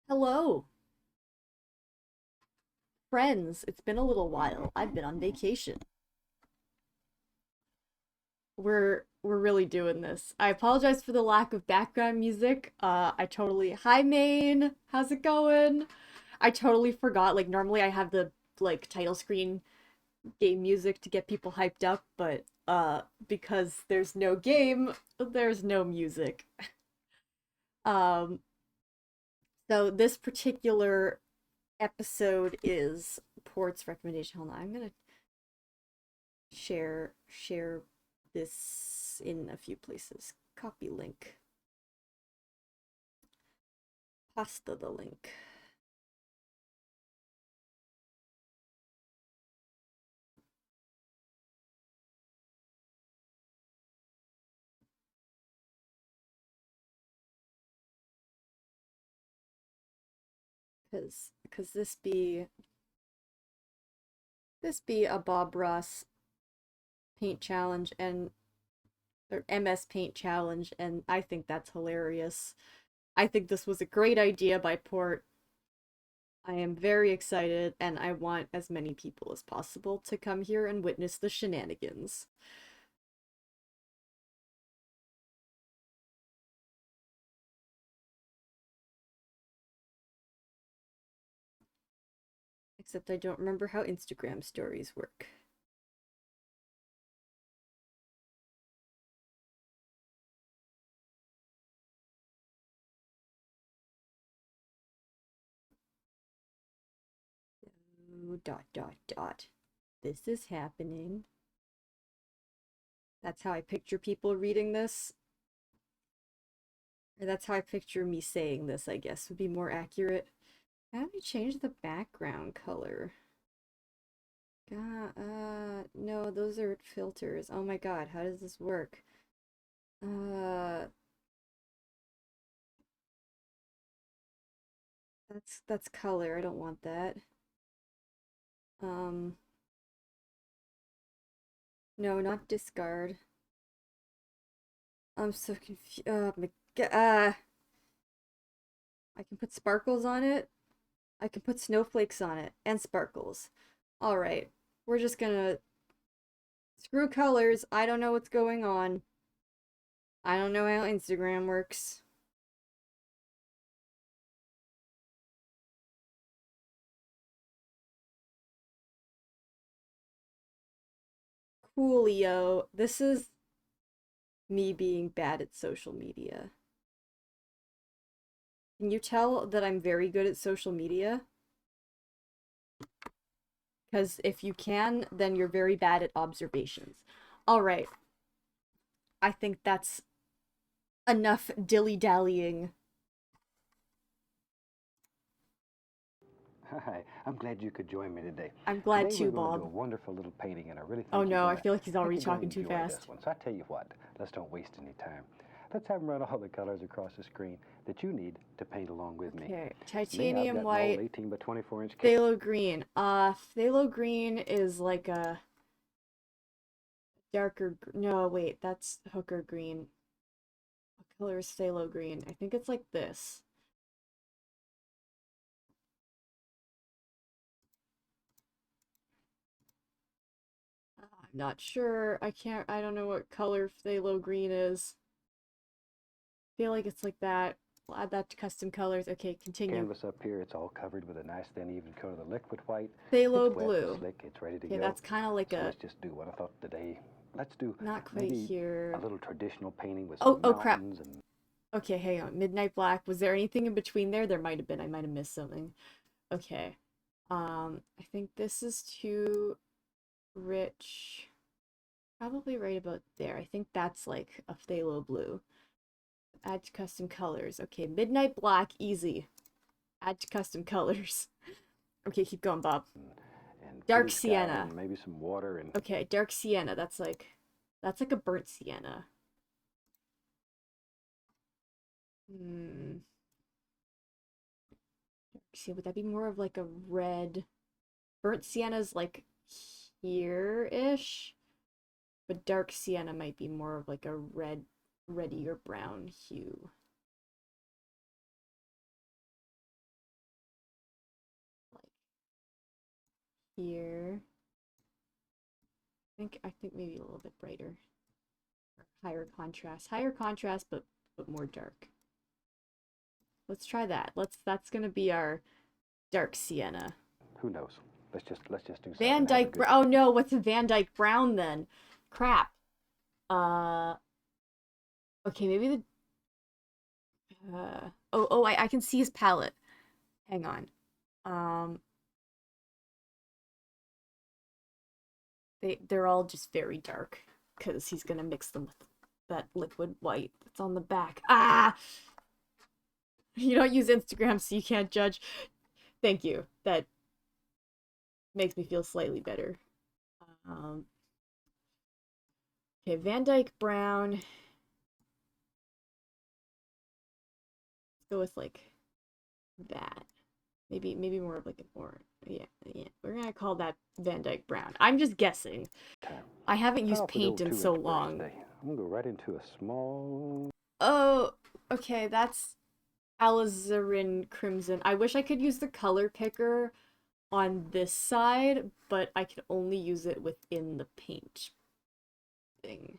Hello, friends. It's been a little while. I've been on vacation. We're really doing this. I apologize for the lack of background music. Hi Maine. How's it going? I totally forgot. Like normally I have the title screen game music to get people hyped up, but because there's no game, there's no music. Um so this particular episode is Port's recommendation. Hold on, I'm gonna share this in a few places. Copy link. Pasta the link. Cause this be a Bob Ross paint challenge and or MS Paint challenge, and I think that's hilarious. I think this was a great idea by Port. I am very excited, and I want as many people as possible to come here and witness the shenanigans. Except I don't remember how Instagram stories work. Dot dot dot. This is happening. That's how I picture people reading this. Or that's how I picture me saying this, I guess, would be more accurate. How do we change the background color? God, no, those are filters. Oh my god, how does this work? Uh, that's color. I don't want that. Um, no, not discard. I'm so confused. Oh my god. I can put sparkles on it. I can put snowflakes on it and sparkles. All right, we're just gonna screw colors. I don't know what's going on. I don't know how Instagram works. Coolio. This is me being bad at social media. Can you tell that I'm very good at social media? Because if you can, then you're very bad at observations. All right. I think that's enough dilly-dallying. Hi, I'm glad you could join me today. I'm glad Today too, we're going to do a Bob. wonderful little painting, and I really Oh think no, I feel like he's I think already you're going talking to too enjoy this fast. one. So I tell you what, let's don't waste any time. Let's have them run all the colors across the screen that you need to paint along with me. Okay, Me, I've titanium got an old white, 18 by 24 inch. phthalo green. Phthalo green is like a no, wait, that's hooker green. What color is phthalo green? I think it's like this. I'm not sure. I don't know what color phthalo green is. Feel like it's like that. We'll add that to custom colors. Okay, continue. Canvas up here, it's all covered with a nice thin even coat of the liquid white. Phthalo It's wet, it's blue. slick, it's ready to Okay, go. that's kind of like So a, let's just do what I thought today. Let's do not quite maybe a here. little traditional painting with Oh, some oh crap. mountains and Okay, hang on. Midnight Black. Was there anything in between there? There might have been. I might have missed something. Okay. I think this is too rich. Probably right about there. I think that's like a phthalo blue. Add to custom colors. Okay, Midnight Black, easy. Add to custom colors. Okay, keep going, Bob. and Dark pretty sky sienna. and maybe some water and Okay, dark sienna. That's like a burnt sienna. Hmm. See, would that be more of like a red? Burnt sienna's like here-ish, but dark sienna might be more of like a reddy or brown hue. here. I think maybe a little bit brighter. Higher contrast, but more dark. Let's try that. That's gonna be our dark sienna. Who knows? Let's just do something. Van Dyke Brown. Oh no, what's a Van Dyke Brown then? Crap. Okay, maybe the I can see his palette. Hang on. They're all just very dark because he's gonna mix them with that liquid white that's on the back. Ah! You don't use Instagram, so you can't judge. Thank you. That makes me feel slightly better. Okay, Van Dyke Brown. Let's go with like that. Maybe more of like an orange. Yeah. We're gonna call that Van Dyke Brown. I'm just guessing. I haven't used paint in so long. I'm gonna go right into a small. Oh, okay, that's alizarin crimson. I wish I could use the color picker on this side, but I can only use it within the paint thing.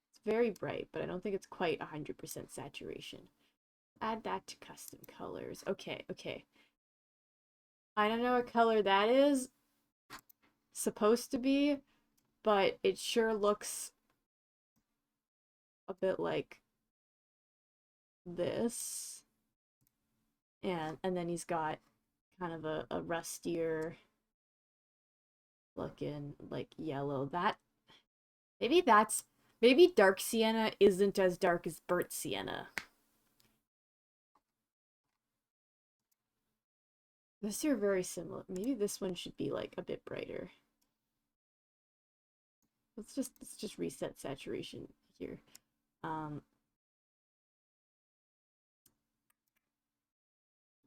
It's very bright, but I don't think it's quite 100% saturation. Add that to custom colors. Okay. I don't know what color that is supposed to be, but it sure looks a bit like this. And then he's got kind of a rustier looking like yellow. Maybe dark sienna isn't as dark as burnt sienna. These two are very similar. Maybe this one should be like a bit brighter. Let's just reset saturation here.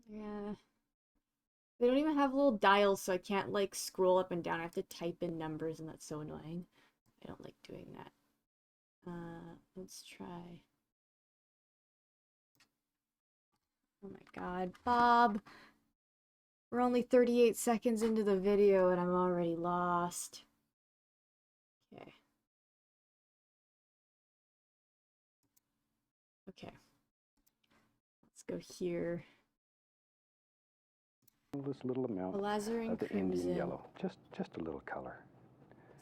Yeah. They don't even have little dials, so I can't like scroll up and down. I have to type in numbers, and that's so annoying. I don't like doing that. Let's try. Oh my god, Bob. We're only 38 seconds into the video and I'm already lost. Okay. Let's go here. This little amount of the Indian yellow. Just a little color.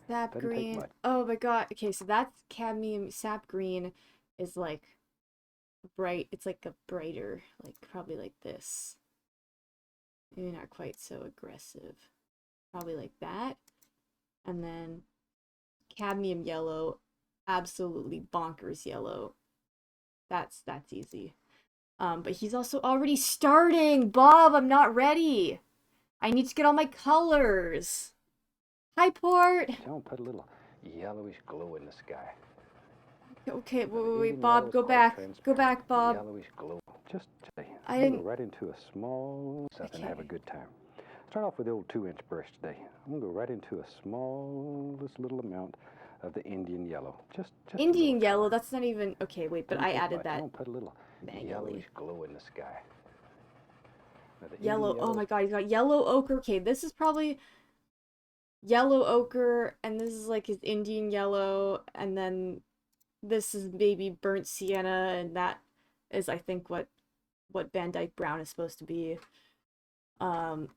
Sap green. Oh my god. Okay, so that's cadmium. Sap green is like bright. It's like a brighter, like probably like this. Maybe not quite so aggressive. Probably like that. And then cadmium yellow, absolutely bonkers yellow. That's easy. But he's also already starting. Bob, I'm not ready. I need to get all my colors. Hi, Port. Don't put a little yellowish glow in the sky. Okay, wait, Bob, go back. Go back, Bob. Yellowish glow. Just I didn't go right into a small stuff and have a good time. Start off with the old 2-inch brush today. I'm gonna go right into a small, this little amount of the Indian yellow. Just Indian yellow. That's not even okay. Wait, but I added that. Don't put a little yellowish glow in the sky. Yellow. Oh my god, he's got yellow ochre. Okay, this is probably yellow ochre, and this is like his Indian yellow, and then this is maybe burnt sienna, and that is, I think, what Van Dyke Brown is supposed to be. I'm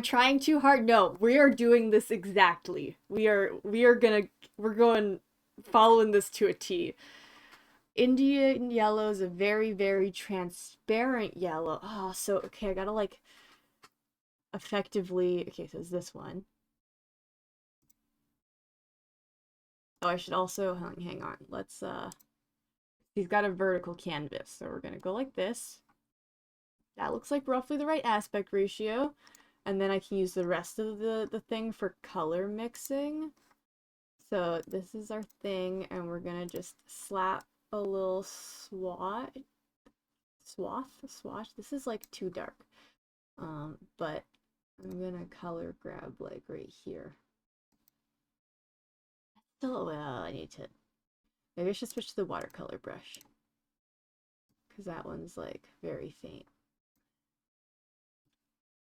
trying too hard. No, we are doing this exactly. We're going following this to a T. Indian yellow is a very, very transparent yellow. Oh, so okay, I gotta like effectively. Okay, so it's this one. Oh, I should also hang on. Let's he's got a vertical canvas, so we're gonna go like this. That looks like roughly the right aspect ratio. And then I can use the rest of the thing for color mixing. So this is our thing, and we're gonna just slap a little swatch. This is like too dark. But I'm gonna color grab like right here. Still, well, I need to. Maybe I should switch to the watercolor brush, because that one's like very faint.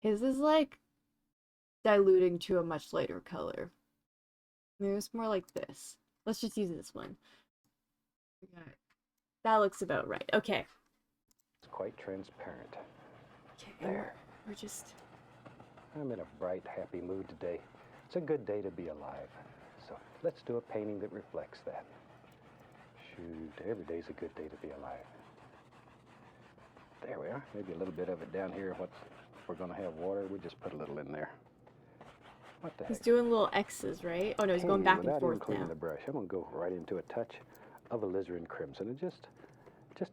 His is like diluting to a much lighter color. Maybe it's more like this. Let's just use this one. Okay. That looks about right. Okay. It's quite transparent. Okay, There. we're just... I'm in a bright, happy mood today. It's a good day to be alive. So let's do a painting that reflects that. Shoot, every day's a good day to be alive. There we are. Maybe a little bit of it down here. If we're going to have water, we just put a little in there. What the heck? He's doing little X's, right? Oh no, he's going back and without even forth cleaning now. the brush, I'm going to go right into a touch of alizarin crimson and just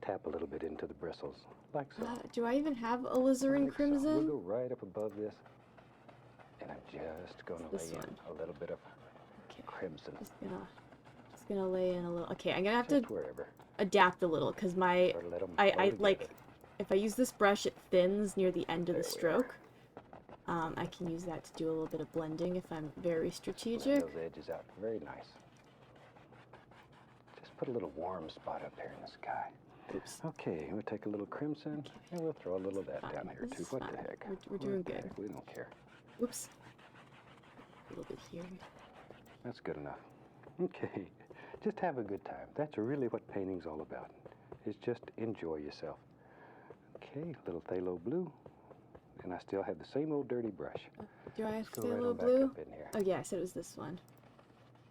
tap a little bit into the bristles, like so. Do I even have alizarin Like crimson? So. We'll go right up above this, and I'm just going to lay in a little bit of crimson. Just gonna lay in a little. Okay, I'm gonna have just to wherever. Adapt a little because I like if I use this brush, it thins near the end of the stroke. I can use that to do a little bit of blending if I'm very strategic. Those edges out, very nice. Just put a little warm spot up here in the sky. Oops. Okay, we'll take a little crimson, and we'll throw a little of that down here too. What the heck? We're doing good. We don't care. Oops. A little bit here. That's good enough. Okay, just have a good time. That's really what painting's all about. Is just enjoy yourself. Okay, a little phthalo blue, and I still have the same old dirty brush. Do I have Go phthalo right blue? back up in here. Oh yeah, I said it was this one.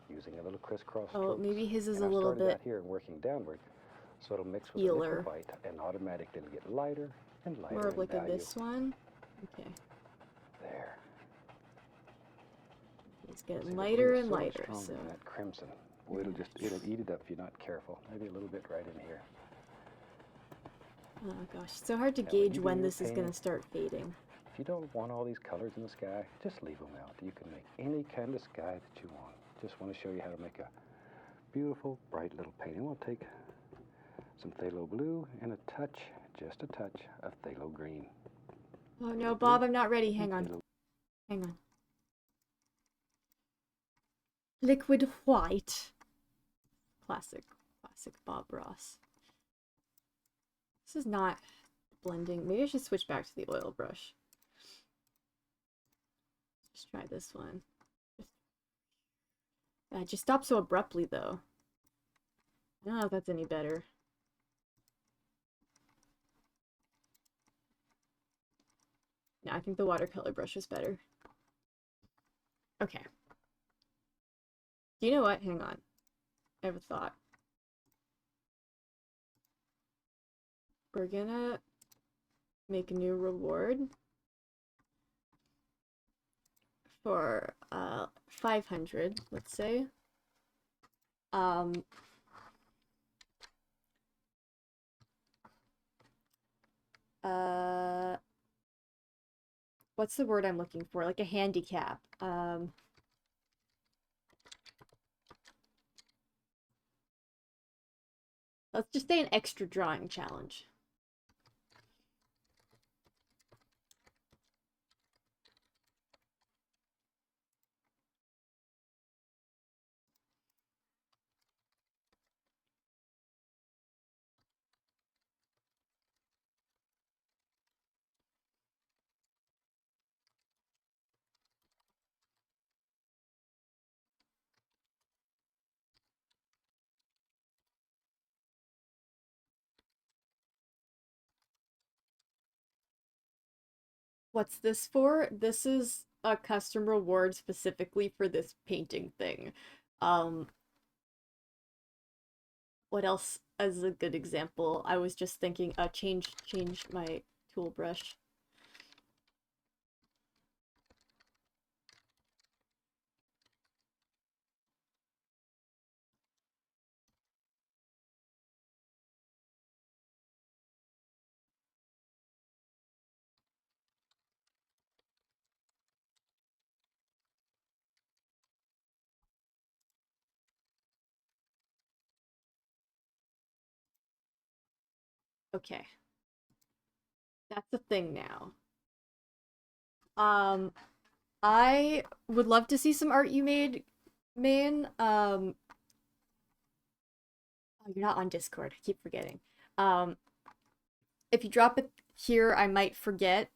Using a little crisscross Oh, strokes. maybe his is and a little started bit out here and working downward, so it'll mix with healer. the liquid white and automatically it'll get lighter and lighter. More of like in value. this one. Okay. There. It's getting See, lighter the and blue is lighter. stronger So than that crimson. Boy, it'll eat it up if you're not careful. Maybe a little bit right in here. oh gosh, it's so hard to Now, gauge when your this is painting, gonna start fading. If you don't want all these colors in the sky, just leave them out. You can make any kind of sky that you want. Just want to show you how to make a beautiful, bright little painting. We'll take some phthalo blue and a touch, just a touch, of phthalo green. Oh no, Bob, I'm not ready. Hang on. Hang on. Liquid white. Classic Bob Ross. This is not blending. Maybe I should switch back to the oil brush. Just try this one. Just stop so abruptly, though. I don't know if that's any better. No, I think the watercolor brush is better. Okay. Do you know what? Hang on. I have a thought. We're gonna make a new reward for 500, let's say. What's the word I'm looking for? Like a handicap. Let's just say an extra drawing challenge. What's this for? This is a custom reward specifically for this painting thing. What else as a good example? I was just thinking, change my tool brush. Okay. That's a thing now. I would love to see some art you made, Maine. Oh, you're not on Discord. I keep forgetting. If you drop it here, I might forget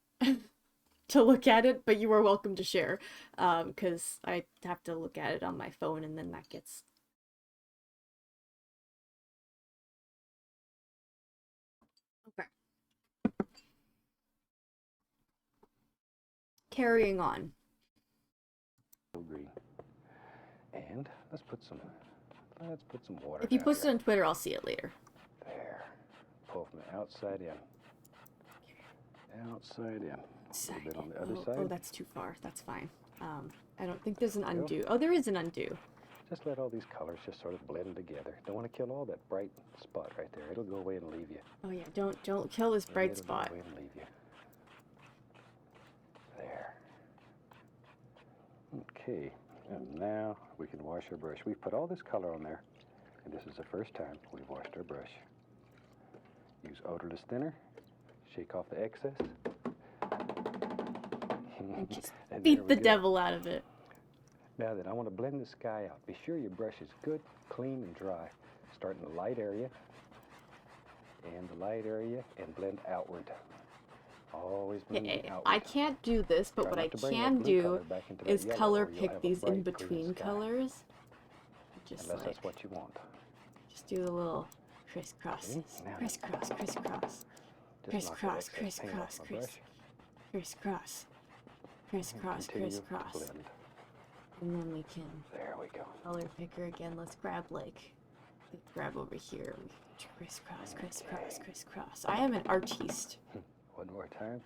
to look at it, but you are welcome to share. Because I have to look at it on my phone and then that gets... Okay. Carrying on. Green. And let's put some water If you down post it here. on Twitter, I'll see it later. There. Pull from the outside in. Outside in. A little bit on the other side. Oh, that's too far. That's fine. I don't think there's an There we go. undo. Oh, there is an undo. Just let all these colors just sort of blend together. Don't want to kill all that bright spot right there. It'll go away and leave you. Oh yeah, don't kill this bright It'll spot. go away and leave you. There. Okay. And now we can wash our brush. We've put all this color on there, and this is the first time we've washed our brush. Use odorless thinner. Shake off the excess. And just And beat there the we go. devil out of it. Now then, I want to blend the sky out. Be sure your brush is good, clean, and dry. Start in the light area, and blend outward. Always blending outward. I can't do this, but Try what I not to bring can that blue do color back into that is yellow, color or you'll pick have a these in bright, clean between sky. colors. Just Unless like, that's what you want. just do a little crisscross, Okay, now- crisscross, crisscross, Just knock that crisscross, excess paint off crisscross, my brush crisscross, and crisscross, continue to crisscross. blend. And then we can There we go. color picker again. Let's grab grab over here. Crisscross, crisscross, crisscross. I am an artiste. One more time.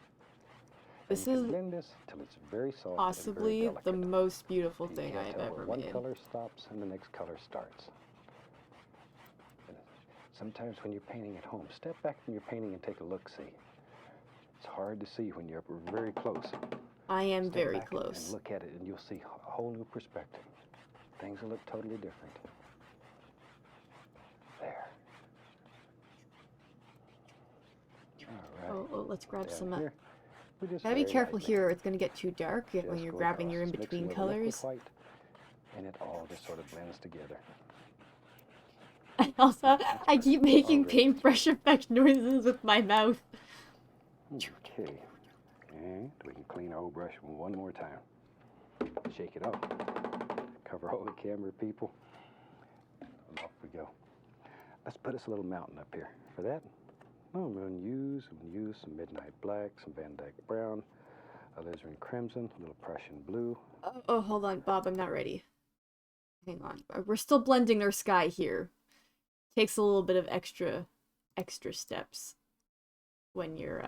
This And you is can blend this till it's very soft possibly and the very delicate. most beautiful You thing can't I've tell ever where one made. color stops and the next color starts. And sometimes when you're painting at home, step back from your painting and take a look-see. It's hard to see when you're very close. I am Step very back close. and look at it, and you'll see a whole new perspective. Things will look totally different. There. All right. Oh, let's grab Down some. here, we just Gotta be very careful lightly here, or it's gonna get too dark when just you're go grabbing your across, mixing in-between with liquid colors. white, and it all just sort of blends together. Also, I keep making Already. paintbrush effect noises with my mouth. Okay, and we can clean our old brush one more time. Shake it off. Cover all the camera people. And off we go. Let's put us a little mountain up here. For that, I'm going to use some Midnight Black, some Van Dyke Brown, alizarin crimson, a little Prussian blue. Oh, hold on, Bob, I'm not ready. Hang on. We're still blending our sky here. Takes a little bit of extra steps when you're,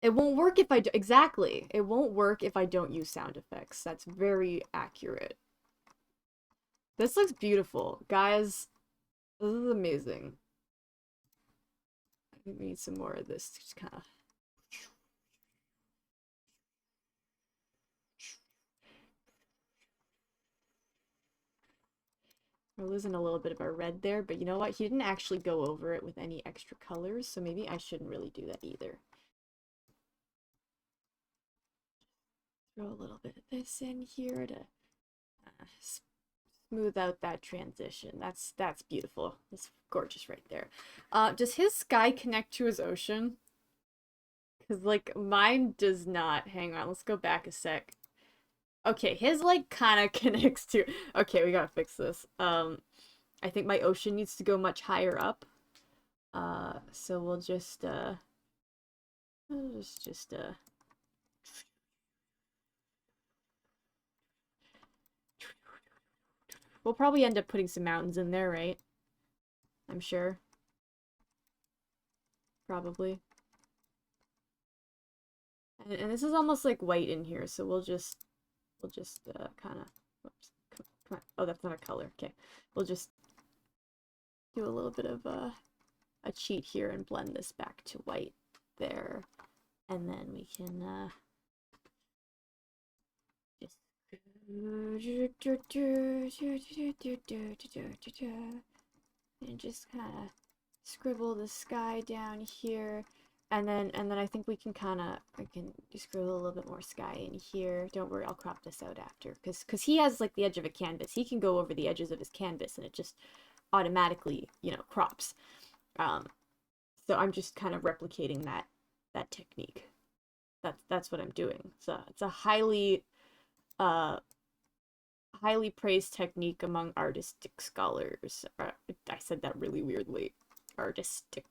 It won't work if I do- exactly. It won't work if I don't use sound effects. That's very accurate. This looks beautiful. Guys, this is amazing. I think we need some more of this to just kind of... We're losing a little bit of our red there, but you know what? He didn't actually go over it with any extra colors, so maybe I shouldn't really do that either. Throw a little bit of this in here to smooth out that transition. That's beautiful. That's gorgeous right there. Does his sky connect to his ocean? Because, like, mine does not. Hang on, let's go back a sec. Okay, his, like, kind of connects to... Okay, we gotta fix this. I think my ocean needs to go much higher up. So we'll just, we'll probably end up putting some mountains in there, right? I'm sure. Probably. And this is almost like white in here, so we'll just kind of, whoops, come on. Oh, that's not a color. Okay, we'll just do a little bit of a cheat here and blend this back to white there, and then we can just and just kind of scribble the sky down here. And then I think we can I can scribble a little bit more sky in here. Don't worry, I'll crop this out after. Because he has, like, the edge of a canvas. He can go over the edges of his canvas and it just automatically, you know, crops. So I'm just kind of replicating that technique. That's what I'm doing. So it's a uh highly praised technique among artistic scholars. I said that really weirdly. Artistic.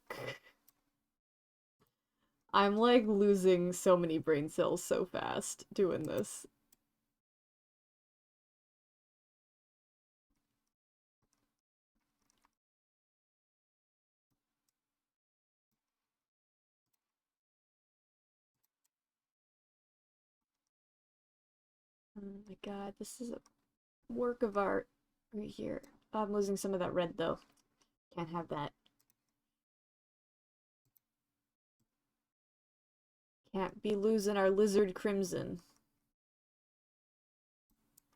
I'm like losing so many brain cells so fast doing this. Oh my god, this is a work of art right here. I'm losing some of that red though. Can't have that. Can't be losing our lizard crimson.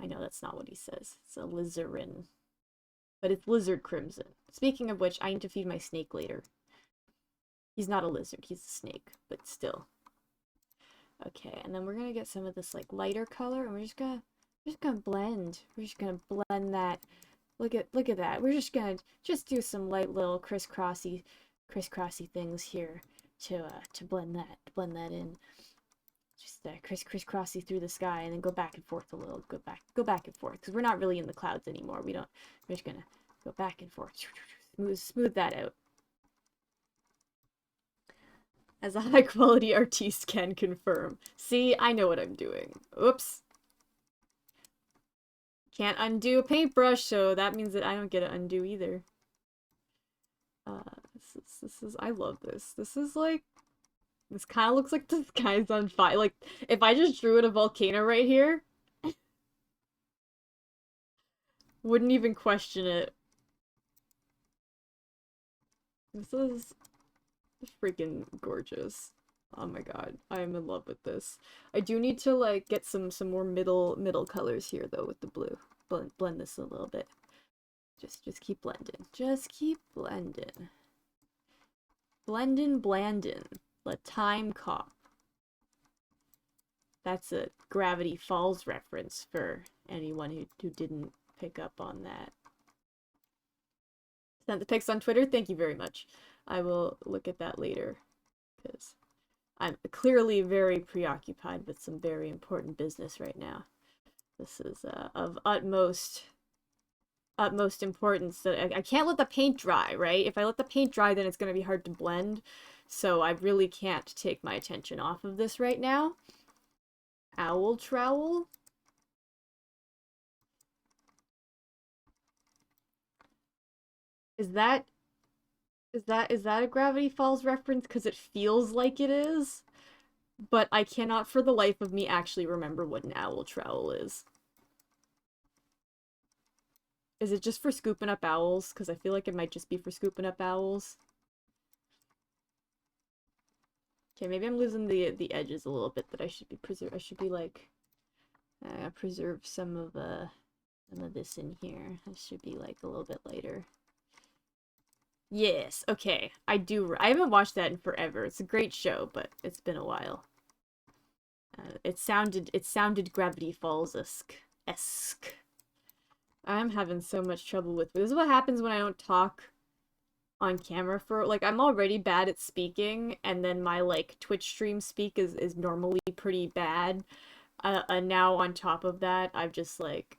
I know that's not what he says. It's a lizarin. But it's lizard crimson. Speaking of which, I need to feed my snake later. He's not a lizard, he's a snake, but still. Okay, and then we're gonna get some of this like lighter color, and we're just gonna blend. We're just gonna blend that. Look at that. We're just gonna do some light little crisscrossy things here to blend that in. Just crisscrossy through the sky, and then go back and forth a little. Go back and forth, because we're not really in the clouds anymore. We're just gonna go back and forth. Smooth that out. As a high quality artiste can confirm. See, I know what I'm doing. Oops. Can't undo a paintbrush, so that means that I don't get to undo either. This is, I love this. This is like, this kind of looks like the sky's on fire. Like, if I just drew it a volcano right here, wouldn't even question it. This is freaking gorgeous. Oh my god, I am in love with this. I do need to like get some more middle colors here though with the blue. Blend this a little bit. Just keep blending. Just keep blending. Blandin'. Let time cop. That's a Gravity Falls reference for anyone who didn't pick up on that. Sent the pics on Twitter? Thank you very much. I will look at that later, because I'm clearly very preoccupied with some very important business right now. This is of utmost importance that I can't let the paint dry, right? If I let the paint dry, then it's going to be hard to blend. So I really can't take my attention off of this right now. Owl trowel? Is that a Gravity Falls reference? Because it feels like it is, but I cannot for the life of me actually remember what an owl trowel is. Is it just for scooping up owls? Because I feel like it might just be for scooping up owls. Okay, maybe I'm losing the edges a little bit that I should be I should be like preserve some of this in here. I should be like a little bit lighter. Yes, okay. I haven't watched that in forever. It's a great show, but it's been a while. It sounded Gravity Falls-esque. I'm having so much trouble with this. Is what happens when I don't talk on camera for like I'm already bad at speaking, and then my like Twitch stream speak is normally pretty bad. And now on top of that, I've just like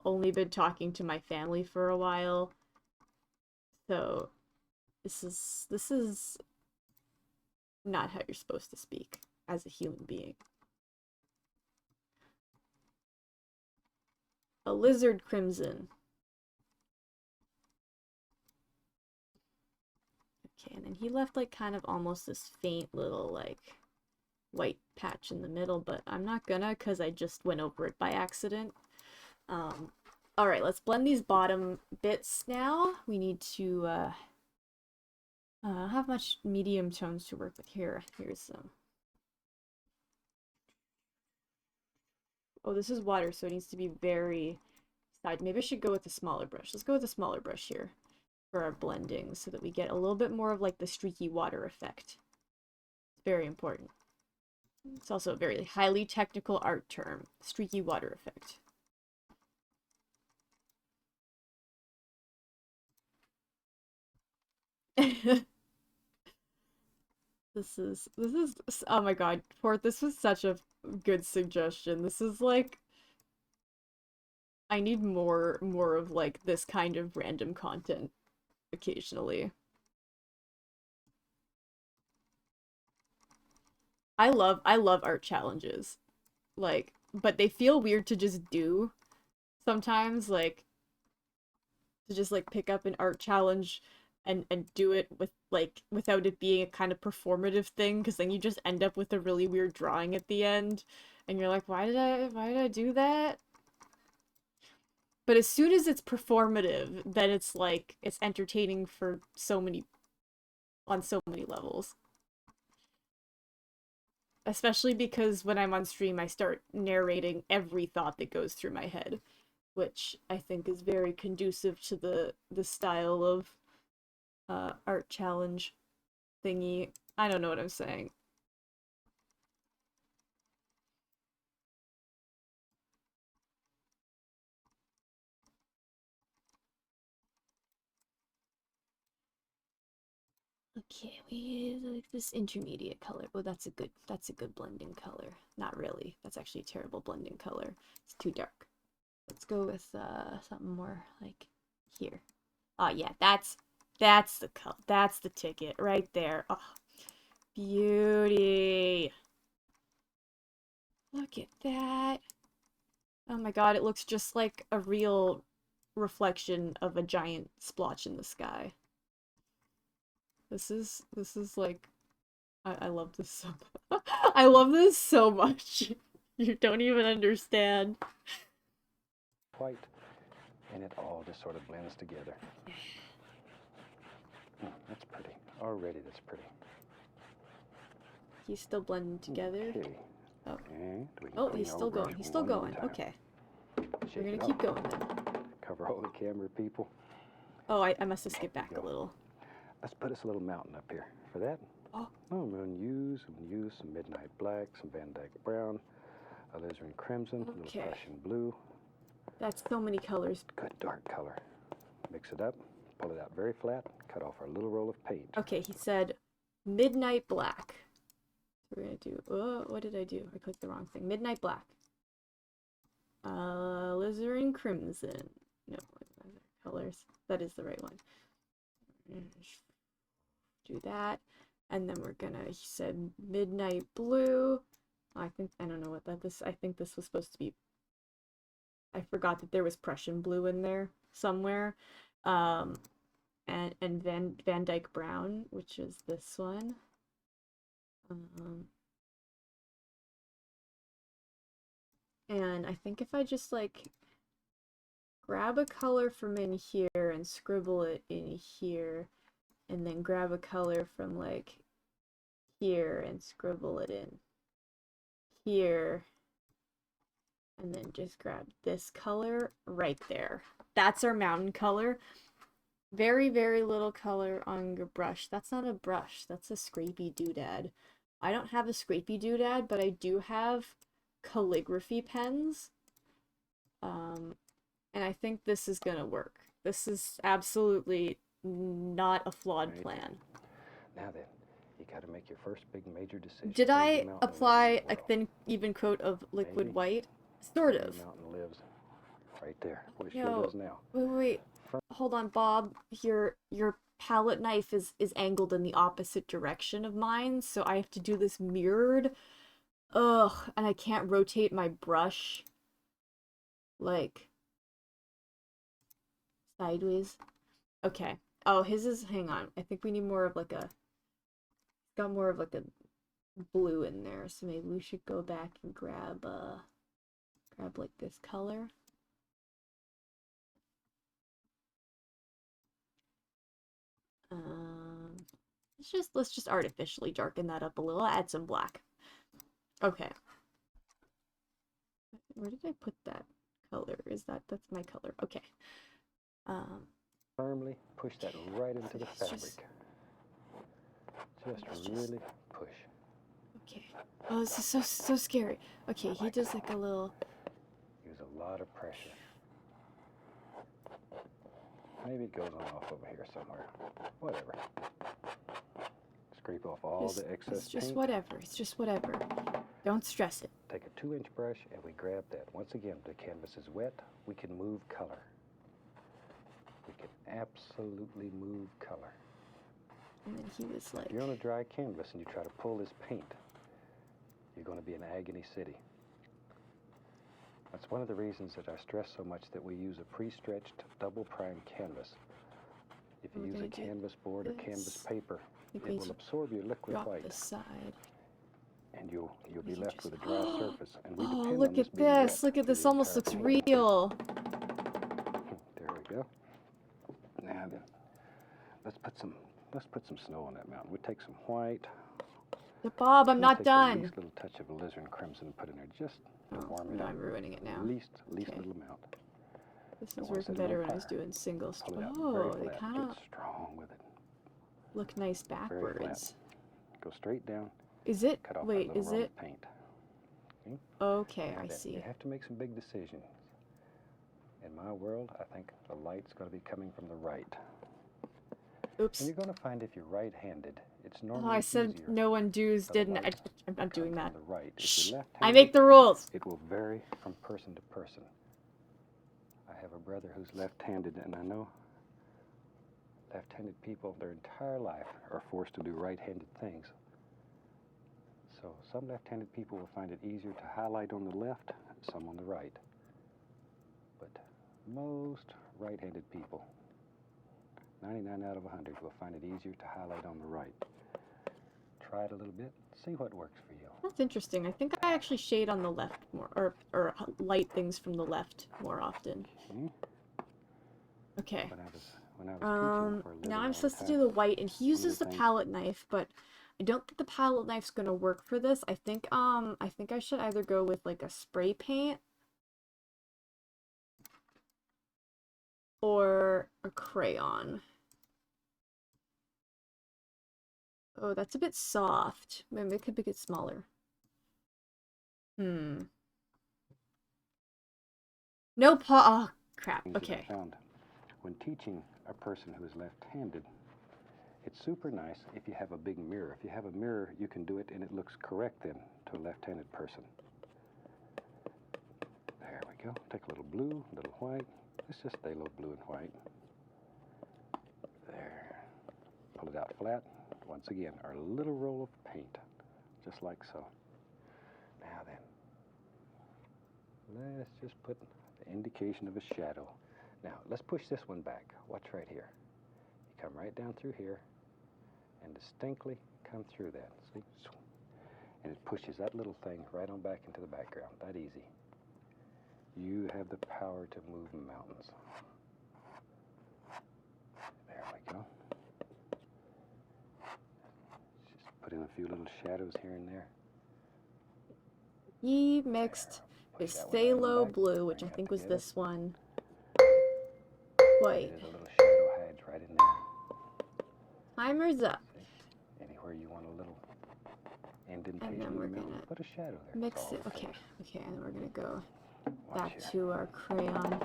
only been talking to my family for a while. So this is not how you're supposed to speak as a human being. A lizard crimson. Okay, and then he left like kind of almost this faint little like white patch in the middle, but I'm not gonna because I just went over it by accident. Alright, let's blend these bottom bits now. We need to have much medium tones to work with here. Here's some. Oh, this is water, so it needs to be very side. Maybe I should go with a smaller brush. Let's go with a smaller brush here for our blending so that we get a little bit more of like the streaky water effect. It's very important. It's also a very highly technical art term, streaky water effect. oh my god, Port, this was such a good suggestion. This is like I need more of like this kind of random content occasionally. I love art challenges. Like, but they feel weird to just do sometimes, like to just like pick up an art challenge and do it with like without it being a kind of performative thing, because then you just end up with a really weird drawing at the end and you're like, why did I do that? But as soon as it's performative, then it's like it's entertaining for so many on so many levels. Especially because when I'm on stream, I start narrating every thought that goes through my head, which I think is very conducive to the style of art challenge thingy. I don't know what I'm saying. Okay, we like this intermediate color. Oh, that's a good blending color. Not really. That's actually a terrible blending color. It's too dark. Let's go with something more like here. Oh yeah, that's the color. That's the ticket right there. Oh, beauty. Look at that. Oh my god, it looks just like a real reflection of a giant splotch in the sky. This is like I love this so I love this so much. You don't even understand. White, and it all just sort of blends together. That's pretty. Already that's pretty. He's still blending together. Okay. Oh. And we can Oh, clean he's our still brush going. He's still one more going. time. Okay. Shake We're it gonna up. keep going then. Cover all the camera people. Oh, I must have skipped back a little. Let's put us a little mountain up here. For that, Oh. I'm going to use some Midnight Black, some Van Dyke Brown, alizarin crimson, a little Prussian blue. That's so many colors. Good dark color. Mix it up, pull it out very flat, cut off our little roll of paint. Okay, he said Midnight Black. We're gonna do, oh, what did I do? I clicked the wrong thing. Midnight Black. Alizarin Crimson. No, colors. That is the right one. Do that. And then we're gonna, he said Midnight Blue. I don't know what I think this was supposed to be. I forgot that there was Prussian blue in there somewhere. And Van Dyke Brown, which is this one. And I think if I just like grab a color from in here and scribble it in here, and then grab a color from like here and scribble it in here, and then just grab this color right there. That's our mountain color. Very, very little color on your brush. That's not a brush. That's a scrapey doodad. I don't have a scrapey doodad, but I do have calligraphy pens. And I think this is gonna work. This is absolutely not a flawed plan. Now then, you got to make your first big major decision. Did I apply a thin, even coat of liquid white? Sort of. Mountain lives right there. What it sure does now. Wait. Hold on, Bob. Your palette knife is angled in the opposite direction of mine, so I have to do this mirrored. Ugh, and I can't rotate my brush like sideways. Okay. Oh, his is, hang on. I think we need more of like a, got more of like a blue in there, so maybe we should go back and grab like this color. Let's just artificially darken that up a little. Add some black. Okay. Where did I put that color? That's my color. Okay. Firmly push that right into the fabric. Just really push. Okay. Oh, this is so scary. Okay, he does like a little. Use a lot of pressure. Maybe it goes on off over here somewhere. Whatever. Scrape off all the excess It's just paint. whatever. It's just whatever. Don't stress it. Take a 2-inch brush and we grab that. Once again, the canvas is wet. We can move color. We can absolutely move color. And then he was like, If you're on a dry canvas and you try to pull this paint, you're going to be in agony city. That's one of the reasons that I stress so much that we use a pre-stretched double prime canvas. If you use a canvas board or canvas paper, it will absorb your liquid white. Drop the side. And you'll be left with a dry surface. And we Oh, depend look on this at being this. wet Look at for this. the Almost entire looks painting. real. There we go. Now then, let's put some snow on that mountain. We'll take some white. Bob, I'm We'll not take done. The least little touch of alizarin crimson and put in there just to warm it No, up. I'm ruining it now. Least Okay. little amount. This Don't is wanna working set it on better when I was fire. doing single. Pull it out Oh, very they flat. kind Get of strong with it. look nice Very backwards. flat. Go straight down. Is it? Cut off Wait, that little is roll it? of paint. See? Okay, Now I then, see. You have to make some big decisions. In my world, I think the light's going to be coming from the right. Oops. And you're going to find if you're right-handed, it's Oh, normally I said easier no undoes, for the didn't I? light I'm to not doing come that. from the right. If Shh. you're I left-handed, make the rules. it will vary from person to person. I have a brother who's left-handed, and I know left-handed people their entire life are forced to do right-handed things. So some left-handed people will find it easier to highlight on the left, some on the right. But most right-handed people, 99 out of 100, will find it easier to highlight on the right. Try it a little bit, see what works for you. That's interesting. I think I actually shade on the left more, or light things from the left more often. Okay. Okay. When I was teaching for a living Now all I'm the supposed to time, do the white, and he one of uses the the things- palette knife, but I don't think the palette knife's gonna work for this. I think I should either go with like a spray paint or a crayon. Oh, that's a bit soft. Maybe it could make it smaller. No oh, crap. things that I Okay. found when teaching a person who is left-handed, it's super nice if you have a big mirror. If you have a mirror, you can do it and it looks correct then to a left-handed person. There we go. Take a little blue, a little white. Let's just stay a little blue and white. There. Pull it out flat. Once again, our little roll of paint, just like so. Now then, let's just put the indication of a shadow. Now, let's push this one back. Watch right here. You come right down through here and distinctly come through that. See? And it pushes that little thing right on back into the background. That easy. You have the power to move mountains. There we go. Just put in a few little shadows here and there. He mixed Push his that one right on phthalo back, blue, which I bring it think was together. this one. It White. is a little shadow hides right in there. Timer's up. See? Anywhere you want a little And indentation then in we're the mountain, gonna put a shadow there. mix That's all it. Okay. takes. Okay, and then we're gonna go Watch back here. to our crayon.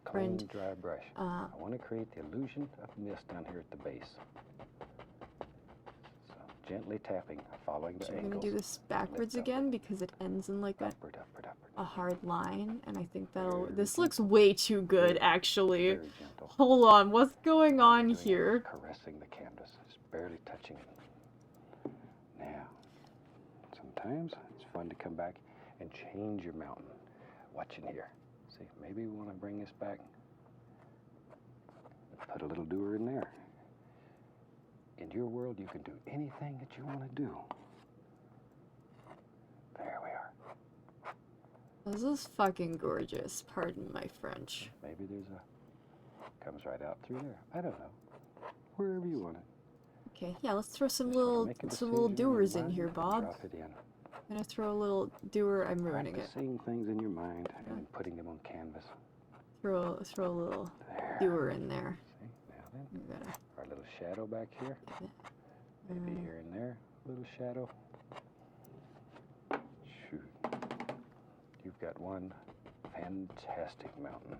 Clean, friend. dry brush. I want to create the illusion of mist down here at the base. So gently tapping, following the So we're angles. gonna do this backwards Lift again because it ends in like Upward, upward, upward. a hard line, and I think that'll. Very This looks gentle. way too good, Very, actually. Very gentle. Hold on, what's going All on you're doing here? is caressing the canvas, just barely touching it. Now, sometimes it's fun to come back and change your mountain. Watch in here. See, maybe we want to bring this back. Put a little doer in there. In your world, you can do anything that you want to do. There we are. This is fucking gorgeous. Pardon my French. Maybe there's a comes right out through there. I don't know. Wherever you want it. Okay, yeah, let's throw some Just wanna little make a little decision in your doers in mind here, and Bob. Drop it in. I'm gonna throw a little doer. I'm ruining it. Practicing things in your mind and then putting them on canvas. Throw a little There. doer in there. See, now then, We gotta our little shadow back here. Maybe here and there, little shadow. Shoot. You've got one fantastic mountain.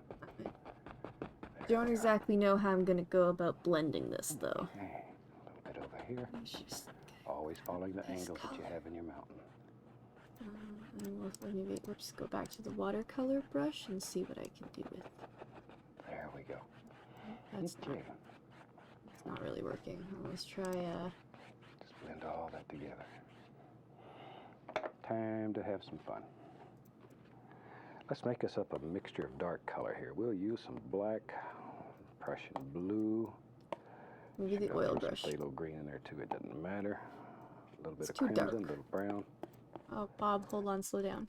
Don't exactly know how I'm gonna go about blending this though. Okay, a little bit over here. It's just- always following the This angles that you color. have in your mountain. Maybe we'll just go back to the watercolor brush and see what I can do with. There we go. That's Okay. it's not really working. Let's try Just blend all that together. Time to have some fun. Let's make us up a mixture of dark color here. We'll use some black, Prussian blue. maybe the oil brush. Some phthalo green in there too. It doesn't matter. A little bit It's of too crimson, a dark. little brown. Oh, Bob, hold on, slow down.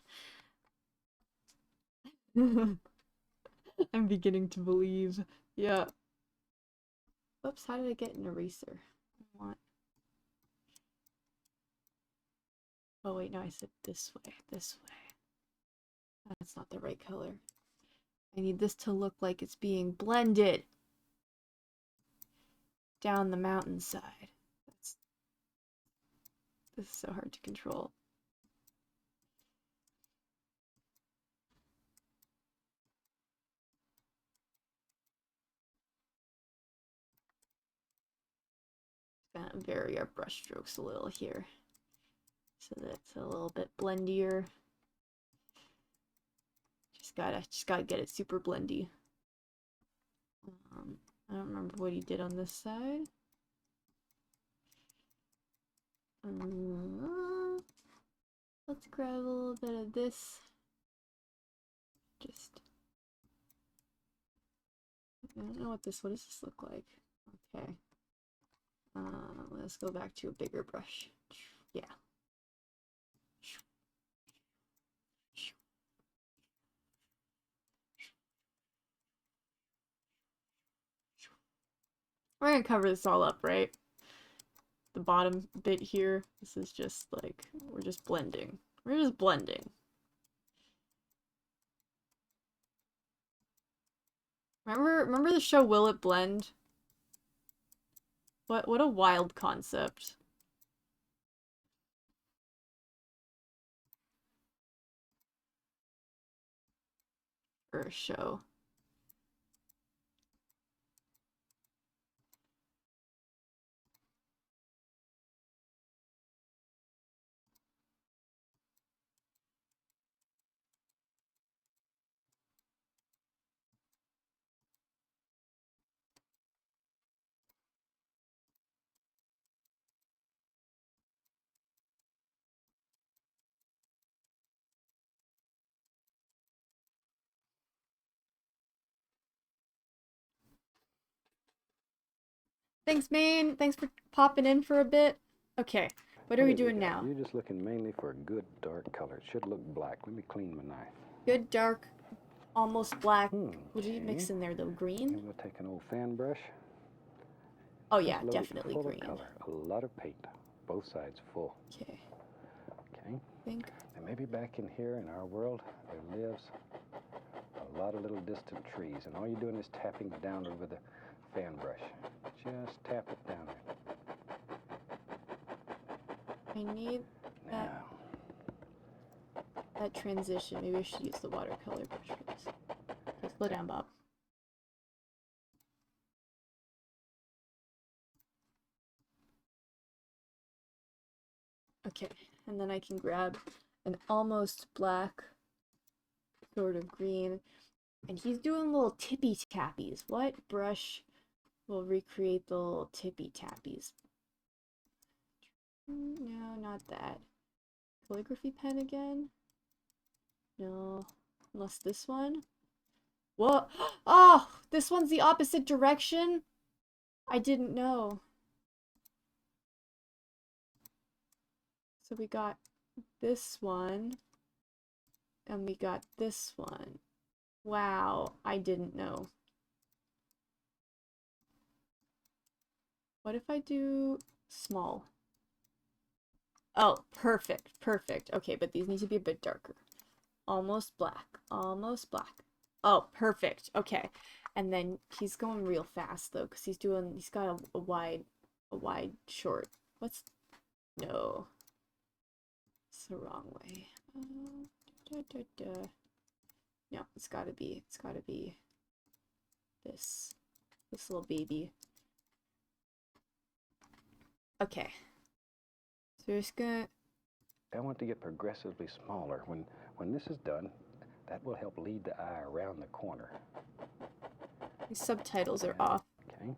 I'm beginning to believe. Yeah. Oops, how did I get an eraser? I want... Oh wait, no, I said this way, this way. That's not the right color. I need this to look like it's being blended down the mountainside. This is so hard to control. Gonna vary our brush strokes a little here, so that it's a little bit blendier. Just gotta get it super blendy. I don't remember what he did on this side. Let's grab a little bit of this. Just, I don't know what does this look like? Okay. Let's go back to a bigger brush. Yeah. We're gonna cover this all up, right? The bottom bit here. This is just like, we're just blending. We're just blending. Remember the show Will It Blend? What a wild concept. For a show. Thanks, Maine. Thanks for popping in for a bit. Okay, what are we doing now? You're just looking mainly for a good dark color. It should look black. Let me clean my knife. Good dark, almost black. Okay. What did you mix in there, though? Green? And we'll take an old fan brush. Oh yeah, definitely full green. Of color. A lot of paint. Both sides full. Okay. Okay. Think. And maybe back in here in our world, there lives a lot of little distant trees. And all you're doing is tapping down over the fan brush. Just tap it down there. I need that, that transition. Maybe I should use the watercolor brush for this. Okay, slow down, Bob. Okay, and then I can grab an almost black sort of green. And he's doing little tippy tappies. What brush will recreate the little tippy tappies? No, not that. Calligraphy pen again? No. Unless this one? Whoa! Oh! This one's the opposite direction? I didn't know. So we got this one. And we got this one. Wow, I didn't know. What if I do small? Oh, perfect, perfect. Okay, but these need to be a bit darker. Almost black, almost black. Oh, perfect. Okay. And then he's going real fast though, because he's got a wide short. No. It's the wrong way. No, it's gotta be this little baby. Okay. So you're just gonna... I want to get progressively smaller. When this is done, that will help lead the eye around the corner. These subtitles are off. Okay.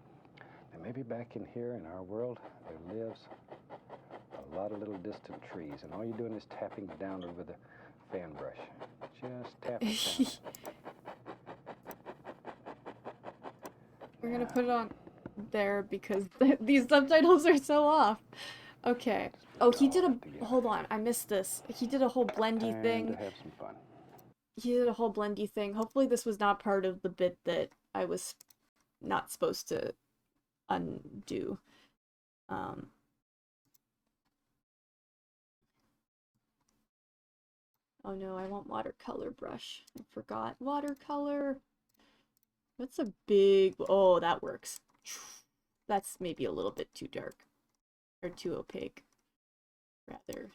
And maybe back in here in our world, there lives a lot of little distant trees, and all you're doing is tapping down over the fan brush. Just tap it down. We're gonna put it on there because these subtitles are so off. Okay. Oh, he did a... Hold on, I missed this. He did a whole blendy thing. To have some fun. He did a whole blendy thing. Hopefully this was not part of the bit that I was not supposed to undo. Oh no, I want watercolor brush. I forgot. Watercolor. That's a big... Oh, that works. That's maybe a little bit too dark. Or too opaque. Rather.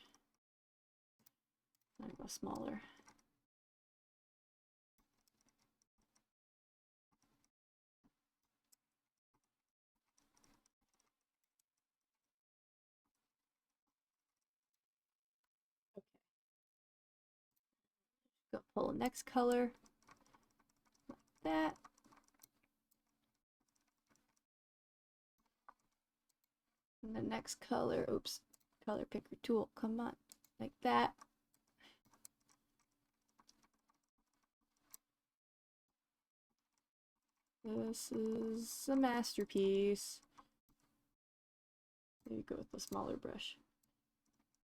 I go smaller. Go pull the next color. Like that. And the next color, oops, color picker tool, come on, like that. This is a masterpiece. Maybe go with the smaller brush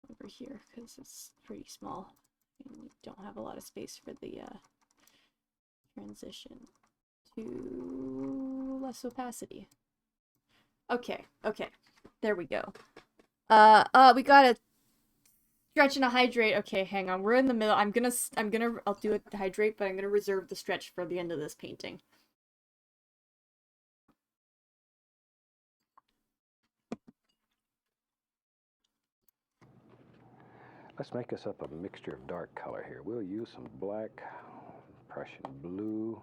over here because it's pretty small and you don't have a lot of space for the transition to less opacity. Okay, okay, there we go. We gotta stretch and a hydrate. Okay, hang on, we're in the middle. I'll do it to hydrate, but I'm gonna reserve the stretch for the end of this painting. Let's make us up a mixture of dark color here. We'll use some black, Prussian blue.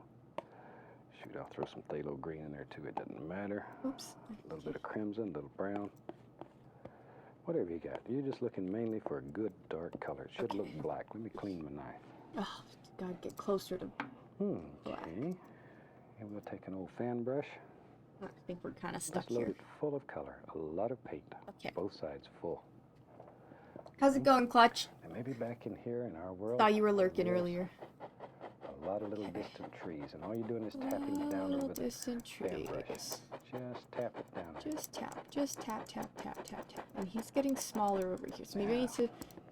Shoot, I'll throw some phthalo green in there too, it doesn't matter. Oops. A little bit of crimson, a little brown. Whatever you got. You're just looking mainly for a good dark color. It should look black. Let me clean my knife. Oh, gotta get closer to black. Okay. And we'll take an old fan brush. I think we're kind of stuck Just load here. it full of color. A lot of paint. Okay. Both sides full. How's it going, Clutch? And maybe back in here in our world. Thought you were lurking earlier. A lot of little distant trees, and all you're doing is tapping down over the distant fan brush. trees. Just tap it down. Just tap, tap, tap, tap, tap. And he's getting smaller over here, so maybe I need to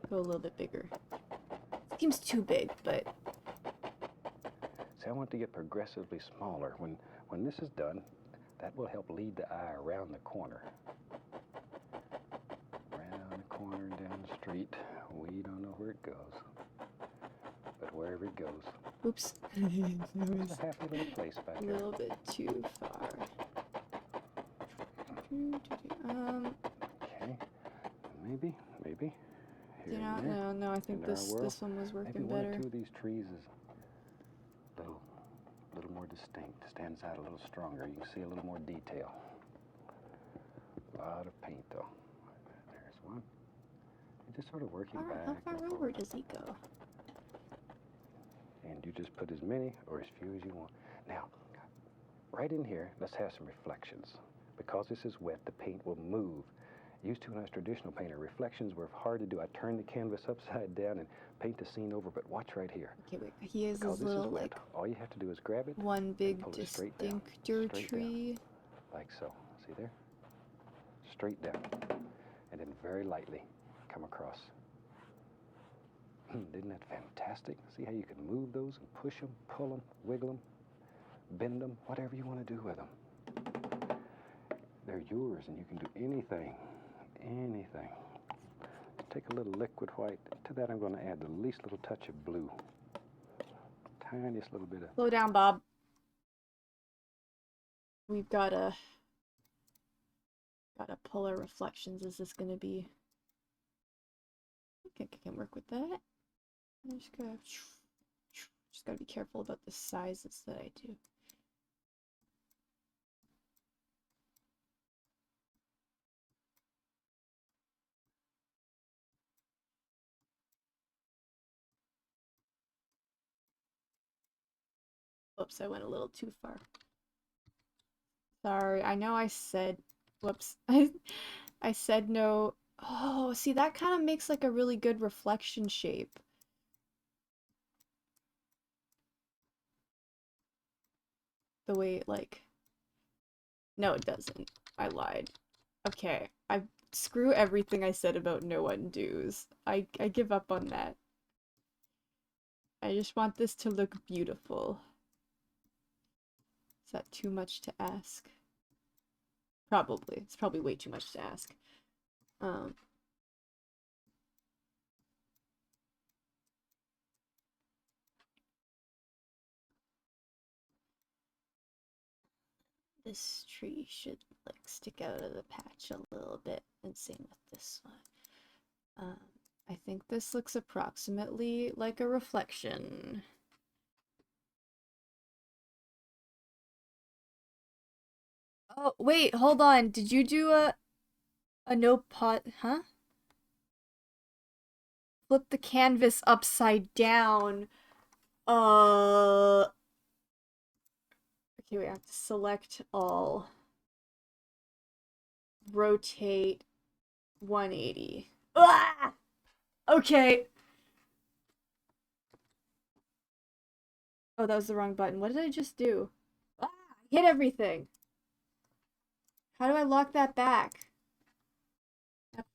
go a little bit bigger. Seems too big, but... See, I want to get progressively smaller. When this is done, that will help lead the eye around the corner. Around the corner and down the street. We don't know where it goes. But wherever it goes. Oops. It's a happy little place back A there. little bit too far. Okay. Maybe. Here You know, and there. no, I think this one was Maybe working one better. or two of these trees is a little more distinct, stands out a little stronger. You can see a little more detail. A lot of paint though. There's one. You're just sort of working back. How far over does he go? And you just put as many or as few as you want. Now, right in here, let's have some reflections. Because this is wet, the paint will move. Used to when I was a traditional painter, reflections were hard to do. I turn the canvas upside down and paint the scene over, but watch right here. Okay, wait, he has Because his this is little, wet, like, all you have to do is grab it, one big pull it straight down, distinctor straight tree. down, like so. See there? Straight down. And then very lightly come across. Isn't that fantastic? See how you can move those and push them, pull them, wiggle them, bend them, whatever you want to do with them. They're yours and you can do anything. Anything. Take a little liquid white. To that I'm going to add the least little touch of blue. Tiniest little bit of... Slow down, Bob. We've gotta pull our reflections. Is this gonna be... I think I can work with that. I'm just gotta be careful about the sizes that I do. Whoops, I went a little too far. Sorry, I know I said, whoops, I said no. Oh, see, that kind of makes like a really good reflection shape. The way, like, no, it doesn't. I lied. Okay, screw everything I said about no undos. I give up on that. I just want this to look beautiful. Is that too much to ask? Probably. It's probably way too much to ask. This tree should like stick out of the patch a little bit, and same with this one. I think this looks approximately like a reflection. Oh, wait, hold on. Did you do a no pot, huh? Flip the canvas upside down. Okay, we have to select all. Rotate 180. Ah! Okay. Oh, that was the wrong button. What did I just do? Ah, I hit everything. How do I lock that back?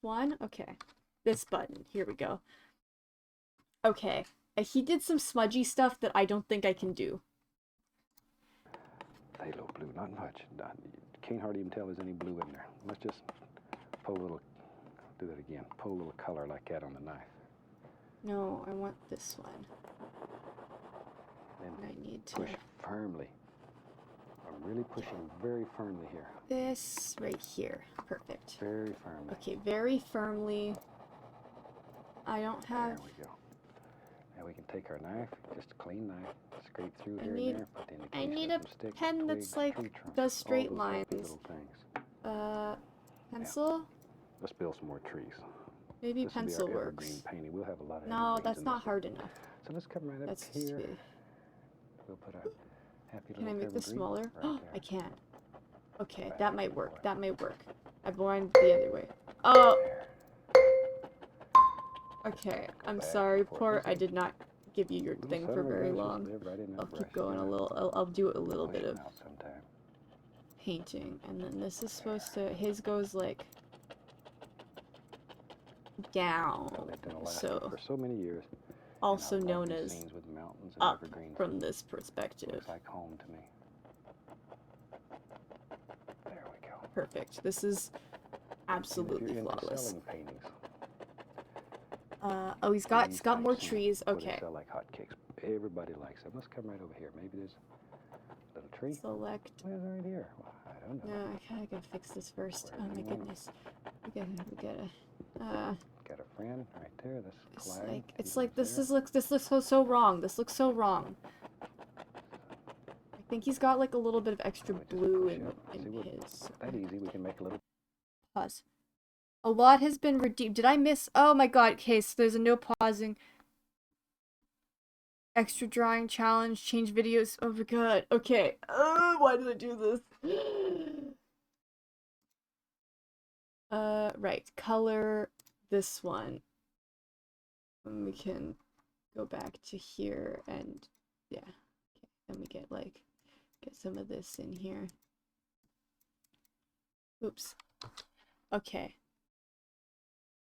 F1? Okay. This button. Here we go. Okay. He did some smudgy stuff that I don't think I can do. Phthalo blue, not much. Can't hardly even tell there's any blue in there. Let's just pull a little, do that again. Pull a little color like that on the knife. No, I want this one. And I need to push firmly. I'm really pushing very firmly here. This right here. Perfect. Very firmly. Okay, very firmly. I don't have... There we go. Now we can take our knife, just a clean knife, scrape through here need- and there. Put the indication I need of a some sticks, pen twigs, that's like, tree trunks, does straight all those happy lines. little things. Pencil? Let's build some more trees. Maybe This pencil will be our works. evergreen painting. We'll have a lot of No, evergreens that's in not this hard one. enough. So let's come right up That's here. too big. We'll put a happy Can I little make this evergreen smaller? right Oh, there. I can't. Okay, Back, that might good work. boy. That may work. I wanted the other way. Oh! Okay, I'm back sorry, and forth. poor. This I is did not give you your little thing son for of a very gun, just long. live right in that I'll brush. keep going You a gotta little. I'll do a little push bit of them out sometime. painting, and then this is supposed to. His goes like down. I lived in Alaska So for so many years. also and I love known these as scenes with mountains and up evergreens. from this It perspective. looks like home to me. There we go. Perfect. This is And if absolutely you're into flawless. selling paintings, Oh, he's these got more types, trees. boy, they Okay. sell like hotcakes. Everybody likes them. Let's come right over here. Maybe there's a little tree. Select. Where's right here? Well, I don't know. No, I gotta fix this first. Where's Oh my the one? goodness. We gotta. Got a friend right there. This Clyde. It's like this looks so wrong. This looks so wrong. I think he's got like a little bit of extra We just blue push in up. See, we're his. that easy. We can make a little. Pause. A lot has been redeemed. Did I miss? Oh my god. Okay, so there's a no pausing. Extra drawing challenge. Change videos. Oh my god. Okay. Why did I do this? Right. Color this one. And we can go back to here and yeah. Okay. Then we get some of this in here. Oops. Okay.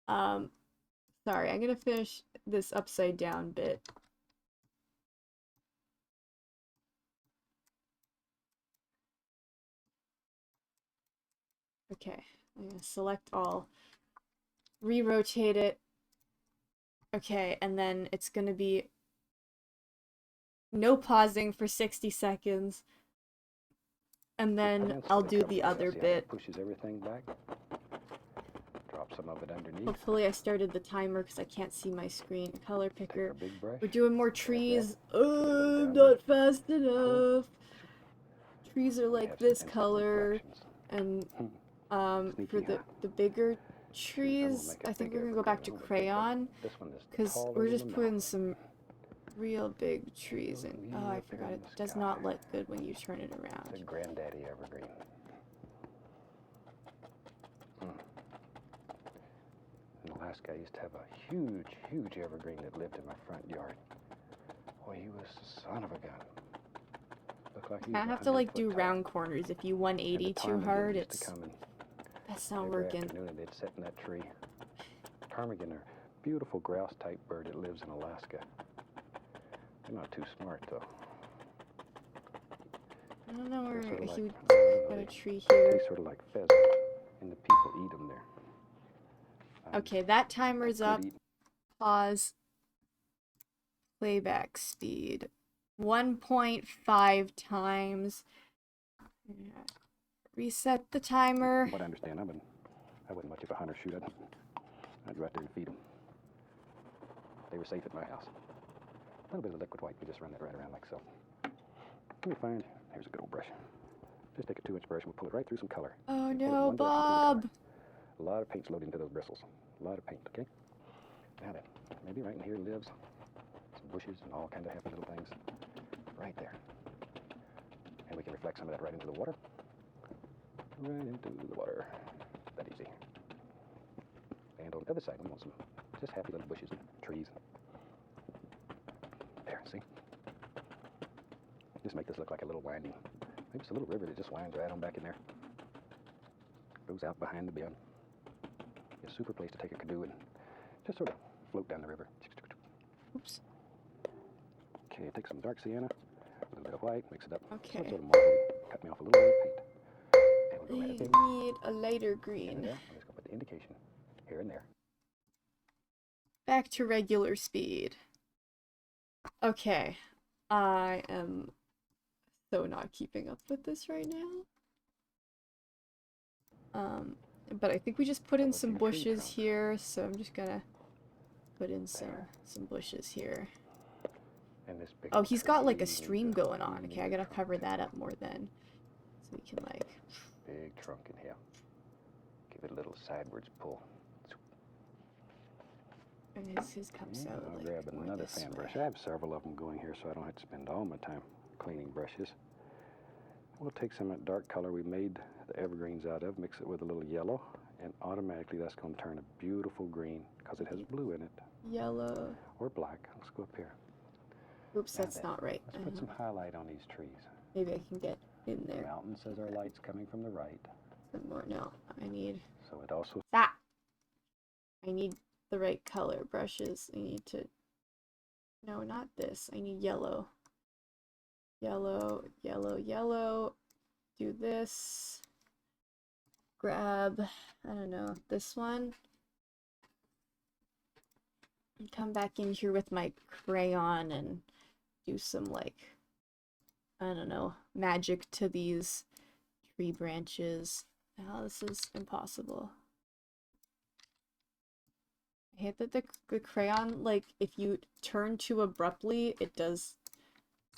Sorry, I'm gonna finish this upside down bit. Okay, I'm gonna select all, re-rotate it. Okay, and then it's gonna be no pausing for 60 seconds. And then I'll do the other bit. Pushes everything back. Drop some of it underneath. Hopefully I started the timer because I can't see my screen. Color picker. Big brush. We're doing more trees. Oh, not fast enough. Trees are like this color. And for the bigger trees, I think we're gonna go back to crayon because we're just putting some real big trees and oh, I forgot it does not look good when you turn it around. It's a granddaddy evergreen. In Alaska, I used to have a huge evergreen that lived in my front yard. Boy, he was the son of a gun. Looked like he was I have to like do round corners. If you 180 too hard, that's not working. Afternoon, and they'd sit in that tree. Ptarmigan are a beautiful grouse-type bird that lives in Alaska. They're not too smart, though. I don't know where Sort of he would like, got a tree here. They sort of like pheasant, and the people eat them there. Okay, that timer's up. Pause. Playback speed. 1.5 times. Reset the timer. What I understand, I wasn't much of a hunter shooter. I'd go out there and feed them. They were safe at my house. A little bit of liquid white, we just run that right around like so. Let me find, here's a good old brush. Just take a 2-inch brush and we'll pull it right through some color. Oh no, Bob! A lot of paint's loaded into those bristles. A lot of paint, okay? Now then, maybe right in here lives some bushes and all kinds of happy little things. Right there. And we can reflect some of that right into the water. Right into the water. That easy. And on the other side, we want some just happy little bushes and trees. There, see? Just make this look like a little winding, maybe it's a little river that just winds right on back in there. Goes out behind the bend. It's a super place to take a canoe and just sort of float down the river. Oops. Okay, take some dark sienna, a little bit of white, mix it up. Okay. Sort of marble. Cut me off a little bit of paint. And we'll go right up need a lighter green. there. I'm just going to put the indication here and there. Back to regular speed. Okay. I am so not keeping up with this right now. But I think we just put in some bushes here, so I'm just gonna put in some bushes here. And this big Oh, he's got like a stream going on. Okay, I gotta cover that up more then. So we can like... Big trunk in here. Give it a little sidewards pull. And his comes out I'll like grab another fan brush. I have several of them going here so I don't have to spend all my time cleaning brushes. We'll take some of that dark color we made the evergreens out of, mix it with a little yellow, and automatically that's going to turn a beautiful green because it has blue in it. Yellow. Or black. Let's go up here. Oops, that's not right. Let's put some highlight on these trees. Maybe I can get in there. The mountain says our light's coming from the right. Some more. No, I need... So it also... That! I need the right color brushes. I need to... No, not this. I need yellow. Yellow, yellow, yellow. Do this. Grab, I don't know, this one. And come back in here with my crayon and do some, like, I don't know, magic to these tree branches. Oh, this is impossible. I hate that the crayon, like, if you turn too abruptly, it does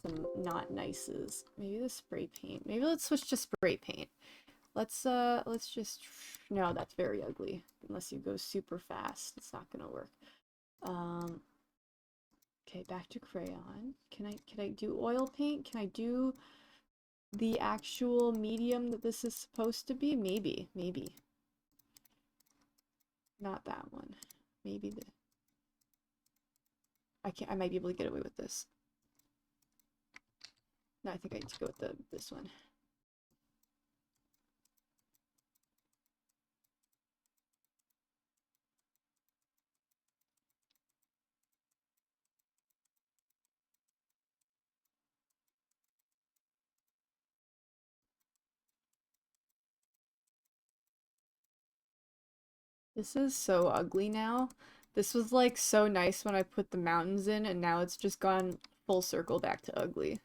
some not nices. Maybe the spray paint. Maybe let's switch to spray paint. Let's just... No, that's very ugly. Unless you go super fast, it's not gonna work. Okay, back to crayon. Can I do oil paint? Can I do the actual medium that this is supposed to be? Maybe. Not that one. Maybe the... I might be able to get away with this. No, I think I need to go with this one. This is so ugly now. This was like so nice when I put the mountains in, and now it's just gone full circle back to ugly.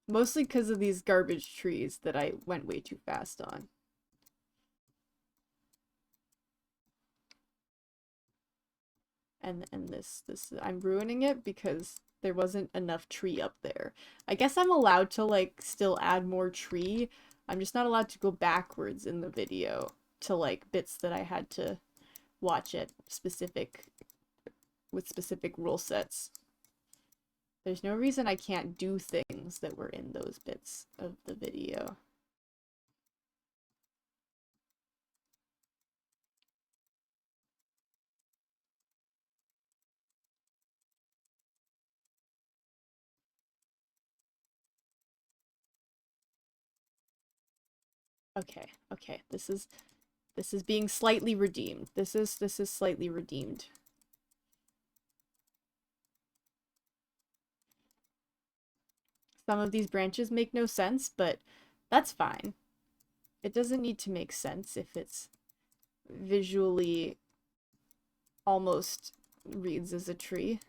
Mostly because of these garbage trees that I went way too fast on. And this I'm ruining it because there wasn't enough tree up there. I guess I'm allowed to like still add more tree. I'm just not allowed to go backwards in the video to like bits that I had to watch at specific with specific rule sets. There's no reason I can't do things that were in those bits of the video. Okay, okay. This is being slightly redeemed. This is slightly redeemed. Some of these branches make no sense, but that's fine. It doesn't need to make sense if it's visually almost reads as a tree.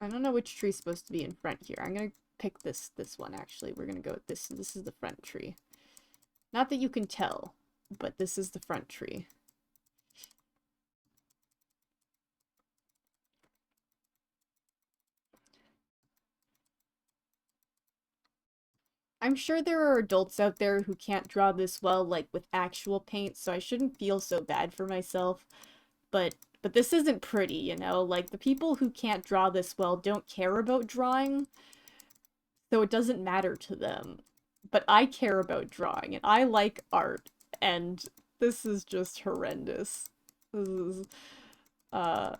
I don't know which tree's supposed to be in front here. I'm gonna pick this one, actually. We're gonna go with this. This is the front tree. Not that you can tell, but this is the front tree. I'm sure there are adults out there who can't draw this well, like, with actual paint, so I shouldn't feel so bad for myself. But this isn't pretty, you know? Like, the people who can't draw this well don't care about drawing, so it doesn't matter to them. But I care about drawing, and I like art, and this is just horrendous. This is, uh,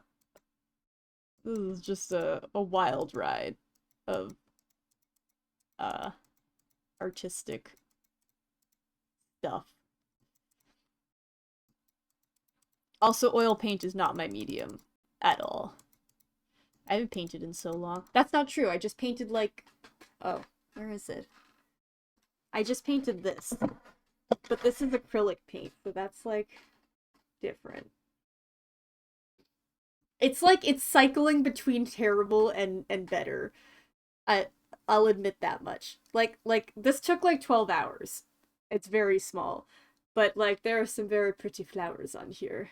this is just a wild ride of, artistic stuff. Also, oil paint is not my medium at all. I haven't painted in so long. That's not true. I just painted like... Oh, where is it? I just painted this. But this is acrylic paint, so that's like different. It's like it's cycling between terrible and better. I'll admit that much. Like this took like 12 hours. It's very small. But like there are some very pretty flowers on here.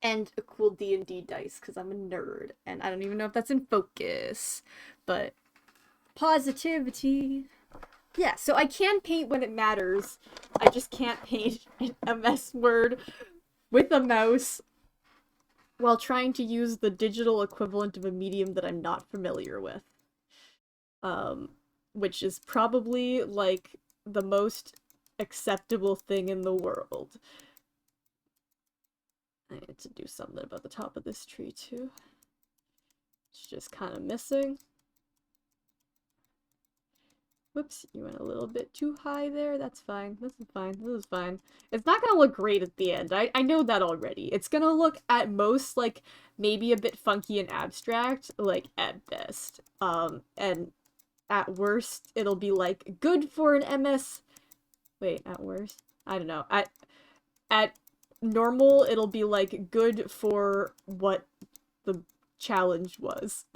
And a cool D&D dice because I'm a nerd and I don't even know if that's in focus. But positivity. Yeah, so I can paint when it matters. I just can't paint a MS Word with a mouse while trying to use the digital equivalent of a medium that I'm not familiar with. Which is probably, like, the most acceptable thing in the world. I need to do something about the top of this tree, too. It's just kind of missing. Whoops, you went a little bit too high there. That's fine. This is fine. This is fine. It's not gonna look great at the end. I know that already. It's gonna look, at most, like, maybe a bit funky and abstract, like, at best. And at worst, it'll be, like, good for an MS... Wait, at worst? I don't know. At normal, it'll be, like, good for what the challenge was.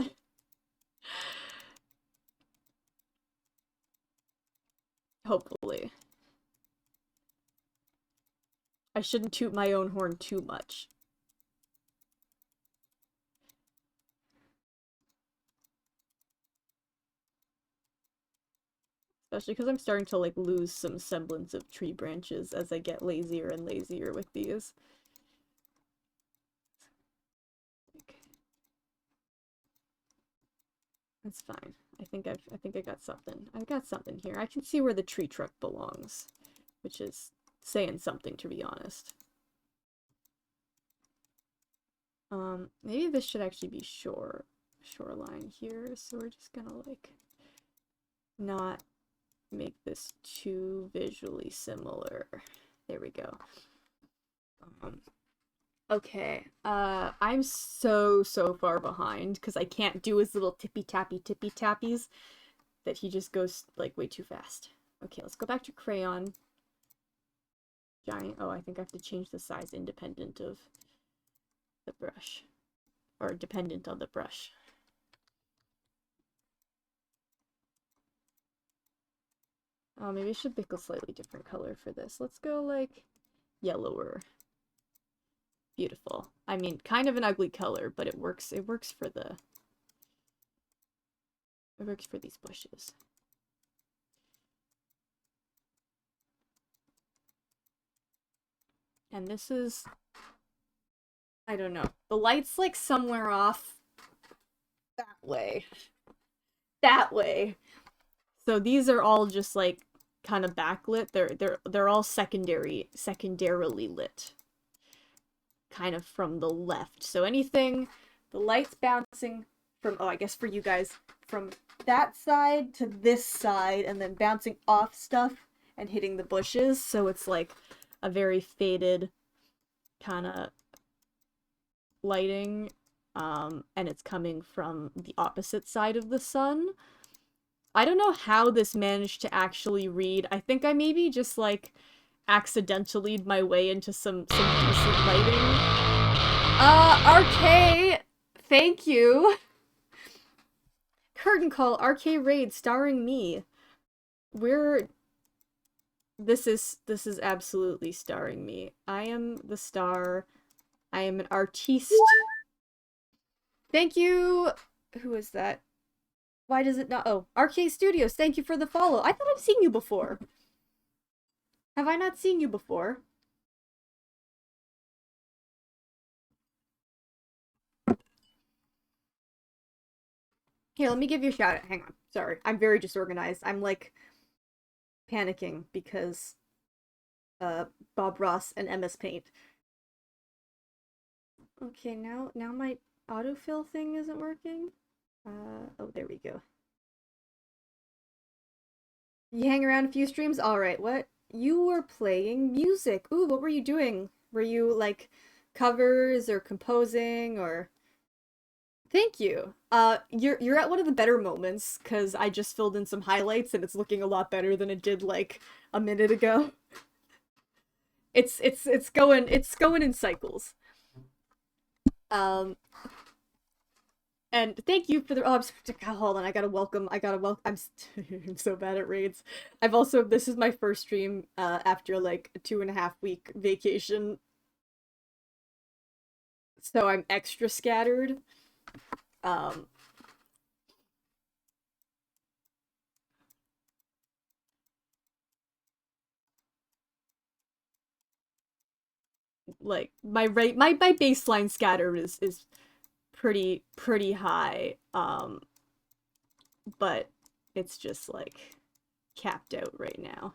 Hopefully. I shouldn't toot my own horn too much. Especially because I'm starting to, like, lose some semblance of tree branches as I get lazier and lazier with these. That's fine. I think I got something. I got something here. I can see where the tree truck belongs, which is saying something, to be honest. Maybe this should actually be shoreline here, so we're just gonna, like, not make this too visually similar. There we go. Okay, I'm so far behind because I can't do his little tippy tappies that he just goes, like, way too fast. Okay, let's go back to crayon. Giant. Oh, I think I have to change the size independent of the brush. Or dependent on the brush. Oh, maybe I should pick a slightly different color for this. Let's go, like, yellower. Beautiful. I mean, kind of an ugly color, but it works for the It works for these bushes. And this is, I don't know. The light's like somewhere off that way. That way. So these are all just like kind of backlit. They're all secondarily lit. Kind of from the left. So anything, the light's bouncing from, oh, I guess for you guys, from that side to this side, and then bouncing off stuff and hitting the bushes. So it's like a very faded kind of lighting. And it's coming from the opposite side of the sun. I don't know how this managed to actually read. I think I maybe just like accidentally my way into some decent lighting. RK, thank you. Curtain call, RK Raid starring me. This is absolutely starring me. I am the star. I am an artiste. Thank you. Who is that? Why does it not? Oh, RK Studios, thank you for the follow. I thought I've seen you before. Have I not seen you before? Here, let me give you a shout out. Hang on. Sorry. I'm very disorganized. I'm like panicking because Bob Ross and MS Paint. Okay, now my autofill thing isn't working. Oh, there we go. You hang around a few streams? Alright, what? You were playing music. Ooh, what were you doing? Were you, like, covers or composing or... Thank you. You're at one of the better moments, because I just filled in some highlights and it's looking a lot better than it did, like, a minute ago. It's going in cycles. And thank you for the. Oh, hold on. I gotta welcome. I'm so bad at raids. This is my first stream after like a 2.5 week vacation, so I'm extra scattered. Like my baseline scatter is pretty high. But it's just like capped out right now.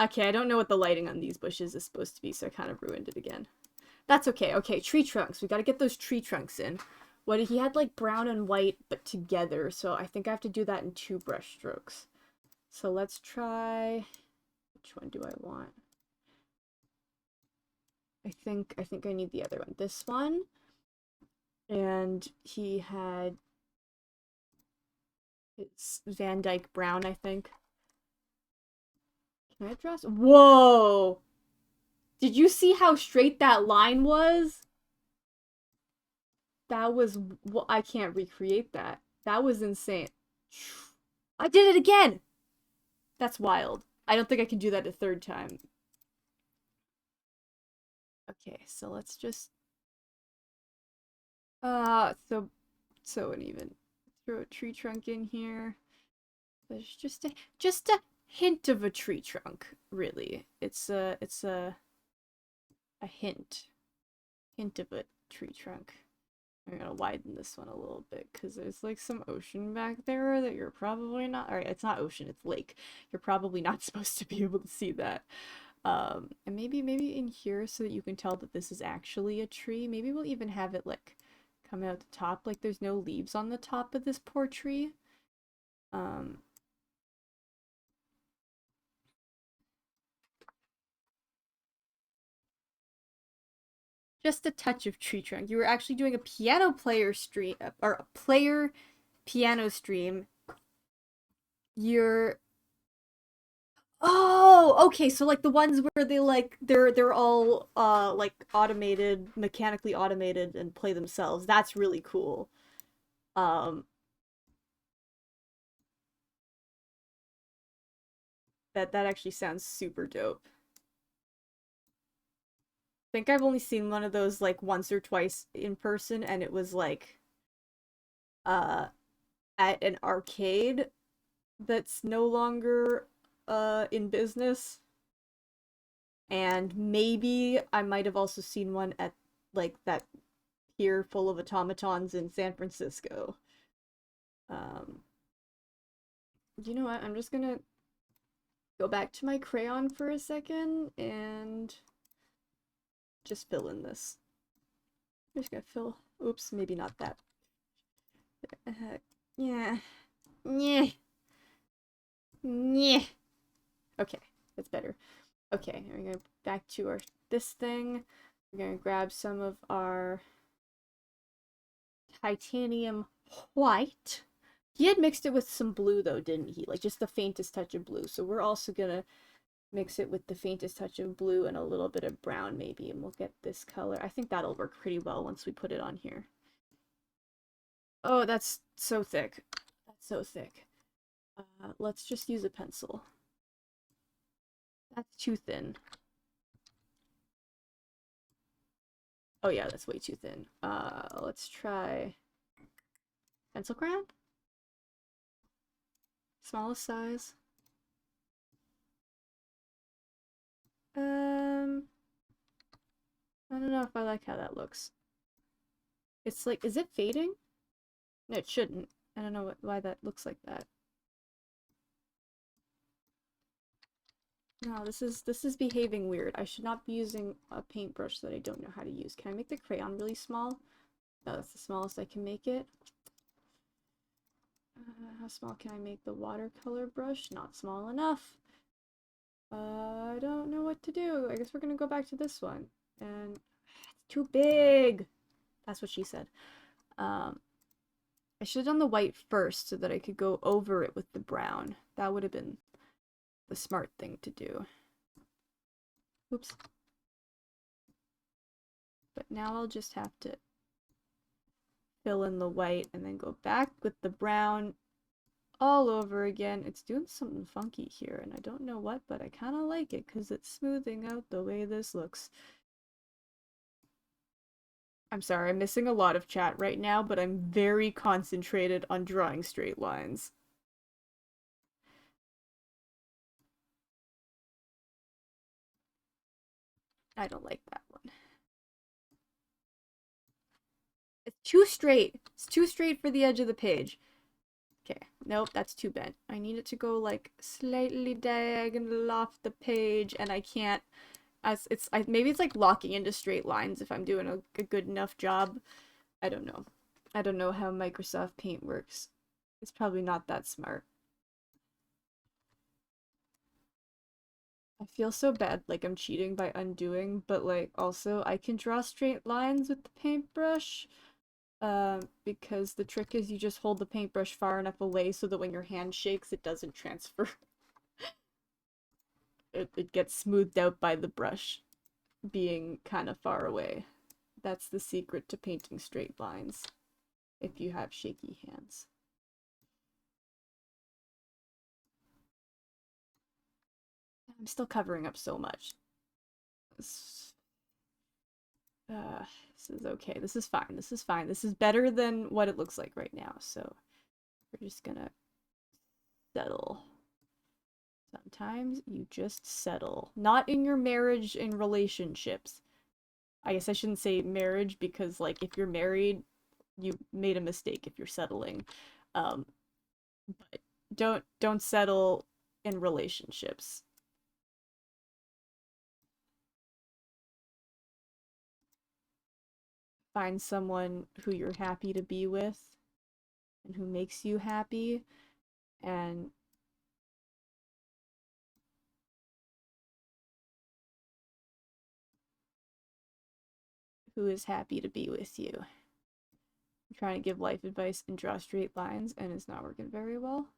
Okay, I don't know what the lighting on these bushes is supposed to be, so I kind of ruined it again. That's okay. Okay, tree trunks. We gotta get those tree trunks in. What he had like brown and white but together, so I think I have to do that in 2 brush strokes. So let's try. Which one do I want? I think I need the other one. This one. And he had it's Van Dyke Brown, I think. Can I draw? Whoa! Did you see how straight that line was? That was... Well, I can't recreate that. That was insane. I did it again! That's wild. I don't think I can do that a 3rd time. Okay, so let's just... so uneven. Throw a tree trunk in here. There's just a hint of a tree trunk, really. It's a hint of a tree trunk. I'm gonna widen this one a little bit because there's like some ocean back there that you're probably not. Alright, it's not ocean, it's lake. You're probably not supposed to be able to see that. And maybe in here so that you can tell that this is actually a tree. Maybe we'll even have it like come out the top. Like there's no leaves on the top of this poor tree. Just a touch of tree trunk. You were actually doing a piano player stream, or a player piano stream. You're... Oh, okay, so like the ones where they're all like automated, mechanically automated and play themselves. That's really cool. That actually sounds super dope. I think I've only seen one of those like once or twice in person, and it was like at an arcade that's no longer in business. And maybe I might have also seen one at like that pier full of automatons in San Francisco. Um, you know what? I'm just gonna go back to my crayon for a second and just fill in this. I'm just gonna fill. Oops, maybe not that. Yeah. Yeah. Yeah. Okay, that's better. Okay, we're gonna back to our this thing. We're gonna grab some of our titanium white. He had mixed it with some blue though, didn't he? Like just the faintest touch of blue. So we're also gonna mix it with the faintest touch of blue and a little bit of brown maybe, and we'll get this color. I think that'll work pretty well once we put it on here. Oh, that's so thick. That's so thick. Let's just use a pencil. That's too thin. Oh yeah, that's way too thin. Let's try pencil crayon? Smallest size. I don't know if I like how that looks. It's like, is it fading? No, it shouldn't. I don't know why that looks like that. No, this is behaving weird. I should not be using a paintbrush that I don't know how to use. Can I make the crayon really small? No, that's the smallest I can make it. How small can I make the watercolor brush? Not small enough. I don't know what to do. I guess we're gonna go back to this one. And it's too big. That's what she said. I should have done the white first so that I could go over it with the brown. That would have been the smart thing to do. Oops. But now I'll just have to fill in the white and then go back with the brown all over again. It's doing something funky here and I don't know what, but I kind of like it because it's smoothing out the way this looks. I'm sorry, I'm missing a lot of chat right now, but I'm very concentrated on drawing straight lines. I don't like that one. It's too straight. It's too straight for the edge of the page. Okay, nope, that's too bent. I need it to go like slightly diagonal off the page, and I can't. As maybe it's like locking into straight lines if I'm doing a good enough job. I don't know. I don't know how Microsoft Paint works. It's probably not that smart. I feel so bad, like I'm cheating by undoing, but like also I can draw straight lines with the paintbrush. Because the trick is you just hold the paintbrush far enough away so that when your hand shakes, it doesn't transfer. It gets smoothed out by the brush being kind of far away. That's the secret to painting straight lines if you have shaky hands. I'm still covering up so much. This, this is okay. This is fine. This is fine. This is better than what it looks like right now. So we're just gonna settle. Sometimes you just settle. Not in your marriage and relationships. I guess I shouldn't say marriage because, like, if you're married, you made a mistake if you're settling. Um, but don't settle in relationships. Find someone who you're happy to be with and who makes you happy and who is happy to be with you. I'm trying to give life advice and draw straight lines, and it's not working very well.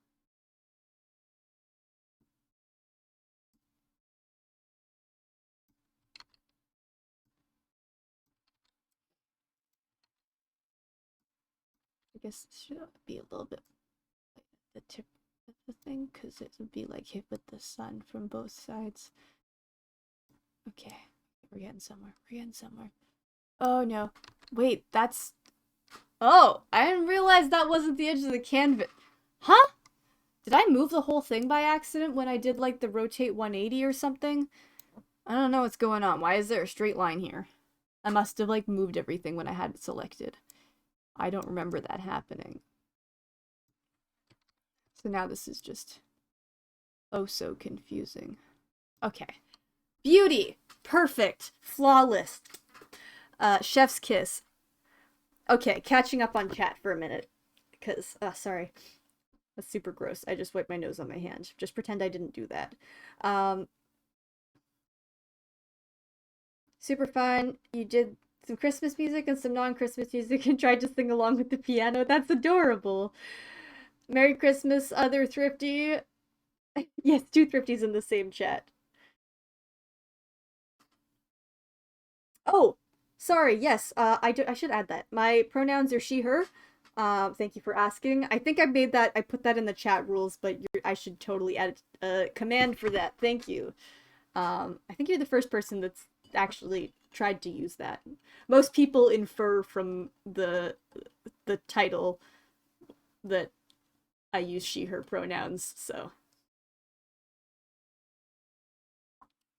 I guess this should be a little bit like the tip of the thing, because it would be like hit with the sun from both sides. Okay, we're getting somewhere. We're getting somewhere. Oh no. Wait, that's... Oh, I didn't realize that wasn't the edge of the canvas. Huh? Did I move the whole thing by accident when I did like the rotate 180 or something? I don't know what's going on. Why is there a straight line here? I must have like moved everything when I had it selected. I don't remember that happening. So now this is just oh so confusing. Okay. Beauty! Perfect! Flawless! Chef's kiss. Okay, catching up on chat for a minute. Because, sorry. That's super gross. I just wiped my nose on my hand. Just pretend I didn't do that. Super fun. You did some Christmas music and some non-Christmas music and tried to sing along with the piano. That's adorable. Merry Christmas, other thrifty. Yes, two thrifties in the same chat. Oh, sorry. Yes, I should add that. My pronouns are she, her. Thank you for asking. I think I put that in the chat rules, but I should totally add a command for that. Thank you. I think you're the first person that's actually tried to use that. Most people infer from the title that I use she, her pronouns, so.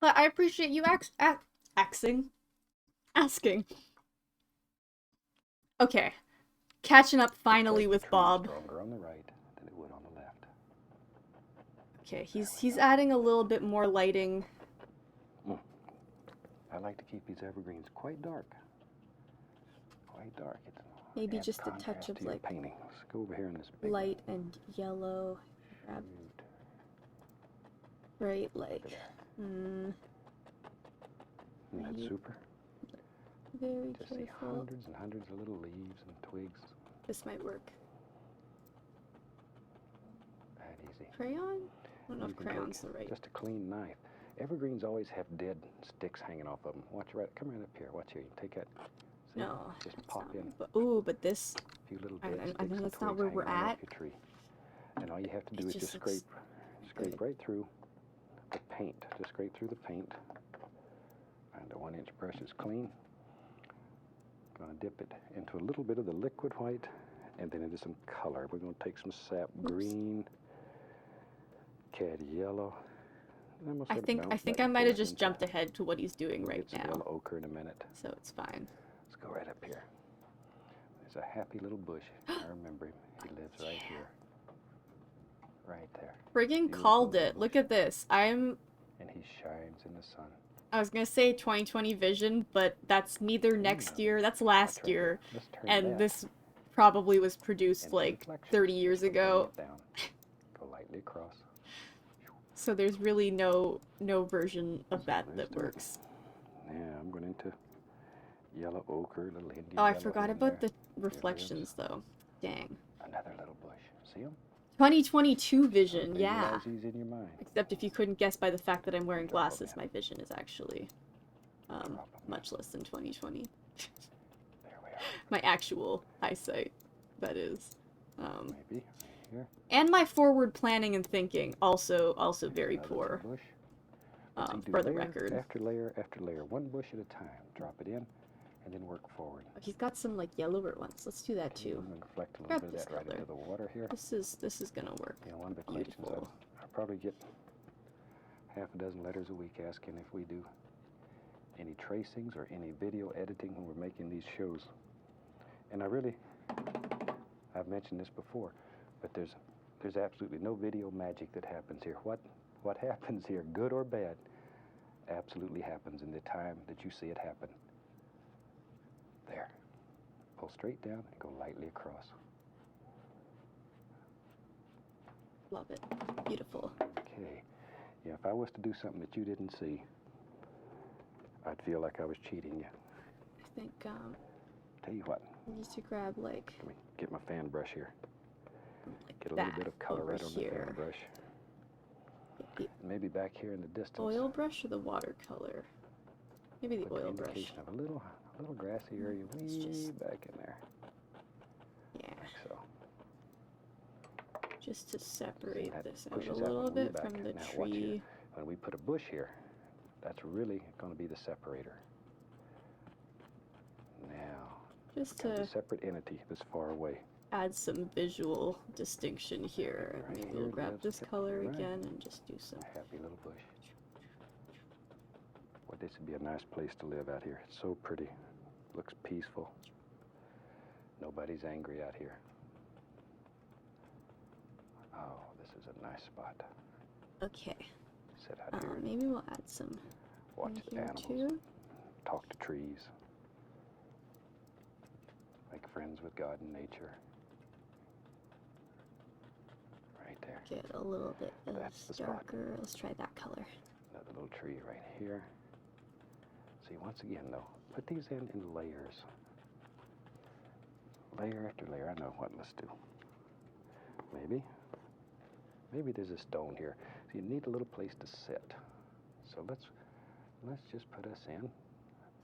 But I appreciate you asking. Okay. Catching up finally with Bob. Stronger on the right than it would on the left. Okay, he's adding a little bit more lighting. I like to keep these evergreens quite dark. Quite dark. It's Maybe just a touch of like painting. Let's go over here in this big light and yellow. Grab right like Isn't that super? Very Just careful. see hundreds and hundreds of little leaves and twigs. This might work. That easy. Crayon? I don't know if crayon's the right. Just a clean knife. Evergreens always have dead sticks hanging off of them. Watch right. Come right up here. Watch here. You take that. See? No. Just pop in. But, ooh, but this. A few little dead I know sticks that's and not where twigs we're hanging at. off your tree. And all you have to do is just looks scrape right through the paint. Just scrape through the paint. And the 1-inch brush is clean. Gonna dip it into a little bit of the liquid white and then into some color. We're gonna take some sap green, cad yellow. I think I might have just jumped ahead to what he's doing right now. Yellow ochre in a minute. So it's fine. Let's go right up here. There's a happy little bush. I remember him. He lives right here. Right there. Friggin' called it. Look at this. And he shines in the sun. I was gonna say 2020 vision, but that's neither next year, that's last year, and this probably was produced like 30 years ago. Go lightly across. So there's really no version of that works. Yeah, I'm going into yellow ochre, little Indian. Oh, I forgot about the reflections though. Dang. Another little bush. See him? 2022 vision, yeah. He's in your mind. Except if you couldn't guess by the fact that I'm wearing glasses, my vision is actually much less than 2020. There we are. My actual eyesight, that is. Maybe here. And my forward planning and thinking also very poor. For the record. After layer after layer, one bush at a time. Drop it in, and then work forward. He's got some like yellower ones. Let's do that too. I'm gonna reflect a little Grab bit of this that right color. into the water here. This is gonna work. You know, one of the questions I probably get half a dozen letters a week asking if we do any tracings or any video editing when we're making these shows. And I've mentioned this before, but there's absolutely no video magic that happens here. What happens here, good or bad, absolutely happens in the time that you see it happen. There. Pull straight down and go lightly across. Love it. Beautiful. Okay. Yeah, if I was to do something that you didn't see, I'd feel like I was cheating you. I think Tell you what. I need to grab like. Let me get my fan brush here. Like get a little bit of color right on the here. fan brush. Maybe back here in the distance. Oil brush or the watercolor? Maybe the oil brush. Indication of a little grassy area way back in there. Yeah. Like so. Just to separate this out a pushes little out bit back. from the Now, watch here. tree. When we put a bush here, that's really going to be the separator. Now, Just Becomes to a separate entity that's far away. add some visual distinction here. Right Maybe here we'll it grab is. this Yep, color you're right. again and just do some. Happy little bush. Well, this would be a nice place to live out here. It's so pretty. Looks peaceful. Nobody's angry out here. Oh, this is a nice spot. Okay. Sit out here. Maybe we'll add some Watch here animals. too. Talk to trees. Make friends with God and nature. Right there. Get a little bit That's the spot. darker. Let's try that color. Another little tree right here. See, once again, though, put these in layers. Layer after layer. I know what. Let's do. Maybe there's a stone here. So you need a little place to sit. So let's just put us in.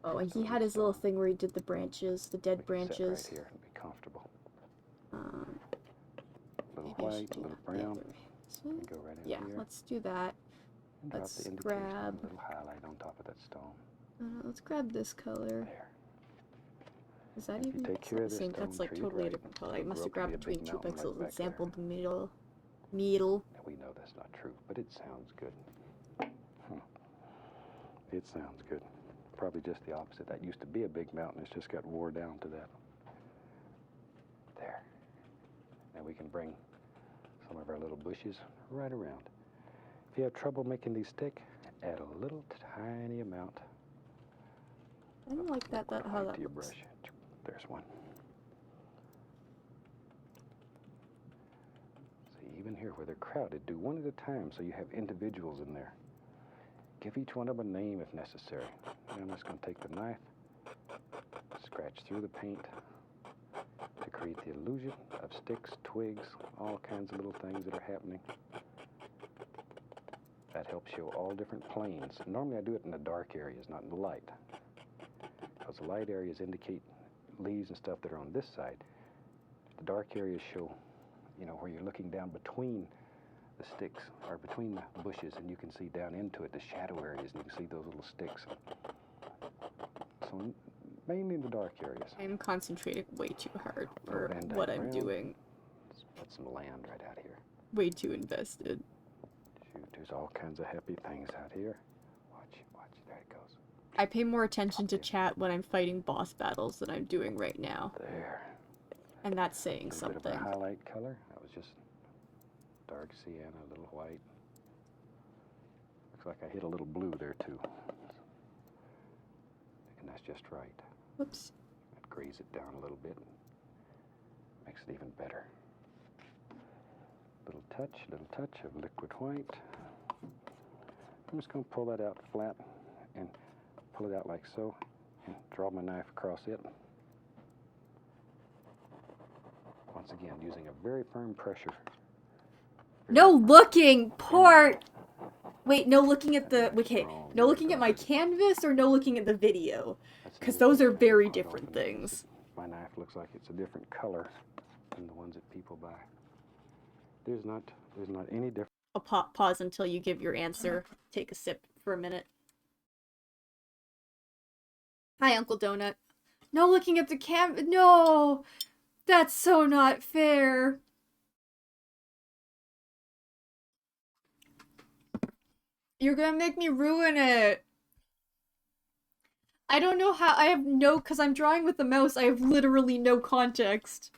Oh, and he had his little thing where he did the branches, the dead We can sit branches. right here and be comfortable. A little Maybe I should white, a do little that the brown. other way. This way? And go right in Yeah, here. let's do that. And drop let's the indication, grab- a little highlight on top of that stone. Let's grab this color. There. Is that If you even take it's care not of the this same? stone That's like tree totally a right, different color. I it'll must grow have up to be grabbed a between big 2 mountain pixels right and back there. sampled the middle. Needle. Now, we know that's not true, but it sounds good. It sounds good. Probably just the opposite. That used to be a big mountain. It's just got wore down to that. There. Now we can bring some of our little bushes right around. If you have trouble making these stick, add a little tiny amount. I don't like that how that to your looks. brush. There's one. See, even here where they're crowded, do one at a time so you have individuals in there. Give each one of them a name if necessary. And I'm just going to take the knife, scratch through the paint to create the illusion of sticks, twigs, all kinds of little things that are happening. That helps show all different planes. Normally I do it in the dark areas, not in the light. Because the light areas indicate leaves and stuff that are on this side. The dark areas show, you know, where you're looking down between the sticks, or between the bushes, and you can see down into it, the shadow areas, and you can see those little sticks. So mainly in the dark areas. I'm concentrating way too hard for Van Dyke what I'm Brown. doing. Let's put some land right out here. Way too invested. Shoot, there's all kinds of happy things out here. Watch, there it goes. I pay more attention to chat when I'm fighting boss battles than I'm doing right now. There. And that's saying A little bit of something. a highlight color. That was just dark sienna, a little white. Looks like I hit a little blue there too. And that's just right. Whoops. That grays it down a little bit. Makes it even better. Little touch of liquid white. I'm just going to pull that out flat and pull it out like so and draw my knife across it. Once again, using a very firm pressure. No looking! Port! Wait, no looking at the... Okay, no looking at my canvas or no looking at the video? Because those are very different things. My knife looks like it's a different color than the ones that people buy. There's not any difference. I'll pause until you give your answer. Take a sip for a minute. Hi, Uncle Donut. No looking at the canvas. No! That's so not fair. You're gonna make me ruin it. I don't know how. I have no... Because I'm drawing with the mouse, I have literally no context.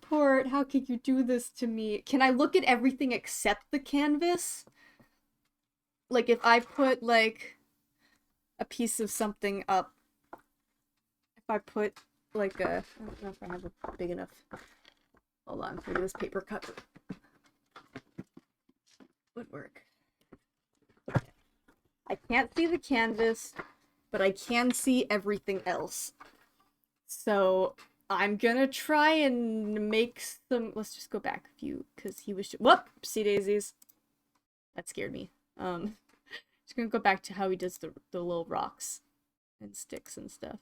Port, how could you do this to me? Can I look at everything except the canvas? Like, if I put, like, a piece of something up. If I put, like, a... I don't know if I have a big enough... Hold on, maybe this paper cup would work. I can't see the canvas, but I can see everything else. So... I'm gonna try and make some... Let's just go back a few, because he was... Whoopsie daisies. That scared me. Just gonna go back to how he does the little rocks and sticks and stuff.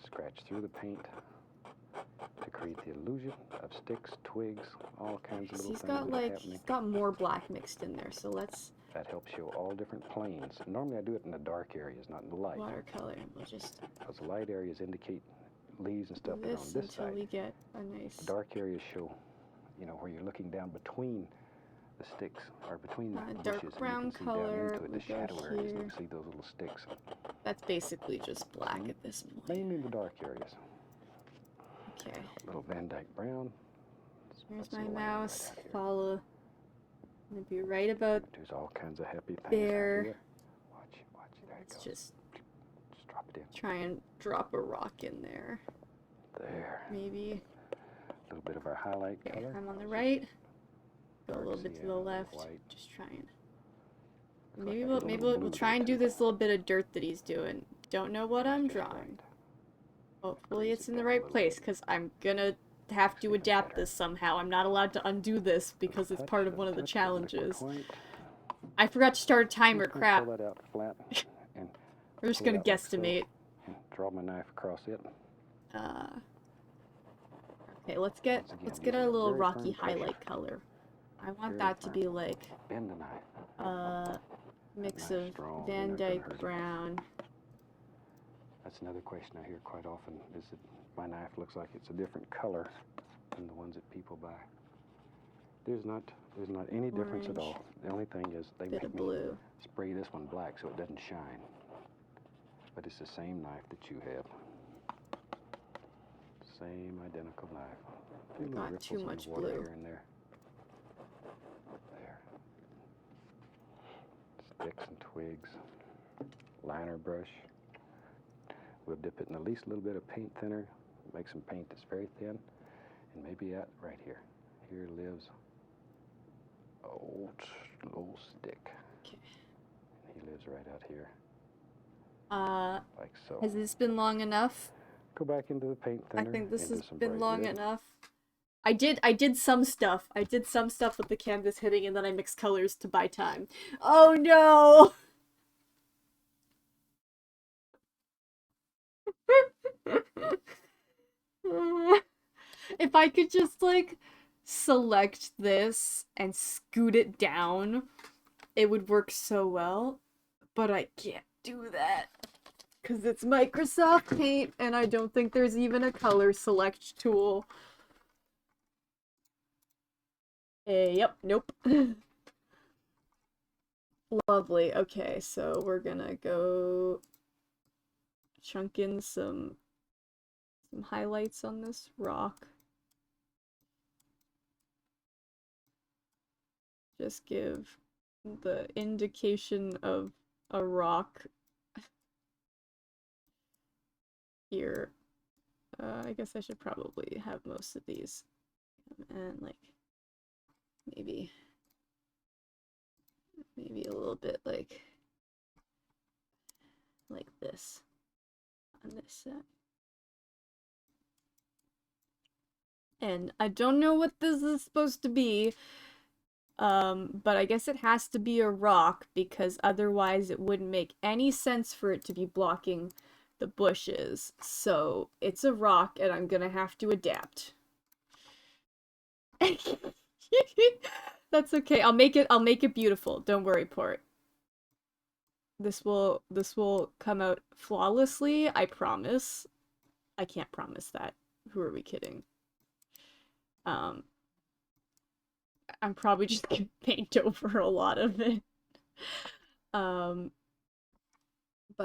Scratch through the paint to create the illusion of sticks, twigs, all kinds of little He's things got, that are like... happening. He's got more black mixed in there, so let's That helps show all different planes. Normally I do it in the dark areas, not in the light. Watercolor. We'll just Because the light areas indicate leaves and do stuff that are on this this until side. we get a nice. The dark areas show, you know, where you're looking down between the sticks, or between the Dark bushes, brown and you can color. see down into it, We the go shadow areas, and here. you can see those little sticks. That's basically just black at this point. Mainly the dark areas. Okay. Little Van Dyke brown. Here's That's my the land mouse. right out here. Follow. I'm gonna be right about There's all kinds of happy things there. out here. Watch, watch, there it Let's goes. just drop it in. try and drop a rock in there. There. Maybe. A little bit of our highlight Okay, color. I'm on the right. Go a Dark little bit to sienna, the a little left. white. Just try and. Looks Maybe like I we'll get a little blue try there, and do too. this little bit of dirt that he's doing. Don't know what I'm Just drawing. right. Hopefully it's in the down a right little place, bit. because I'm gonna have to Even adapt better. this somehow. I'm not allowed to undo this because it's Touch, part of one of the touch, a liquid challenges. white. I forgot to start a timer, Just gonna crap. Pull that out flat and We're just pull it gonna out like so, guesstimate. and draw my knife across it. Okay, let's Once again, get our using a little very rocky firm pressure. highlight color. I want Very that to be firm. like Bend the knife. mix Nice, of strong, Van you're not gonna Dyke hurt it. brown. That's another question I hear quite often, is that my knife looks like it's a different color than the ones that people buy. There's not any difference at Orange. all. The only thing is they Bit make of me blue. spray this one black so it doesn't shine. But it's the same knife that you have. Same identical knife. A few little Got ripples too in much the water blue. here and there. There. Sticks and twigs. Liner brush. We'll dip it in at least a little bit of paint thinner. Make some paint that's very thin. And maybe out right here. Here lives old stick. Okay. He lives right out here. Like so. Has this been long enough? Go back into the paint I thinner. think this into has some been bright long red. enough. I did some stuff. I did some stuff with the canvas hitting, and then I mixed colors to buy time. Oh no! If I could just, like, select this and scoot it down, it would work so well. But I can't do that. Because it's Microsoft Paint, and I don't think there's even a color select tool. Yep, nope. Lovely. Okay, so we're gonna go chunk in some highlights on this rock. Just give the indication of a rock here. I guess I should probably have most of these. And like maybe a little bit like this on this side. And I don't know what this is supposed to be, but I guess it has to be a rock because otherwise it wouldn't make any sense for it to be blocking the bushes. So it's a rock and I'm gonna have to adapt. That's okay. I'll make it beautiful. Don't worry, Port. This will come out flawlessly, I promise. I can't promise that. Who are we kidding? I'm probably just gonna paint over a lot of it. But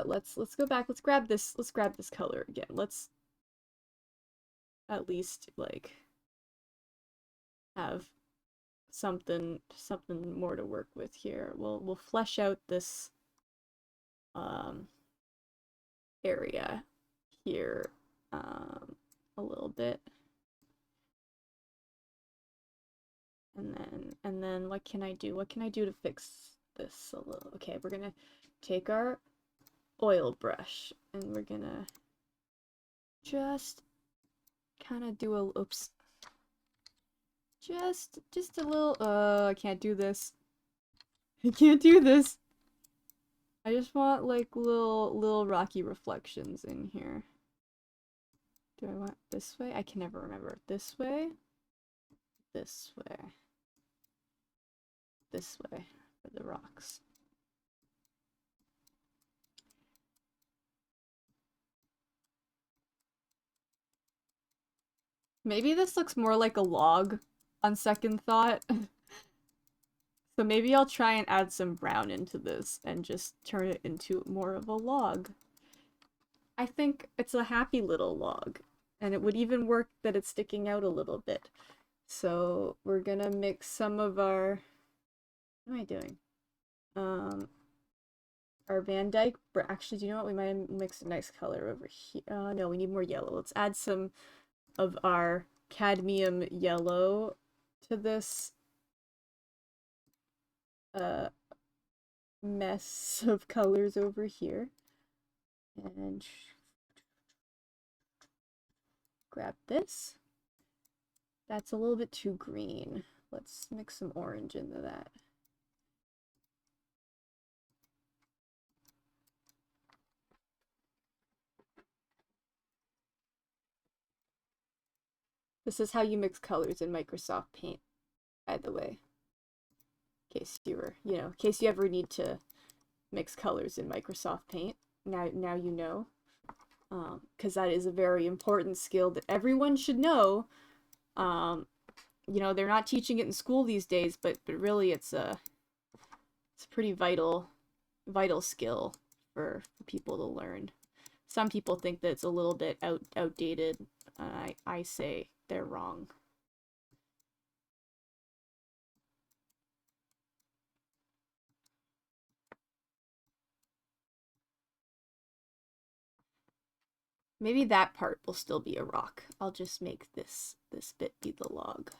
let's go back. Let's grab this color again. Let's at least like have something more to work with here. We'll flesh out this area here a little bit. And then what can I do? What can I do to fix this a little? Okay, we're gonna take our oil brush and we're gonna just kind of do a oops. Just a little I can't do this. I can't do this. I just want like little rocky reflections in here. Do I want this way? I can never remember. This way? This way. This way. for the rocks. Maybe this looks more like a log on second thought. So maybe I'll try and add some brown into this and just turn it into more of a log. I think it's a happy little log, and it would even work that it's sticking out a little bit. So we're gonna mix some of our, what am I doing? Our Van Dyke, actually, do you know what? We might mix a nice color over here. No, we need more yellow. Let's add some of our cadmium yellow to this mess of colors over here. And grab this. That's a little bit too green. Let's mix some orange into that. This is how you mix colors in Microsoft Paint, by the way. In case you were, in case you ever need to mix colors in Microsoft Paint. Now you know. Because that is a very important skill that everyone should know. They're not teaching it in school these days, but really it's a pretty vital skill for people to learn. Some people think that it's a little bit outdated. I say they're wrong. Maybe that part will still be a rock. I'll just make this bit be the log.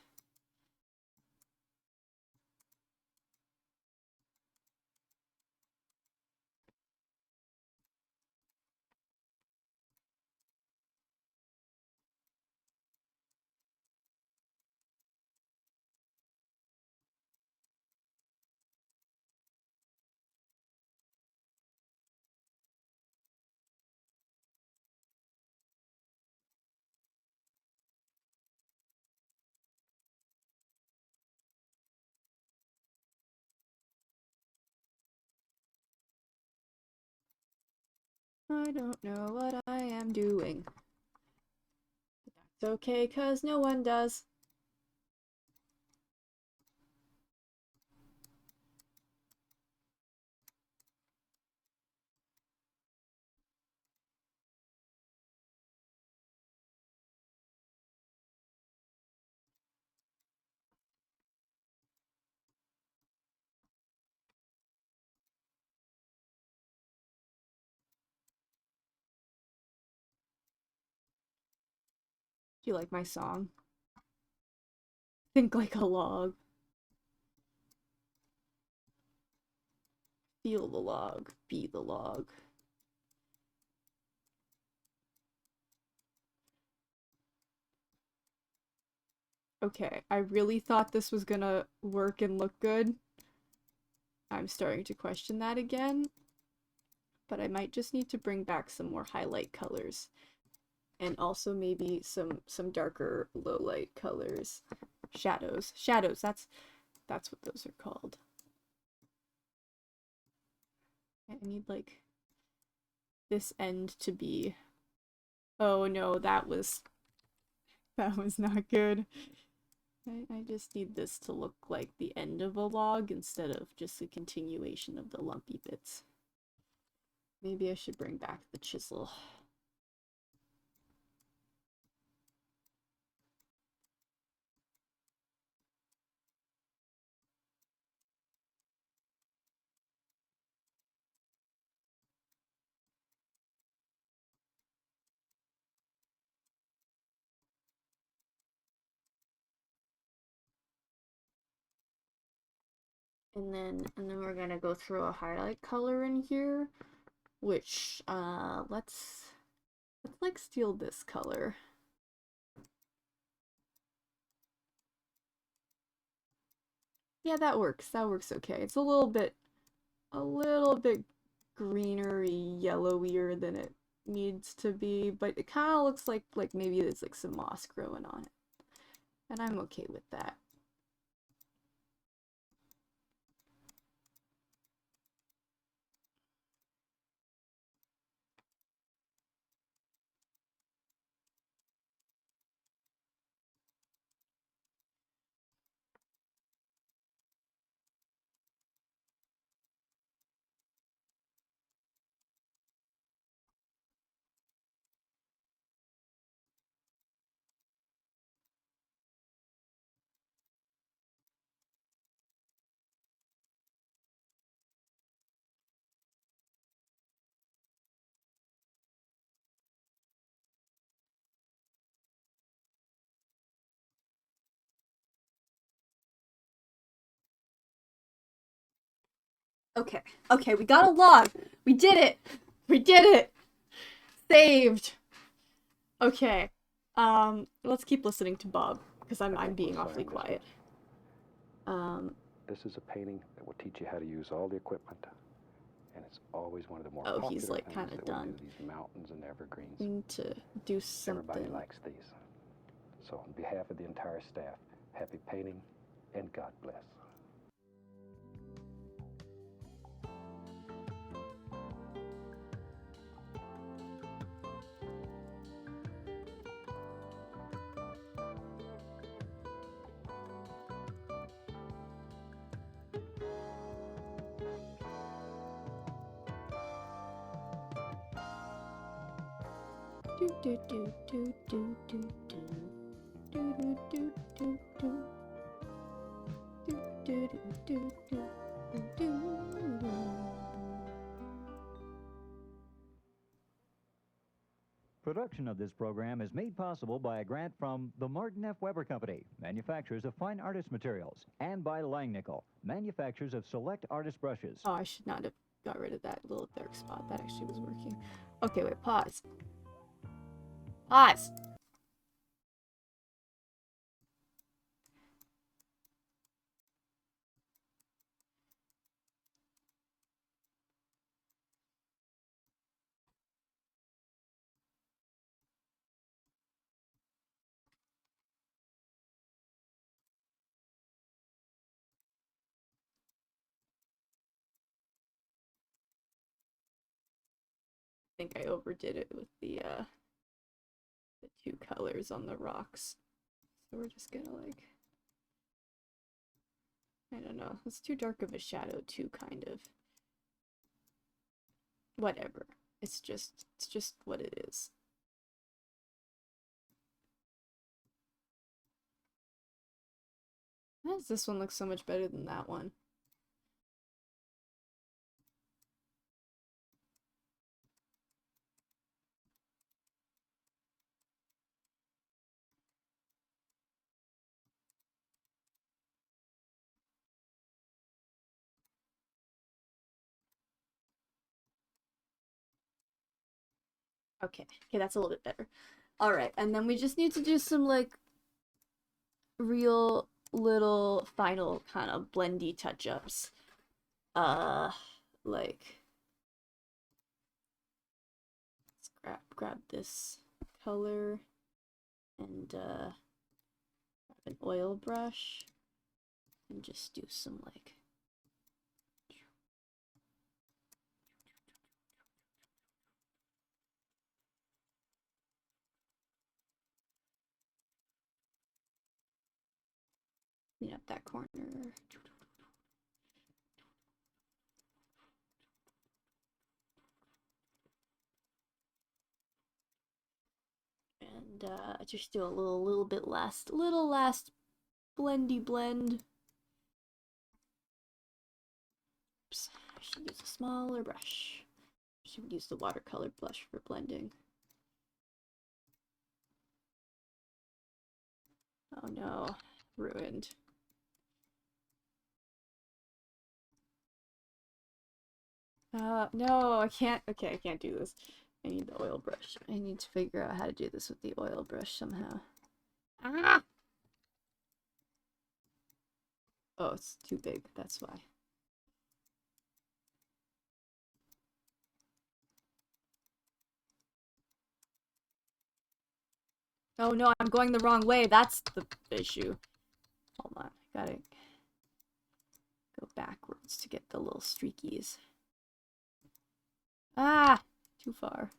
I don't know what I am doing. But that's okay, 'cause no one does. Do you like my song? Think like a log. Feel the log. Be the log. Okay, I really thought this was gonna work and look good. I'm starting to question that again. But I might just need to bring back some more highlight colors. And also maybe some darker low light colors. Shadows. Shadows, that's what those are called. I need like this end to be, oh no, that was not good. I just need this to look like the end of a log instead of just a continuation of the lumpy bits. Maybe I should bring back the chisel. And then we're gonna go through a highlight color in here, which let's like steal this color. Yeah, that works. That works okay. It's a little bit greenery, yellowier than it needs to be, but it kind of looks like maybe there's like some moss growing on it. And I'm okay with that. Okay. Okay, we got a log. We did it. We did it. Saved. Okay. Let's keep listening to Bob because I'm being awfully quiet. This is a painting that will teach you how to use all the equipment, and it's always one of the more Oh, popular he's like things kind of that done. we do, these mountains and evergreens. We need to do something. Everybody likes these. So on behalf of the entire staff, happy painting and God bless. Do do do do do do do do do do do do do do do do do. Production of this program is made possible by a grant from the Martin F. Weber Company, manufacturers of fine artist materials, and by Langnickel, manufacturers of select artist brushes. Oh, I should not have got rid of that little dark spot. That actually was working. Okay, wait, pause. Pause! I think I overdid it with the two colors on the rocks. So we're just gonna like, I don't know, it's too dark of a shadow too, kind of. Whatever. It's just what it is. Why does this one look so much better than that one? Okay, that's a little bit better. Alright, and then we just need to do some, like, real little final kind of blendy touch-ups. Like... Let's grab this color and, grab an oil brush and just do some, like... clean up that corner. And just do a little bit last blendy blend. Oops, I should use a smaller brush. I should use the watercolor brush for blending. Oh no, ruined. No, I can't. Okay, I can't do this. I need the oil brush. I need to figure out how to do this with the oil brush somehow. Ah! Oh, it's too big, that's why. Oh no, I'm going the wrong way. That's the issue. Hold on, I gotta go backwards to get the little streakies. Ah! Too far.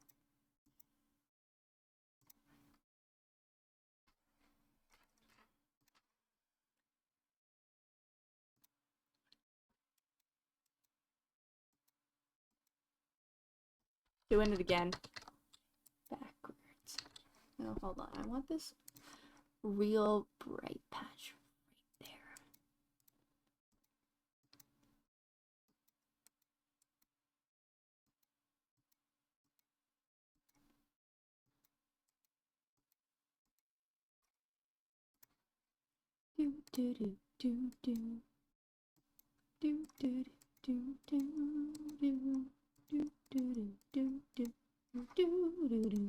Doing it again. Backwards. No, hold on. I want this real bright patch right there. Do do do do do do do. do do do do do do do do do do.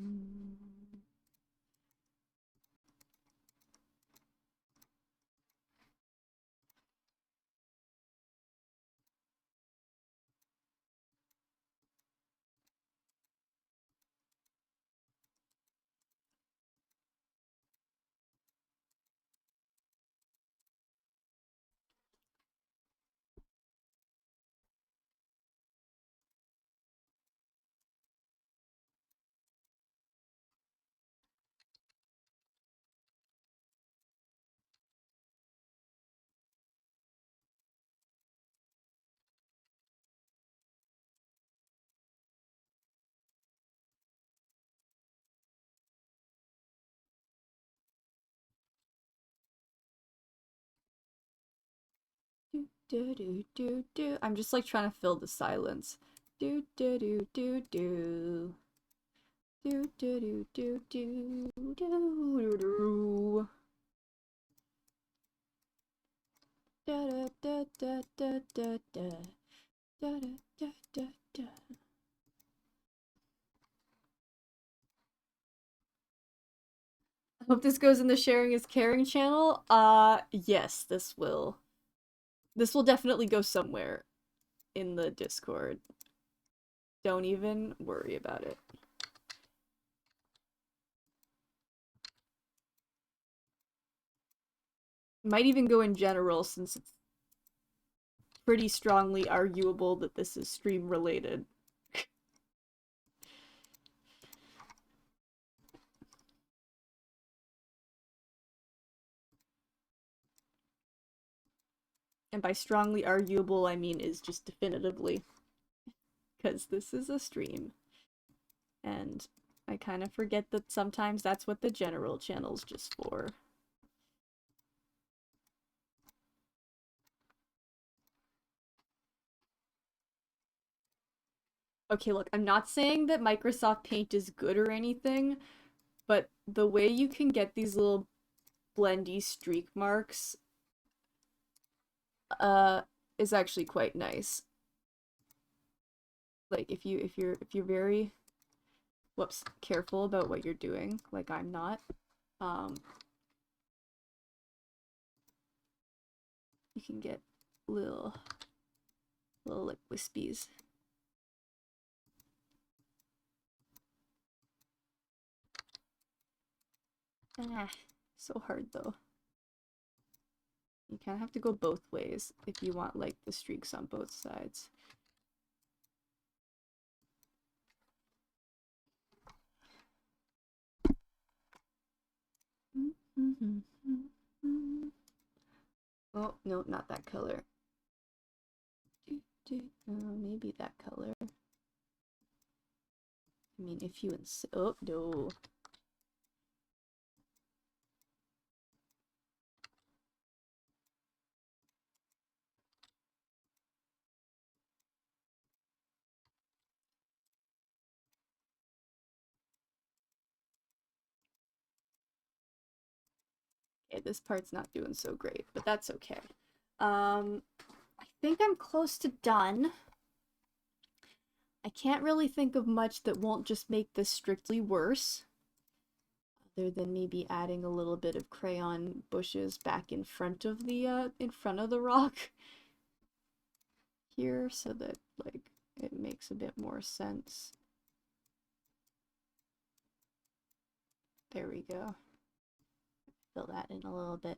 Do do do do. I'm just like trying to fill the silence. Do do do do do. Do do do do do do do do. Da da da da da da da da da da da. I hope this goes in the sharing is caring channel. Yes, this will. This will definitely go somewhere in the Discord. Don't even worry about it. Might even go in general since it's pretty strongly arguable that this is stream related. And by strongly arguable, I mean is just definitively. Because this is a stream. And I kind of forget that sometimes that's what the general channel's just for. Okay, look, I'm not saying that Microsoft Paint is good or anything, but the way you can get these little blendy streak marks is actually quite nice. Like if you're very careful about what you're doing, like I'm not, you can get little like wispies. Ah, so hard though. You kind of have to go both ways if you want like the streaks on both sides. Oh, no, not that color. Maybe that color. I mean, if you insist. Oh, no. Okay, this part's not doing so great, but that's okay. I think I'm close to done. I can't really think of much that won't just make this strictly worse. Other than maybe adding a little bit of crayon bushes back in front of the rock here so that like it makes a bit more sense. There we go. Fill that in a little bit.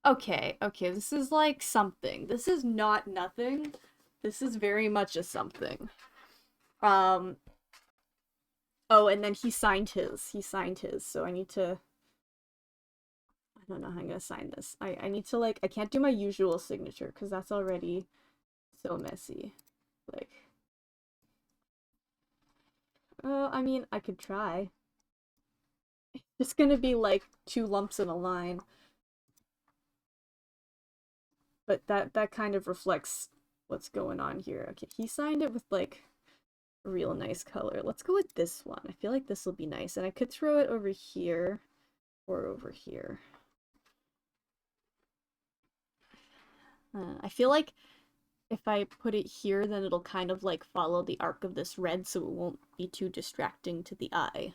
Okay, this is like something. This is not nothing. This is very much a something. Oh, and then he signed his, so I need to, I don't know how I'm gonna sign this. I need to like, I can't do my usual signature because that's already so messy. Like, I mean, I could try. It's gonna be like 2 lumps in a line. But that kind of reflects what's going on here. Okay, he signed it with like a real nice color. Let's go with this one. I feel like this will be nice. And I could throw it over here or over here. I feel like if I put it here, then it'll kind of like follow the arc of this red, so it won't be too distracting to the eye.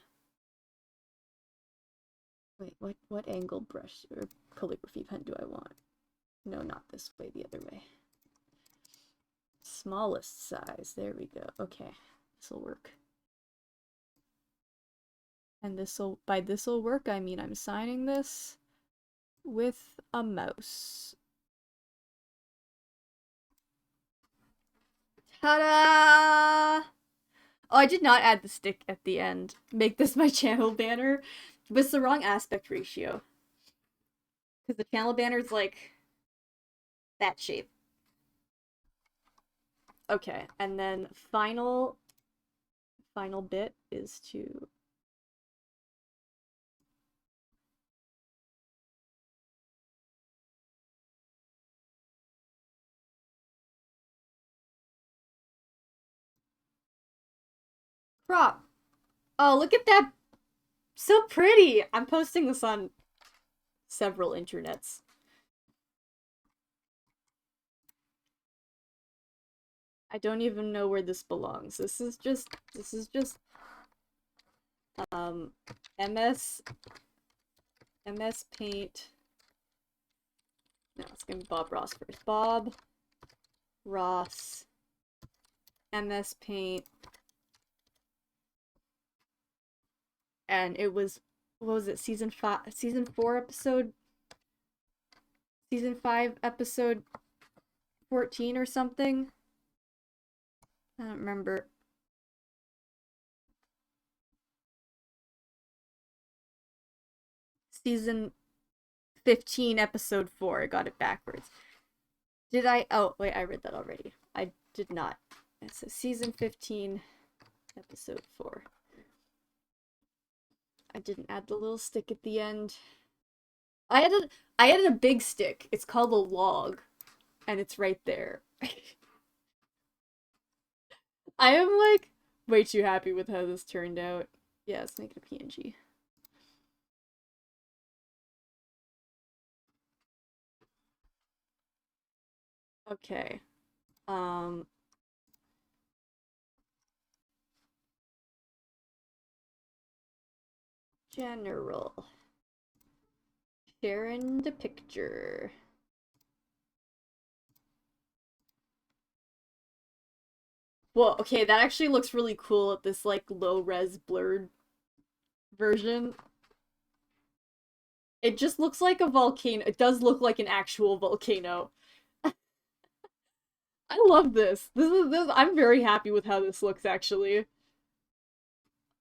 Wait, what angle brush or calligraphy pen do I want? No, not this way, the other way. Smallest size, there we go. Okay, this'll work. And by this'll work, I mean I'm signing this with a mouse. Ta-da! Oh, I did not add the stick at the end. Make this my channel banner. But it's the wrong aspect ratio. Because the channel banner is like that shape. Okay, and then final bit is to crop. Oh, look at that. So pretty. I'm posting this on several internets. I don't even know where this belongs. This is just MS Paint. No, it's gonna be Bob Ross first. Bob Ross MS Paint. And it was, what was it, season 5 episode 14 or something? I don't remember. Season 15 episode 4. I got it backwards. Did I? Oh, wait, I read that already. I did not. It says season 15 episode 4. I didn't add the little stick at the end. I added a big stick. It's called a log, and it's right there. I am like way too happy with how this turned out. Yeah, let's make it a PNG. Okay. General. Sharing the picture. Well, okay, that actually looks really cool at this like low-res blurred version. It just looks like a volcano. It does look like an actual volcano. I love this. This I'm very happy with how this looks actually.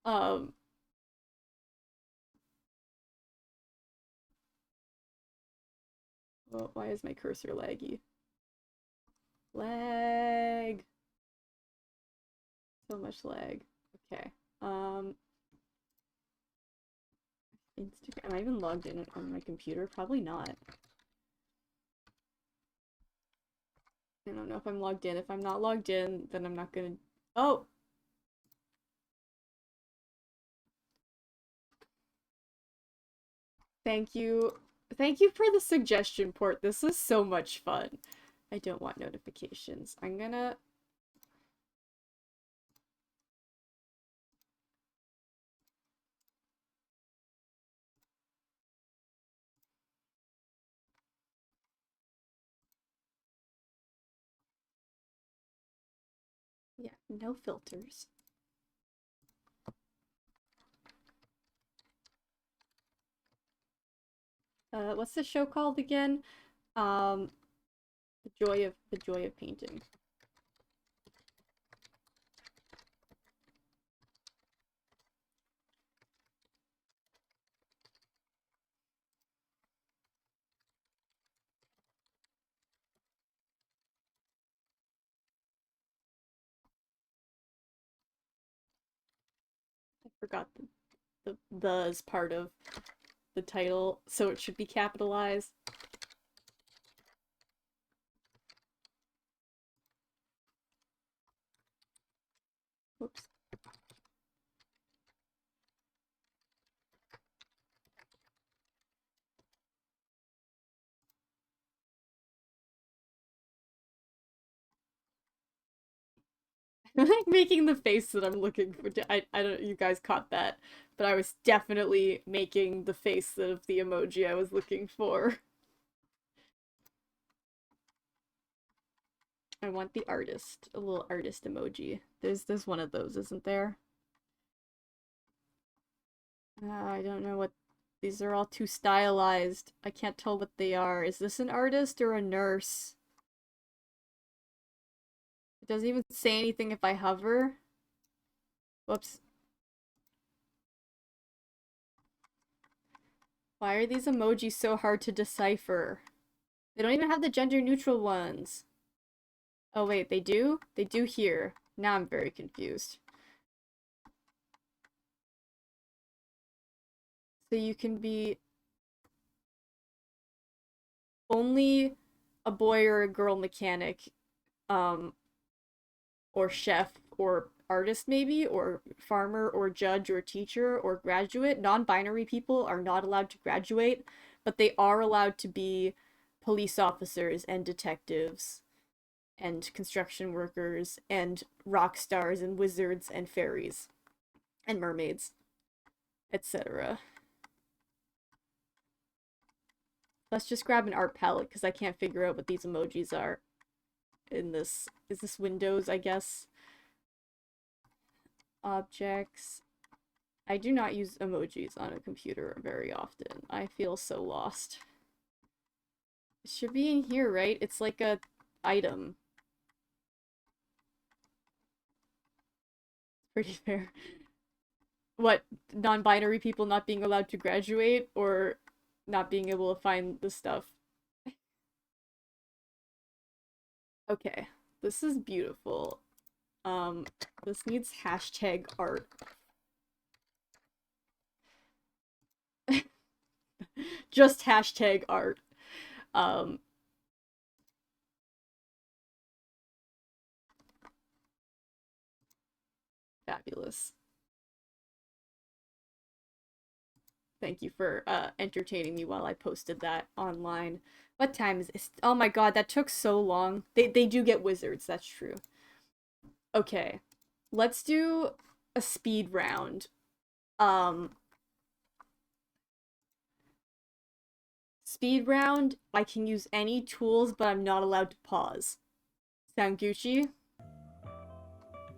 Um well, why is my cursor laggy? Lag. So much lag. Okay. Instagram. Am I even logged in on my computer? Probably not. I don't know if I'm logged in. If I'm not logged in, then I'm not gonna. Oh! Thank you. Thank you for the suggestion, Port. This is so much fun. I don't want notifications. I'm gonna. Yeah, no filters. What's the show called again? Um, the joy of painting. I forgot the is part of the title, so it should be capitalized. Whoops. I'm like making the face that I'm looking for. I don't you guys caught that, but I was definitely making the face of the emoji I was looking for. I want the artist, a little artist emoji. There's one of those, isn't there? I don't know what these are all too stylized. I can't tell what they are. Is this an artist or a nurse? It doesn't even say anything if I hover. Whoops. Why are these emojis so hard to decipher? They don't even have the gender neutral ones. Oh wait, they do? They do here. Now I'm very confused. So you can be only a boy or a girl mechanic, or chef, or artist maybe, or farmer, or judge, or teacher, or graduate. Non-binary people are not allowed to graduate, but they are allowed to be police officers and detectives and construction workers and rock stars and wizards and fairies and mermaids, etc. Let's just grab an art palette because I can't figure out what these emojis are in this. Is this Windows, I guess? Objects. I do not use emojis on a computer very often. I feel so lost. It should be in here, right? It's like a item. Pretty fair. What, non-binary people not being allowed to graduate or not being able to find the stuff? Okay, this is beautiful. This needs hashtag art. Just hashtag art. Fabulous. Thank you for entertaining me while I posted that online. What time is it? Oh my god, that took so long. They do get wizards, that's true. Okay. Let's do a speed round. Speed round, I can use any tools, but I'm not allowed to pause. Sound Gucci?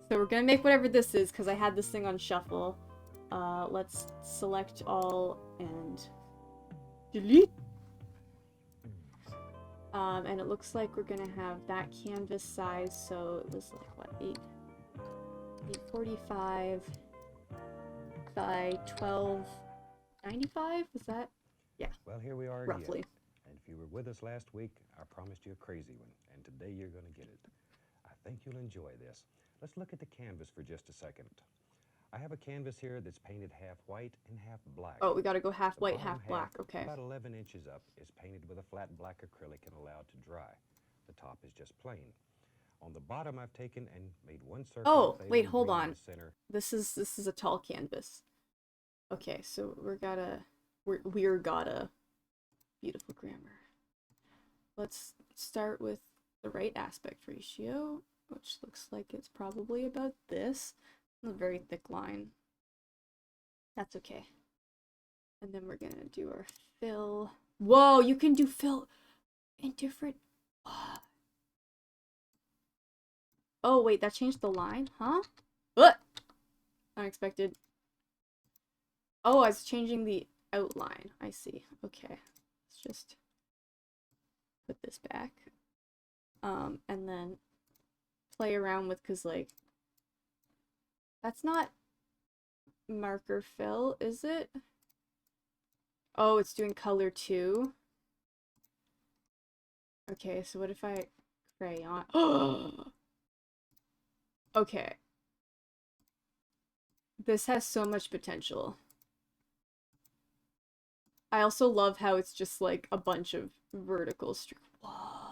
So we're gonna make whatever this is, because I had this thing on shuffle. Let's select all and delete. And it looks like we're gonna have that canvas size, so it was like, what, 845 by 1295? Is that? Yeah. Well, here we are roughly. again. And if you were with us last week, I promised you a crazy one. And today you're going to get it. I think you'll enjoy this. Let's look at the canvas for just a second. I have a canvas here that's painted half white and half black. Oh, we gotta go half The white, bottom half black. Okay. About 11 inches up is painted with a flat black acrylic and allowed to dry. The top is just plain. On the bottom, I've taken and made one circle. Oh, with wait, phthalo hold green in on. the center. This is a tall canvas. Okay, so we're gotta beautiful grammar. Let's start with the right aspect ratio, which looks like it's probably about this. A very thick line. That's okay. And then we're gonna do our fill. Whoa, you can do fill in different. Oh wait, that changed the line, huh? What? Unexpected. Oh, I was changing the outline. I see. Okay, let's just put this back. And then play around with, cause like that's not marker fill, is it? Oh, it's doing color too. Okay, so what if I crayon? Okay. This has so much potential. I also love how it's just like a bunch of vertical streaks. Whoa.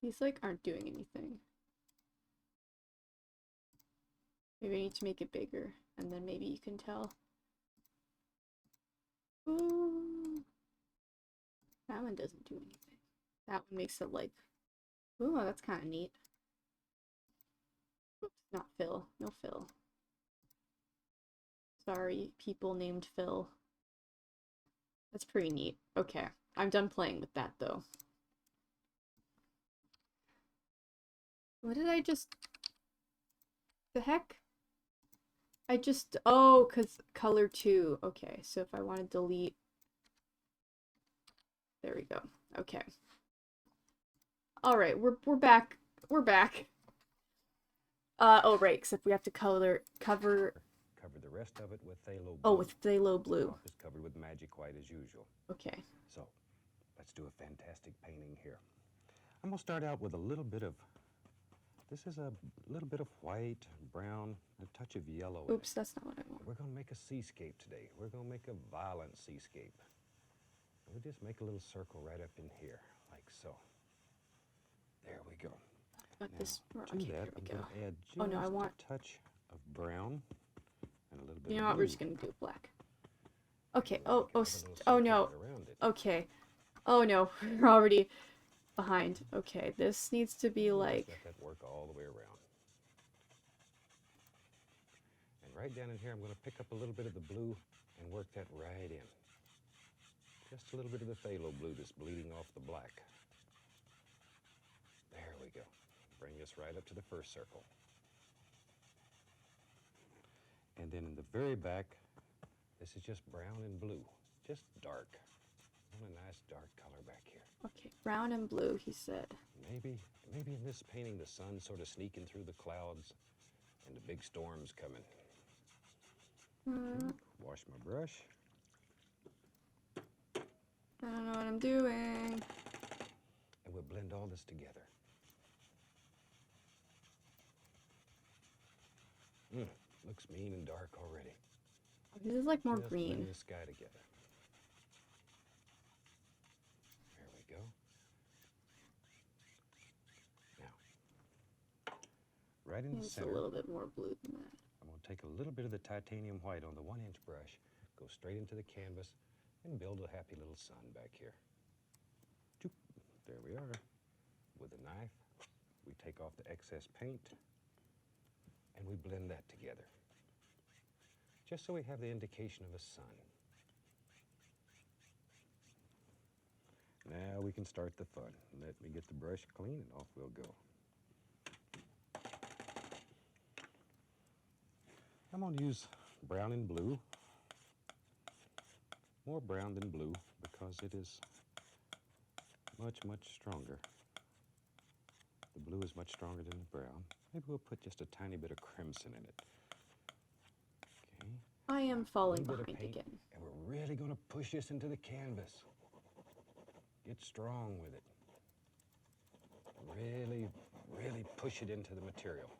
These like aren't doing anything. Maybe I need to make it bigger, and then maybe you can tell. Ooh. That one doesn't do anything. That one makes it like, ooh, that's kind of neat. Oops, not Phil. No Phil. Sorry, people named Phil. That's pretty neat. Okay, I'm done playing with that though. What did I just... The heck? I just... Oh, because color 2. Okay, so if I want to delete... There we go. Okay. Alright, we're back. We're back. Oh, right, except we have to cover the rest of it with phthalo blue. Oh, with phthalo blue. Top is covered with magic white as usual. Okay. So, let's do a fantastic painting here. I'm going to start out with a little bit of, this is a little bit of white, brown, a touch of yellow. Oops, that's not what I want. We're going to make a seascape today. We're going to make a violent seascape. We'll just make a little circle right up in here, like so. There we go. Got Now, this. to Okay, that, here we I'm go. going to add Oh no, I just want... a touch of brown and a little bit You know of what? blue. We're just gonna do black. Okay. We'll Oh, make oh, another little oh circle no. right around it. Okay. Oh no, we're already behind. Okay, this needs to be We'll just like... let that work all the way around. And right down in here, I'm going to pick up a little bit of the blue and work that right in. Just a little bit of the phthalo blue just bleeding off the black. There we go. Bring this right up to the first circle. And then in the very back, this is just brown and blue, just dark. I want a nice dark color back here. Okay, brown and blue, he said. Maybe in this painting, the sun's sort of sneaking through the clouds and the big storm's coming. Okay, wash my brush. I don't know what I'm doing. And we'll blend all this together. Looks mean and dark already. This is like more Just green. blend the sky together. There we go. Now, right in the It's a center, little bit more blue than that. I'm going to take a little bit of the titanium white on the 1-inch brush, go straight into the canvas, and build a happy little sun back here. Choop. There we are. With a knife, we take off the excess paint, and we blend that together. Just so we have the indication of a sun. Now we can start the fun. Let me get the brush clean and off we'll go. I'm going to use brown and blue. More brown than blue because it is much, much stronger. The blue is much stronger than the brown. Maybe we'll put just a tiny bit of crimson in it. Okay. I am A falling little bit of behind paint, again. and we're really going to push this into the canvas. Get strong with it. Really, really push it into the material.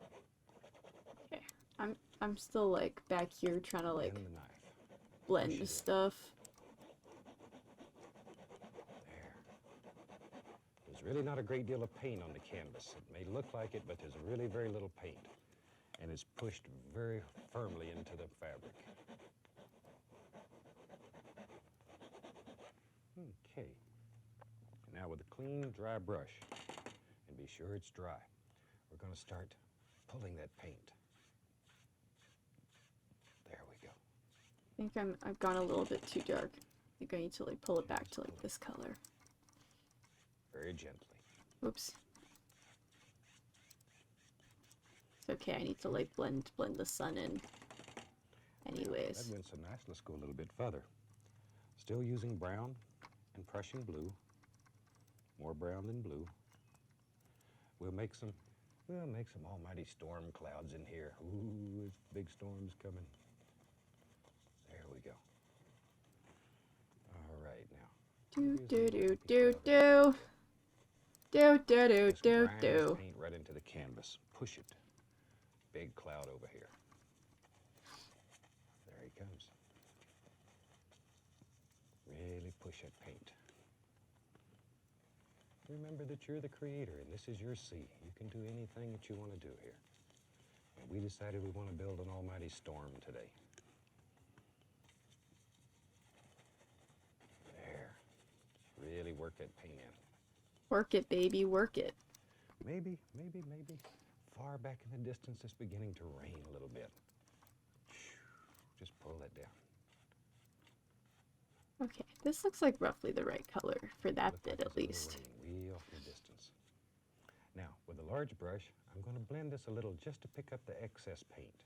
Okay, I'm still like back here trying to like Bend the knife. blend push the it in. stuff. There. There's really not a great deal of paint on the canvas. It may look like it, but there's really very little paint. And it's pushed very firmly into the fabric. Okay. Now with a clean, dry brush, and be sure it's dry, we're going to start pulling that paint. There we go. I think I've gone a little bit too dark. I think I need to like pull it back to like this color. Very gently. Oops. It's okay, I need to like blend the sun in. Anyways. That went so nice. Let's go a little bit further. Still using brown and Prussian blue. More brown than blue. We'll make some almighty storm clouds in here. Ooh, it's big storms coming. There we go. All right, now. Do Here's do a do happy do cloud. do. Do do do Just do grind this do. paint right into the canvas. Push it. Big cloud over here. There he comes. Really push that paint. Remember that you're the creator and this is your sea. You can do anything that you want to do here. And we decided we want to build an almighty storm today. There. Really work that paint in. Work it, baby, work it. Maybe, far back in the distance, it's beginning to rain a little bit. Just pull that down. Okay, this looks like roughly the right color for that Look bit like at there's a least. little rain way off in the distance. Now, with a large brush, I'm going to blend this a little just to pick up the excess paint.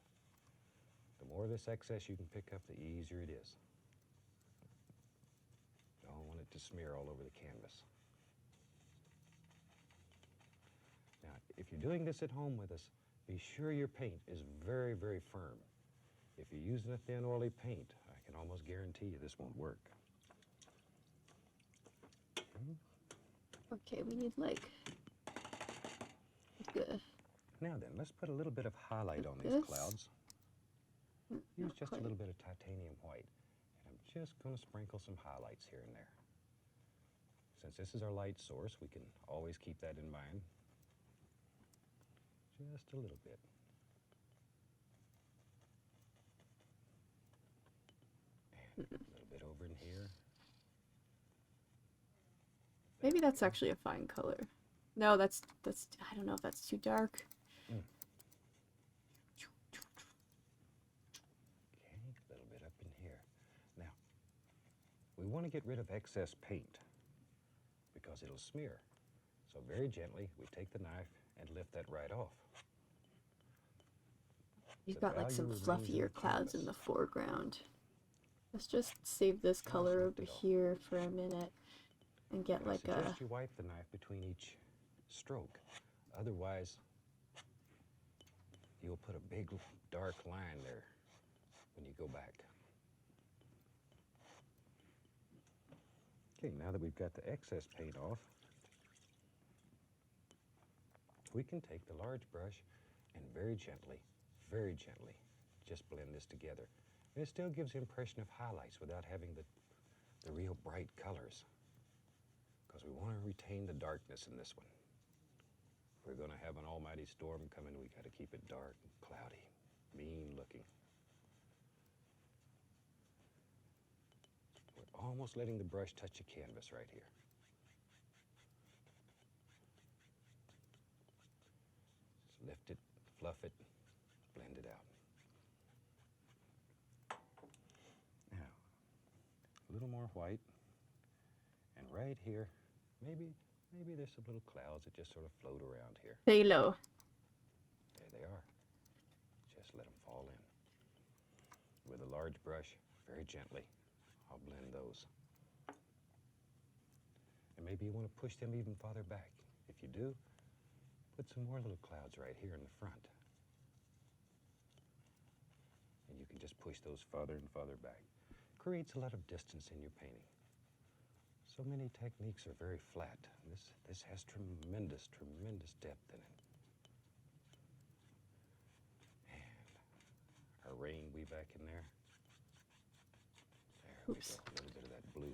The more of this excess you can pick up, the easier it is. I don't want it to smear all over the canvas. Now, if you're doing this at home with us, be sure your paint is very, very firm. If you're using a thin, oily paint, I can almost guarantee you this won't work. Okay, we need like good. Now then, let's put a little bit of highlight on these This? clouds. Use Not just quite. a little bit of titanium white. And I'm just going to sprinkle some highlights here and there. Since this is our light source, we can always keep that in mind. Just a little bit. And a little bit over in here. Maybe that's actually a fine color. No, that's I don't know if that's too dark. Okay, a little bit up in here. Now, we want to get rid of excess paint because it'll smear. So very gently, we take the knife and lift that right off. You've The got like some value remains in fluffier the clouds in canvas. the foreground. Let's just save this Now color lift over it off. here for a minute and get I like a suggest you wipe the knife between each stroke. Otherwise, you'll put a big dark line there when you go back. Okay, now that we've got the excess paint off, we can take the large brush and very gently, just blend this together. And it still gives the impression of highlights without having the real bright colors. Because we want to retain the darkness in this one. If we're going to have an almighty storm coming, we got to keep it dark and cloudy, mean looking. We're almost letting the brush touch the canvas right here. Just lift it, fluff it, blend it out. Now, a little more white, and right here, maybe there's some little clouds that just sort of float around here. halo. There they are. Just let them fall in. With a large brush, very gently, I'll blend those. And maybe you want to push them even farther back. If you do, put some more little clouds right here in the front. And you can just push those farther and farther back. Creates a lot of distance in your painting. So many techniques are very flat. This has tremendous depth in it. And our rain way back in there. There we go, a little bit of that blue.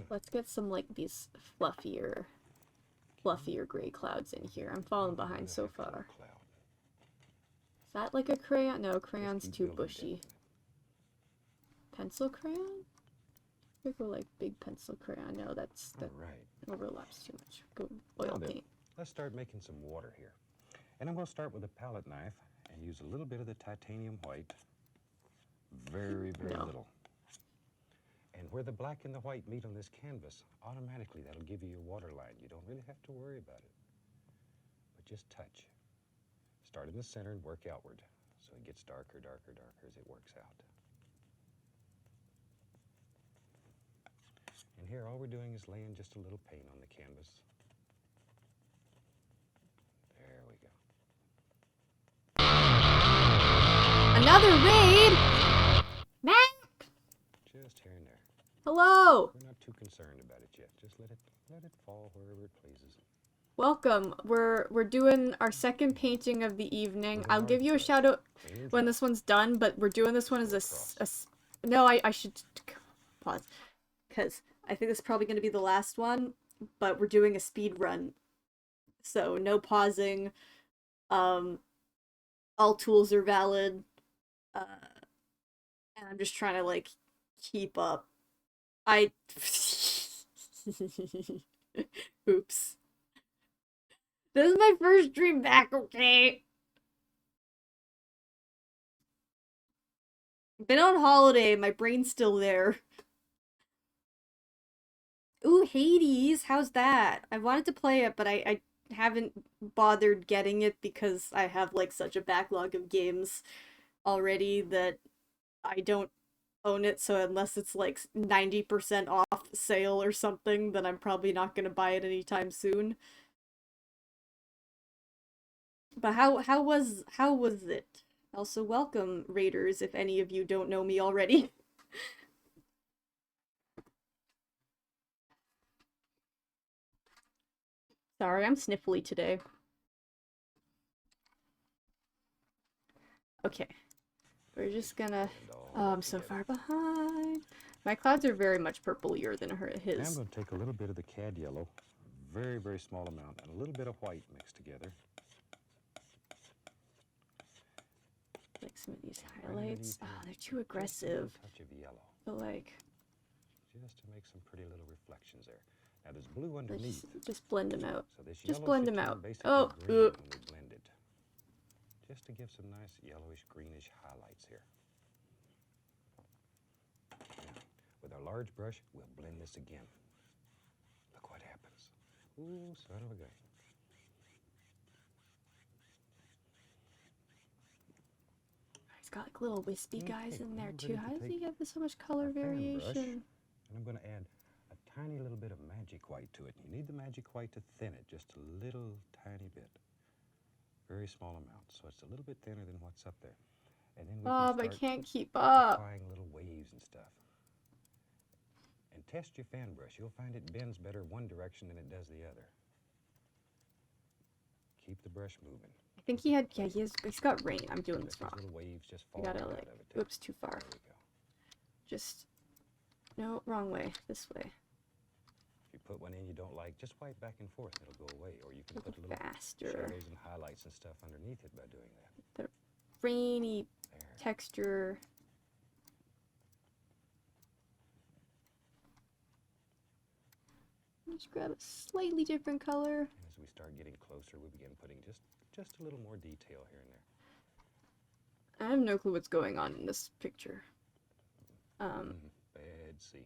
Let's get some like these fluffier gray clouds in here. I'm falling behind so far. Cloud. Is that like a crayon? No, crayon's keep too building bushy. depth. Pencil crayon? Could go like big pencil crayon. No, that All right. overlaps too much. Go oil Now then, paint. let's start making some water here. And I'm going to start with a palette knife and use a little bit of the titanium white. Very No. little. And where the black and the white meet on this canvas, automatically that'll give you your water line. You don't really have to worry about it. But just touch. Start in the center and work outward. So it gets darker as it works out. And here all we're doing is laying just a little paint on the canvas. There we go. Another raid! Mac! Just here and there. Hello! We're not too concerned about it yet. Just let it fall wherever it pleases. Welcome. We're doing our second painting of the evening. I'll give you a shout out when this one's done, but we're doing this one as no, I should pause. because I think this is probably going to be the last one, but we're doing a speed run. So no pausing. All tools are valid. And I'm just trying to like keep up. I oops. This is my first dream back, okay? Been on holiday, my brain's still there. Ooh, Hades, how's that? I wanted to play it, but I haven't bothered getting it because I have like such a backlog of games already that I don't own it, so unless it's like 90% off sale or something, then I'm probably not gonna buy it anytime soon. But how was it? Also, welcome, Raiders, if any of you don't know me already. Sorry, I'm sniffly today. Okay. We're just gonna... Oh, I'm so far behind. My clouds are very much purplier than Now I'm his. going to take a little bit of the cad yellow, very, very small amount, and a little bit of white mixed together. Like some of these Right highlights. underneath Oh, here, they're too just a aggressive. little touch of yellow, But like... just to make some pretty little reflections there. Now there's blue let's underneath, just blend them out. so this Just yellow blend should them turn out. basically Oh, green oop. when we blend it. Just to give some nice yellowish, greenish highlights here. Now, with our large brush, we'll blend this again. Look what happens. Ooh, son of a gun. He's got like little wispy guys in there I'm too. ready to How does take he have so much color our fan brush, variation? and I'm going to add a tiny little bit of magic white to it. You need the magic white to thin it just a little tiny bit. Very small amount, so it's a little bit thinner than what's up there. And then we Bob, can I start can't keep up. applying little waves and stuff. And test your fan brush. You'll find it bends better one direction than it does the other. Keep the brush moving. I think he had, yeah, he's got rain. I'm doing Let this those wrong. little waves just I fall gotta right like, out of it. There. oops, too far. There we go. Just, no, wrong way, this way. If you put one in you don't like, just wipe back and forth. It'll go away. Or you can put a little Faster. shadows and highlights and stuff underneath it by doing that. The rainy There. texture. Just grab a slightly different color. And as we start getting closer, we begin putting just a little more detail here and there. I have no clue what's going on in this picture. Bad see.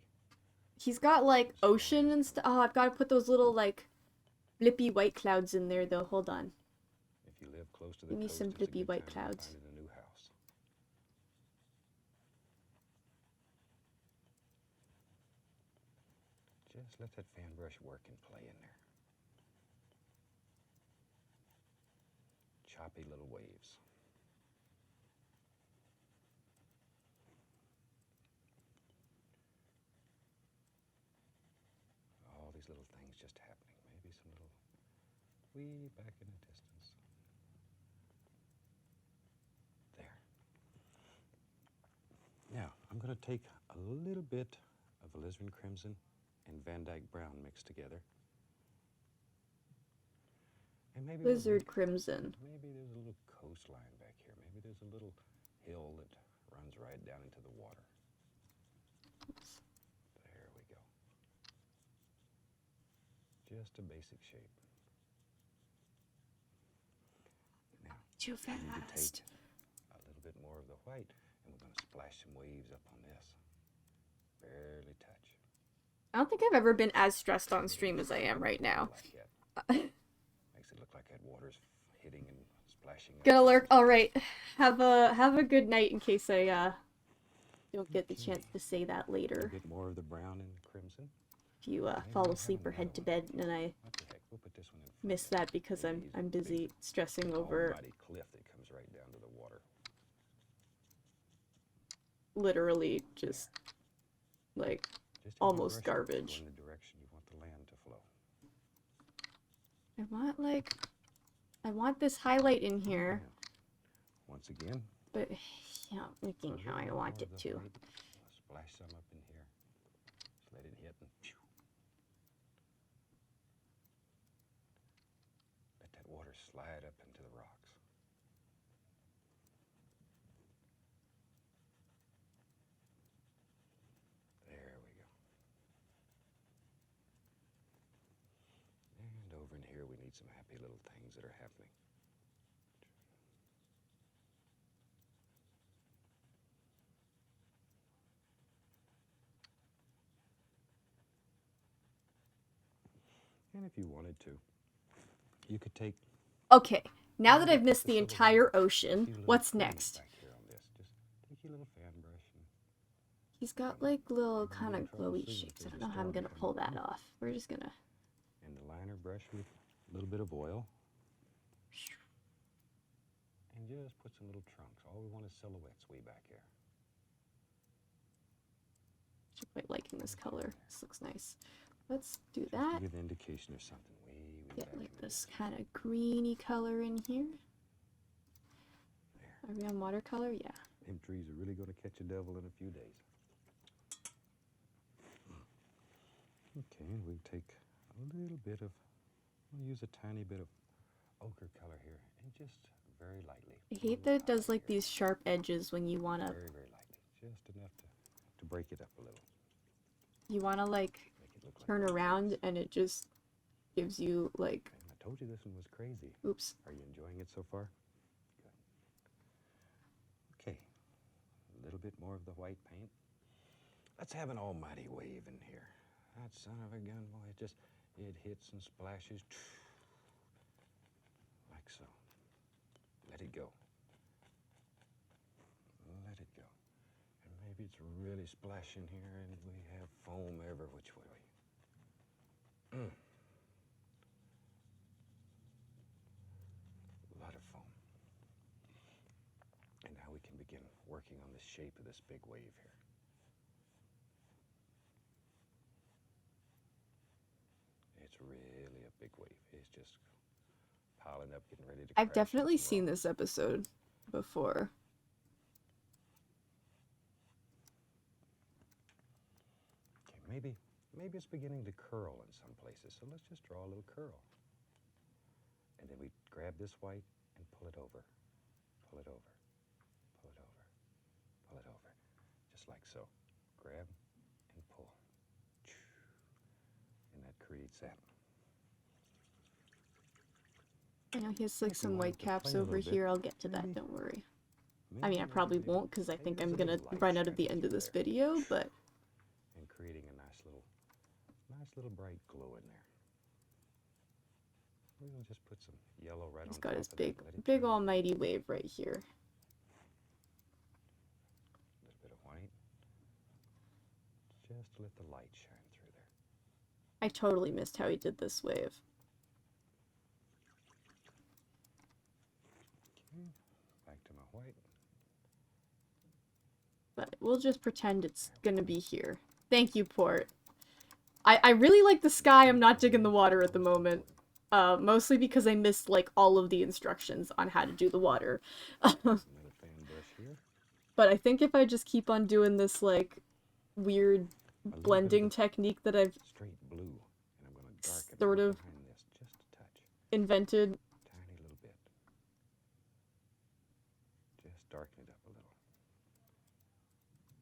He's got like ocean and stuff. Oh, I've got to put those little like blippy white clouds in there though. Hold on. If you live close to the Give me coast, some it's a blippy good white time to clouds. find a new house. Just let that fan brush work and play in there. Choppy little waves. All these little things just happening. Maybe some little wee back in the distance. There. Now, I'm going to take a little bit of alizarin crimson and Van Dyke brown mixed together. And maybe Lizard crimson. maybe there's a little coastline back here. Maybe there's a little hill that runs right down into the water. Oops. There we go. Just a basic shape. Now, Too we need to fast. take a little bit more of the white, and we're going to splash some waves up on this. Barely touch. I don't think I've ever been as stressed on stream as I am right now. Like that. Makes it look like that water's hitting and splashing. Gonna lurk. All right. Have a good night in case I don't get the chance to say that A later. bit more of the brown and crimson. If you Maybe fall we'll asleep have or head to another bed and I What the heck? We'll put this one in front miss of it. that because Maybe I'm these busy big stressing over almighty cliff that comes right down to the water. literally just like Just have your almost brush go garbage. in the direction you want the land to flow. I want this highlight in here, Now, once again, but yeah, looking a how I little want more it of the to. white. We'll splash some up in here. Just let it hit. slide up into the rocks. There we go. And over in here we need some happy little things that are happening. And if you wanted to, you could take... Okay, now that I've missed the entire ocean, what's next? Back here on this. Just take your little fan brush and... He's got like little kind of glowy shapes. I don't know how I'm gonna pull that off. We're just gonna... And the liner brush with a little bit of oil. And just put some little trunks. All we want is silhouettes way back here. Actually quite liking this color. This looks nice. Let's do Just that. to give indication of something way Get back like in this kind of greeny color in here. there. Are we on watercolor? Yeah. Them trees are really going to catch a devil in a few days. Okay, and we take a little bit of, we'll use a tiny bit of ochre color here, and just very lightly. I hate that it does like these sharp edges when you wanna Very, very lightly, just enough to break it up a little. like Make it look like turn around and it just gives you like, And I told you this one was crazy. oops. Are you enjoying it so far? Good. Okay, a little bit more of the white paint. Let's have an almighty wave in here. That son of a gun, boy, it hits and splashes. Like so. Let it go. Let it go. And maybe it's really splashing here and we have foam every which way. A lot of foam. And now we can begin working on the shape of this big wave here. It's really a big wave. It's just piling up, getting ready to I've crash definitely into the seen rock. this episode before. Okay, maybe it's beginning to curl in some places, so let's just draw a little curl. And then we grab this white and pull it over. Pull it over. Pull it over. Pull it over. Just like so. Grab and pull. And that creates that. I know he has like If you some wanted white to play caps a over little bit, here. I'll get to that, maybe- don't worry. I mean, I probably maybe- won't because I maybe think there's I'm a gonna little light run out of the shining end of through this there. video, but And creating a nice little bright glow in there. We're gonna just put some yellow right he's on got top his of that, big, let it big turn. almighty wave right here. A little bit of white. Just to let the light shine through there. I totally missed how he did this wave. Okay, back to my white. But we'll just pretend it's gonna be here. Thank you, Port. I really like the sky. I'm not digging the water at the moment. Mostly because I missed, like, all of the instructions on how to do the water. Another fan brush here. But I think if I just keep on doing this, like, weird A little bit of blending the technique that I've straight blue. And I'm gonna darken Sort right of. behind this just a touch. invented, Tiny little bit. Just darken it up a little.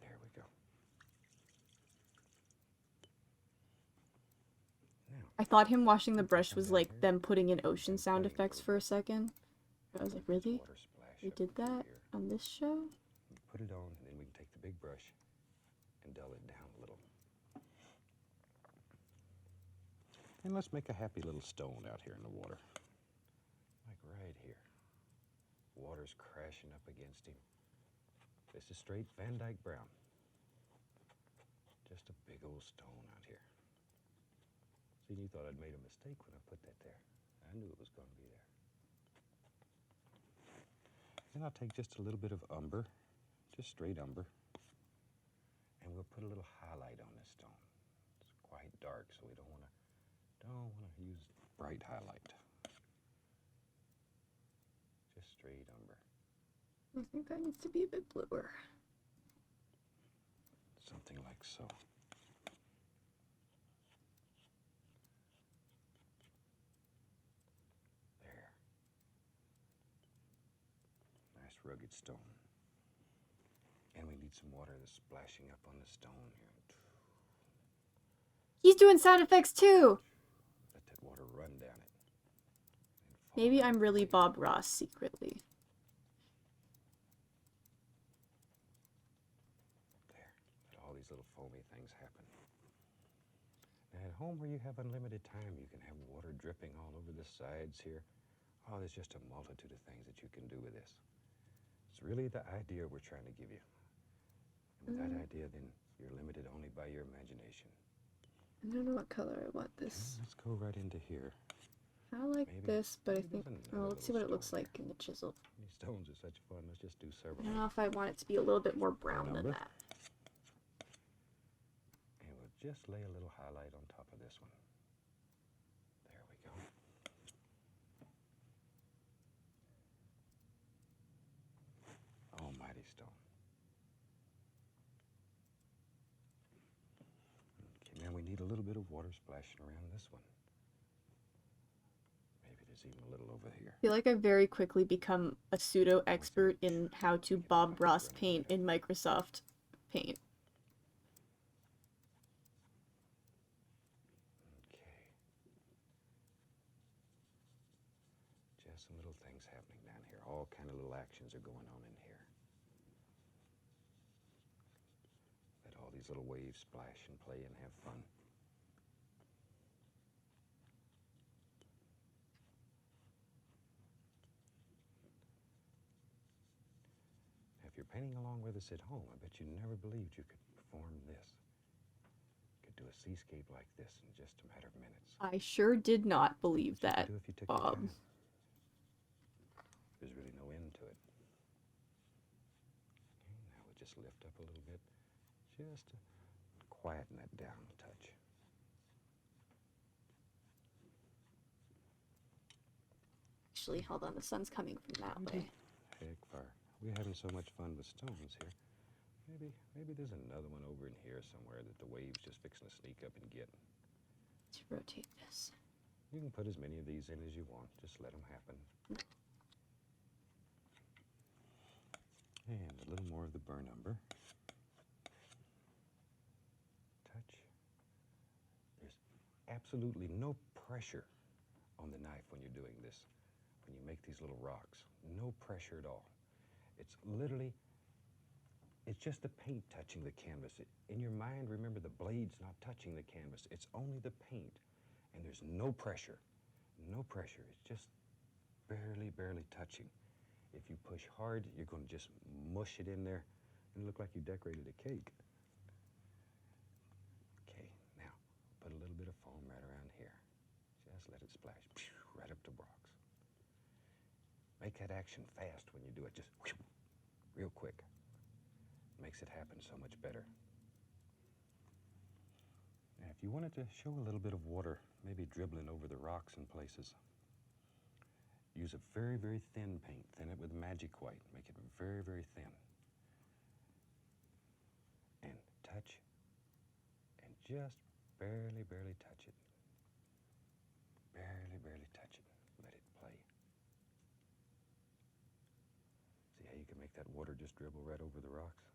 There we go. Now, I thought him washing the brush come was down like here them putting in ocean and sound playing a effects little for a bit. second. I was like, let this really? water splash We up did through that here. on this show? Put it on, and then we can take the big brush and dull it down a little. And let's make a happy little stone out here in the water. Like right here. Water's crashing up against him. This is straight Van Dyke brown. Just a big old stone out here. See, you thought I'd made a mistake when I put that there. I knew it was going to be there. And I'll take just a little bit of umber, just straight umber, and we'll put a little highlight on this stone. It's quite dark, so we don't want to use bright highlight. Just straight umber. I think that needs to be a bit bluer. Something like so. There. nice rugged stone. And we need some water that's splashing up on the stone here. He's doing sound effects too! Let that water run down it. Maybe I'm really Bob Ross secretly. There. Let all these little foamy things happen. Now at home where you have unlimited time, you can have water dripping all over the sides here. Oh, there's just a multitude of things that you can do with this. It's really the idea we're trying to give you. And with that idea, then you're limited only by your imagination. I don't know what color I want this. Let's go right into here. I like this, but I think... there's Oh, another let's see what it little looks stone like in the chisel. These stones are such fun. Let's just do I several. don't know if I want it to be a little bit more brown than that. And we'll just lay a little highlight on top of this one. There we go. Almighty stone. Okay, now we need a little bit of water splashing around this one. Maybe there's even a little over here. I feel like I've very quickly become a pseudo-expert in how to Bob Ross paint in Microsoft Paint. Okay. Just some little things happening down here. All kind of little actions are going on in here. Let all these little waves splash and play and have fun. Now, if you're painting along with us at home, I bet you never believed you could perform this. You could do a seascape like this in just a matter of minutes. I sure did not believe What you that, could do if you took your Bob. time. There's really no end to it. Okay, now we'll just lift up a little bit, just to quieten that down a touch. Actually, hold on, the sun's coming from that way. Heck, far. We're having so much fun with stones here. Maybe there's another one over in here somewhere that the wave's just fixing to sneak up and get. Let's rotate this. You can put as many of these in as you want. Just let them happen. And a little more of the burn umber. Touch. There's absolutely no pressure on the knife when you're doing this. When you make these little rocks. No pressure at all. It's literally, it's just the paint touching the canvas. In your mind, remember the blade's not touching the canvas. It's only the paint. And there's no pressure. No pressure. It's just barely touching. If you push hard, you're going to just mush it in there and look like you decorated a cake. Okay, now put a little bit of foam right around here. Just let it splash right up the rocks. Make that action fast when you do it. Just real quick. Makes it happen so much better. Now, if you wanted to show a little bit of water, maybe dribbling over the rocks in places, use a very thin paint. Thin it with magic white. Make it very thin. And touch, and just barely touch it. Barely touch it. Let it play. See how you can make that water just dribble right over the rocks?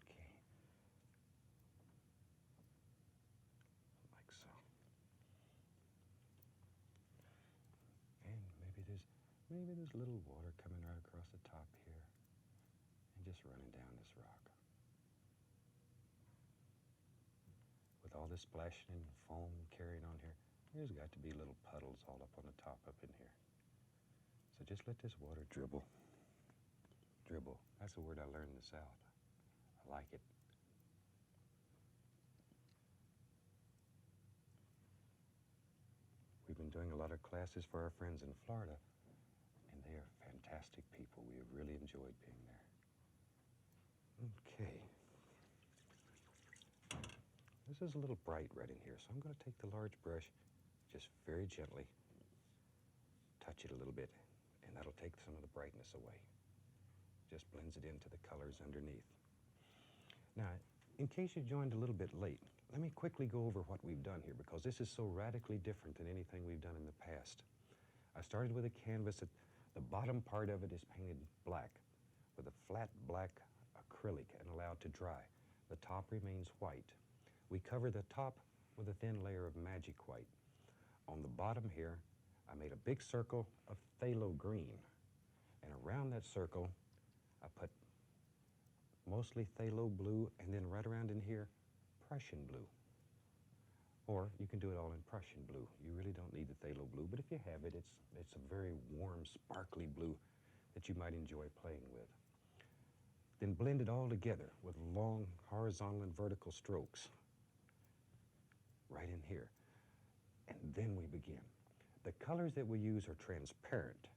Okay. Like so. And maybe there's a little water coming right across the top here and just running down this rock. With all this splashing and foam carrying on here, there's got to be little puddles all up on the top up in here. So just let this water dribble. Dribble. That's the word I learned in the South. I like it. We've been doing a lot of classes for our friends in Florida, and they are fantastic people. We have really enjoyed being there. Okay. This is a little bright right in here, so I'm going to take the large brush, just very gently, touch it a little bit, and that'll take some of the brightness away. Just blends it into the colors underneath. Now, in case you joined a little bit late, let me quickly go over what we've done here, because this is so radically different than anything we've done in the past. I started with a canvas that the bottom part of it is painted black with a flat black acrylic and allowed to dry. The top remains white. We cover the top with a thin layer of magic white. On the bottom here, I made a big circle of phthalo green, and around that circle, I put mostly phthalo blue, and then right around in here, Prussian blue. Or you can do it all in Prussian blue. You really don't need the phthalo blue, but if you have it, it's a very warm, sparkly blue that you might enjoy playing with. Then blend it all together with long horizontal and vertical strokes right in here. And then we begin. The colors that we use are transparent.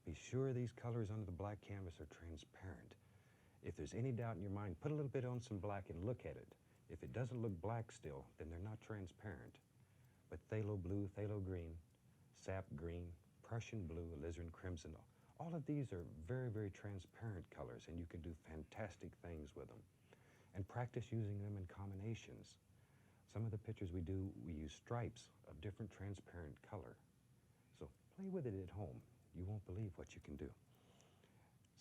Be sure these colors under the black canvas are transparent. If there's any doubt in your mind, put a little bit on some black and look at it. If it doesn't look black still, then they're not transparent. But phthalo blue, phthalo green, sap green, Prussian blue, alizarin crimson, all of these are very, very transparent colors, and you can do fantastic things with them. And practice using them in combinations. Some of the pictures we do, we use stripes of different transparent color. So play with it at home. You won't believe what you can do.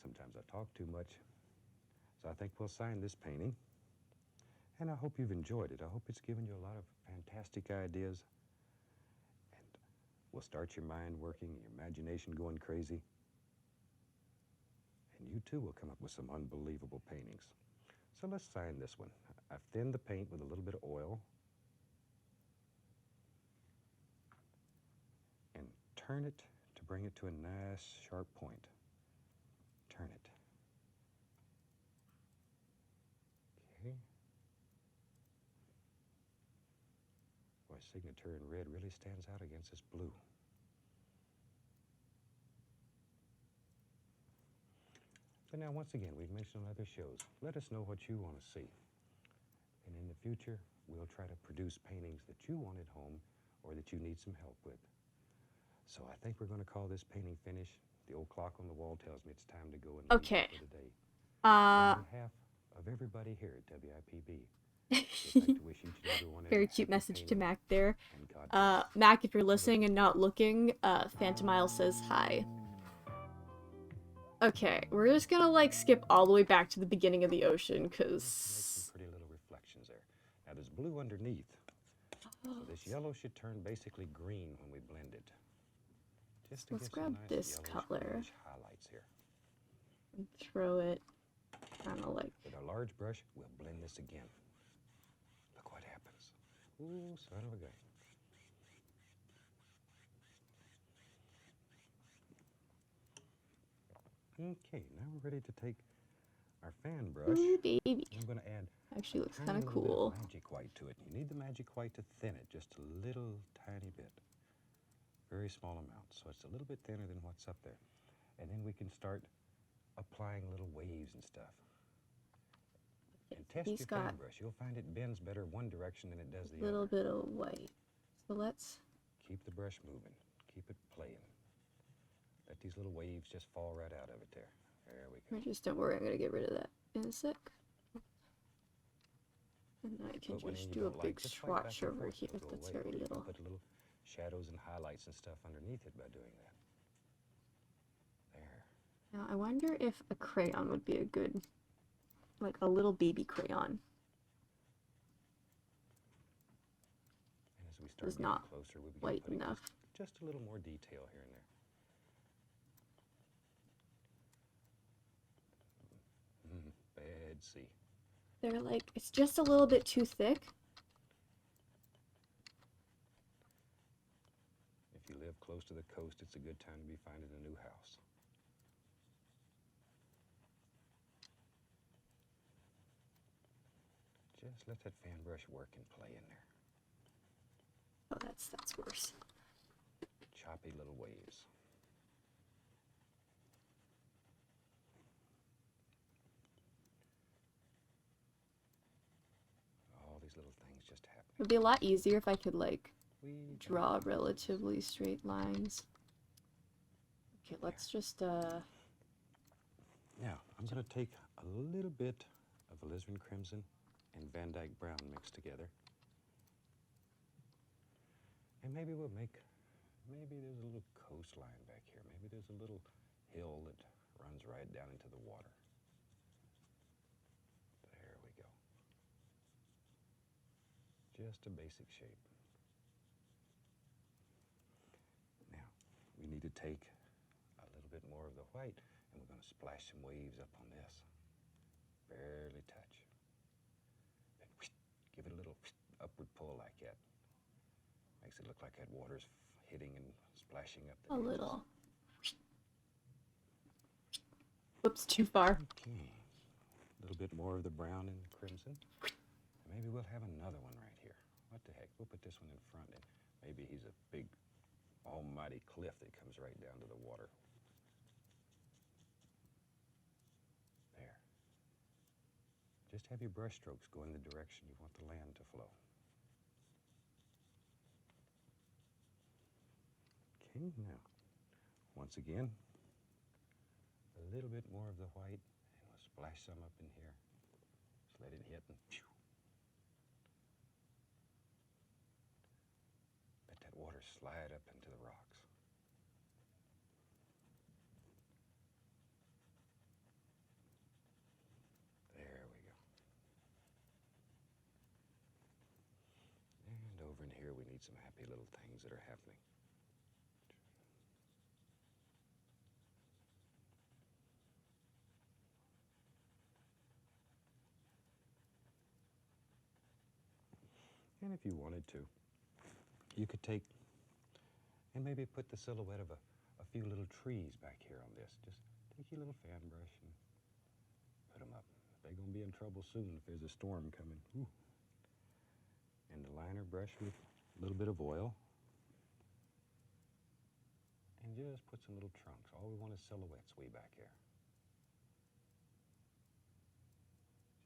Sometimes I talk too much, so I think we'll sign this painting. And I hope you've enjoyed it. I hope it's given you a lot of fantastic ideas. And will start your mind working, your imagination going crazy. And you too will come up with some unbelievable paintings. So let's sign this one. I've thinned the paint with a little bit of oil. And turn it to bring it to a nice sharp point. Turn it. Okay. My signature in red really stands out against this blue. So now, once again, we've mentioned on other shows, let us know what you want to see. And in the future, we'll try to produce paintings that you want at home or that you need some help with. So I think we're going to call this painting finished. The old clock on the wall tells me it's time to go and leave Okay. for the day. On behalf of everybody here at WIPB, I'd like to wish each and every one Very a cute happy message to painting, Mac there. and God bless. Mac, if you're listening and not looking, Phantom Isle says hi. Okay, we're just gonna like skip all the way back to the beginning of the ocean, Make some cause pretty little reflections there. Now there's blue underneath, so this yellow should turn basically green when we blend it. Just to let's give some grab nice this yellowish, color greenish highlights here. and throw it kind of like. With our large brush, we'll blend this again. Look what happens. Ooh, son of a gun. Okay, now we're ready to take our fan brush. Ooh, baby. I'm going to add Actually looks a kind of tiny little bit cool. of magic white to it. You need the magic white to thin it, just a little tiny bit. Very small amount, so it's a little bit thinner than what's up there. And then we can start applying little waves and stuff. And test He's your got fan brush. You'll find it bends better one direction than it does a the little other. bit of white. So let's. Keep the brush moving. Keep it playing. Let these little waves just fall right out of it there. There we go. Just don't worry, I'm gonna get rid of that in a sec. And I can Put one in just you do a don't big like, just swipe back swatch and over forth, here. it'll go That's away. very Or you can little. put little shadows and highlights and stuff underneath it by doing that. There. Now I wonder if a crayon would be a good, like a little baby crayon. And as we start It's getting not closer, we begin white putting enough. just a little more detail here and there. Bad C. They're like, it's just a little bit too thick. If you live close to the coast, it's a good time to be finding a new house. Just let that fan brush work and play in there. Oh, that's worse. Choppy little waves. All these little things just happen. It would be a lot easier if I could like We draw relatively straight lines. Okay, let's just Now, I'm going to take a little bit of alizarin crimson and Van Dyke brown mixed together. And maybe we'll make maybe there's a little coastline back here. Maybe there's a little hill that runs right down into the water. There we go. Just a basic shape. Now, we need to take a little bit more of the white, and we're going to splash some waves up on this. Barely touch. Then give it a little upward pull like that. Makes it look like that water's hitting and splashing up the A edges. little. Whoops, too far. Okay. A little bit more of the brown and the crimson. Maybe we'll have another one right here. What the heck? We'll put this one in front, and maybe he's a big almighty cliff that comes right down to the water. There. Just have your brush strokes go in the direction you want the land to flow. Okay, now, once again, a little bit more of the white, and we'll splash some up in here. Just let it hit and phew. Let that water slide up into the rocks. There we go. And over in here, we need some happy little things that are happening. And if you wanted to, you could take and maybe put the silhouette of a few little trees back here on this. Just take your little fan brush and put them up. They're going to be in trouble soon if there's a storm coming. Ooh. And the liner brush with a little bit of oil. And just put some little trunks. All we want is silhouettes way back here.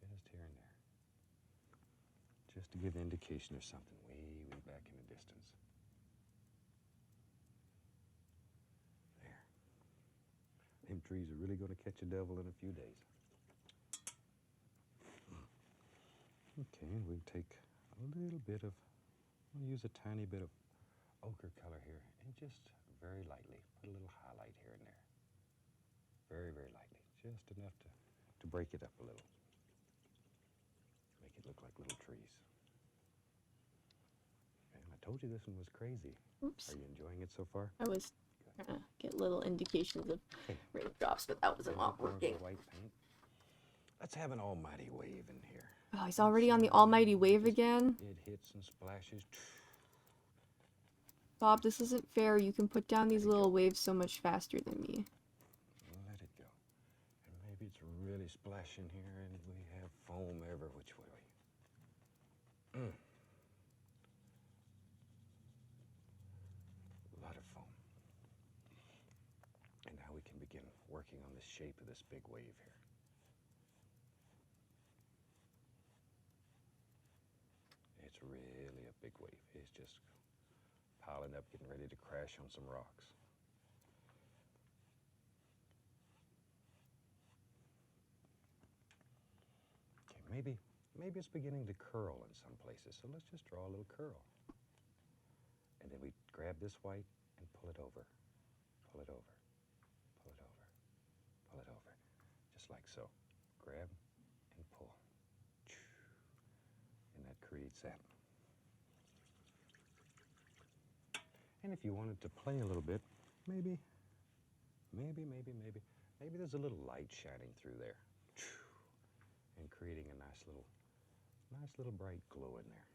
Just here and there. Just to give indication of something way back in the distance. There. Them trees are really going to catch a devil in a few days. Okay, and we'll take a little bit of, we'll use a tiny bit of ochre color here, and just very lightly, put a little highlight here and there. Very, very lightly, just enough to break it up a little. Make it look like little trees. And I told you this one was crazy. Oops. Are you enjoying it so far? I was trying to get little indications of raindrops, but that wasn't More working. white paint. Let's have an almighty wave in here. Oh, he's already on the almighty wave again? It hits and splashes. Bob, this isn't fair. You can put down these little waves so much faster than me. Let it go. And maybe it's really splashing here, and we have foam every which way. A lot of foam. And now we can begin working on the shape of this big wave here. It's really a big wave. It's just piling up, getting ready to crash on some rocks. Okay, maybe it's beginning to curl in some places, so let's just draw a little curl. And then we grab this white and pull it over, pull it over, pull it over, pull it over, just like so. Grab and pull. And that creates that. And if you wanted to play a little bit, maybe there's a little light shining through there and creating a nice little bright glow in there.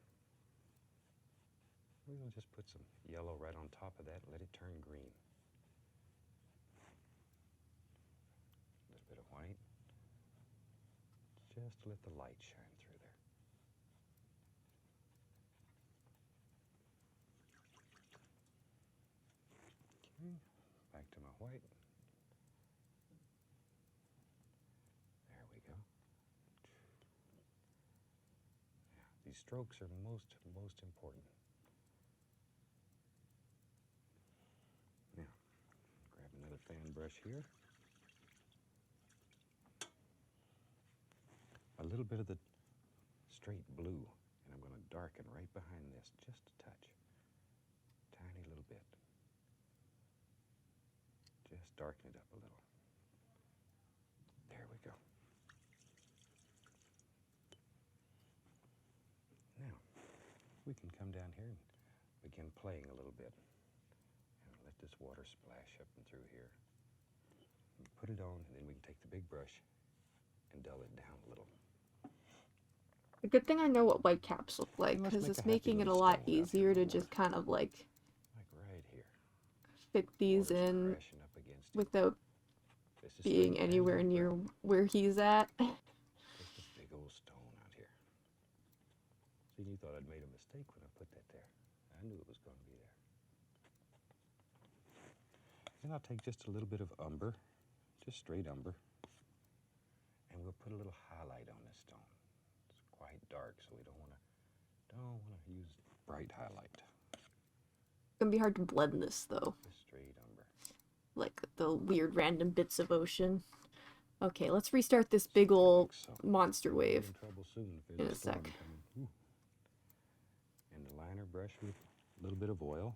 We'll just put some yellow right on top of that and let it turn green. A little bit of white, just to let the light shine through there. Okay, back to my white. There we go. Yeah, these strokes are most important. Now, grab another fan brush here. A little bit of the straight blue, and I'm going to darken right behind this just a touch. Tiny little bit. darken it up a little. There we go. Now, we can come down here and begin playing a little bit. And let this water splash up and through here. And put it on, and then we can take the big brush and dull it down a little. A good thing I know what white caps look like, And let's because make it's a happy making it a little lot stone out here easier in to the just water. kind of like Like right here. fit these Water's in crashing up against it. without This is being straight anywhere down near ground. where he's at. Just a big old stone out here. See, you thought I'd made a mistake when I put that there. I knew it was going to be there. Then I'll take just a little bit of umber, just straight umber, and we'll put a little highlight on this stone. It's quite dark, so we don't want to use bright highlight. It's gonna be hard to blend this though, Just straight umber. like the weird random bits of ocean. Okay, let's restart this big ol' Like so. monster We'll be wave in trouble soon if in there's a storm sec. coming. Ooh. And the liner brush with a little bit of oil.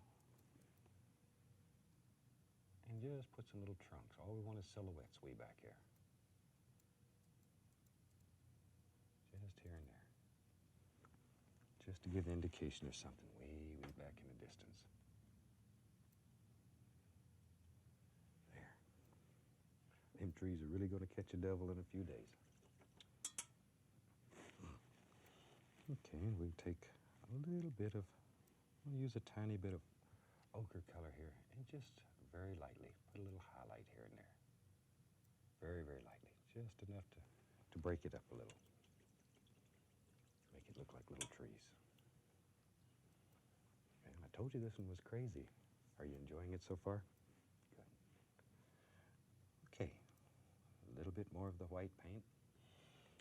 And just put some little trunks. All we want is silhouettes way back here. Just here and there. Just to give indication of something way back in the distance. There. Them trees are really going to catch a devil in a few days. Okay, and we take a little bit of, we'll use a tiny bit of ochre color here, and just very lightly put a little highlight here and there. Very, very lightly, just enough to break it up a little. Make it look like little trees. And I told you this one was crazy. Are you enjoying it so far? Good. Okay, a little bit more of the white paint.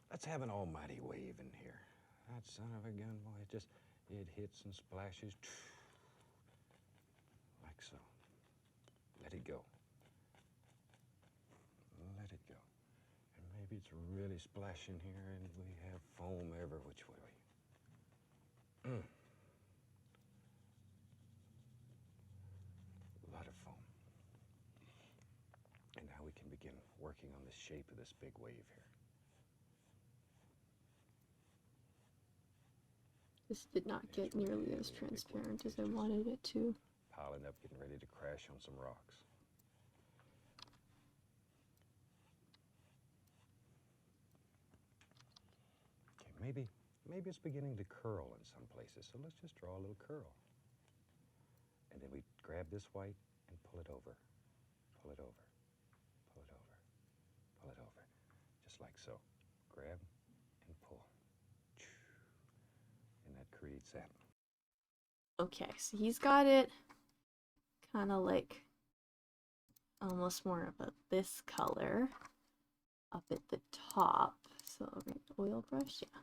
Let's have an almighty wave in here. That son of a gun, boy, it hits and splashes. Like so. Let it go. Let it go. And maybe it's really splashing here and we have foam every which way. A lot of foam. And now we can begin working on the shape of this big wave here. This did not get nearly as transparent as I wanted it to. Piling up, getting ready to crash on some rocks. Okay, maybe it's beginning to curl in some places, so let's just draw a little curl. And then we grab this white and pull it over, pull it over, pull it over, pull it over, just like so. Grab and pull. And that creates that. Okay, so he's got it kind of like almost more of a this color up at the top. So oil brush, yeah.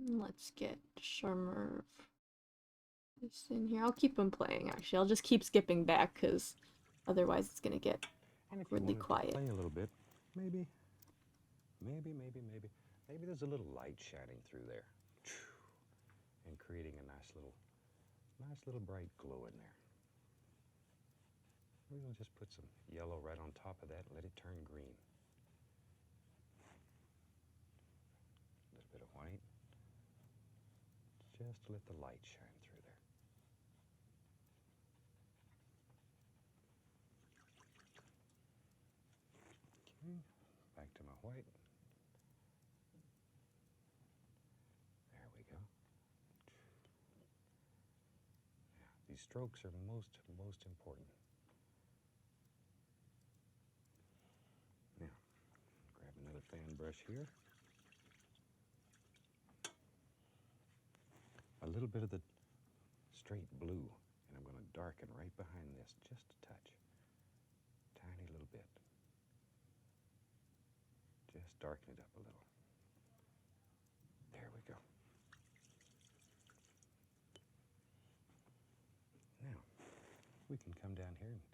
Let's get Sharmer this in here. I'll keep him playing, actually. I'll just keep skipping back, because otherwise it's going to get really quiet. Play a little bit, maybe there's a little light shining through there. And creating a nice little bright glow in there. We're going to just put some yellow right on top of that and let it turn green. A little bit of white. Just to let the light shine through there. white. There we go. Now, these strokes are most important. Now, grab another fan brush here. A little bit of the straight blue, and I'm going to darken right behind this just a touch. Tiny little bit. Just darken it up a little. There we go. Now, we can come down here and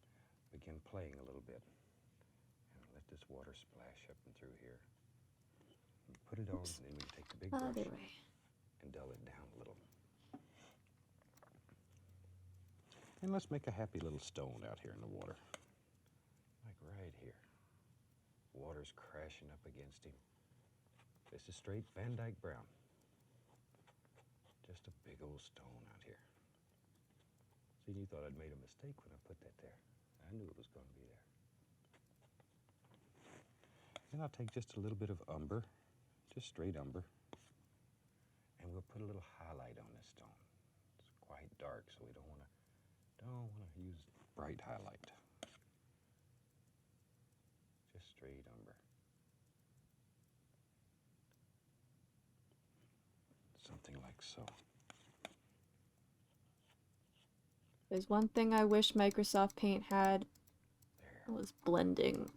begin playing a little bit. And let this water splash up and through here. And put it on, and then we can take the big brush and dull it down a little. And let's make a happy little stone out here in the water. Like right here. Water's crashing up against him. This is straight Van Dyke brown. Just a big old stone out here. See, you thought I'd made a mistake when I put that there. I knew it was going to be there. And I'll take just a little bit of umber, just straight umber, and we'll put a little highlight on this stone. It's quite dark, so we don't want to use bright highlight. Just straight umber. Something like so. There's one thing I wish Microsoft Paint had. There. It was blending.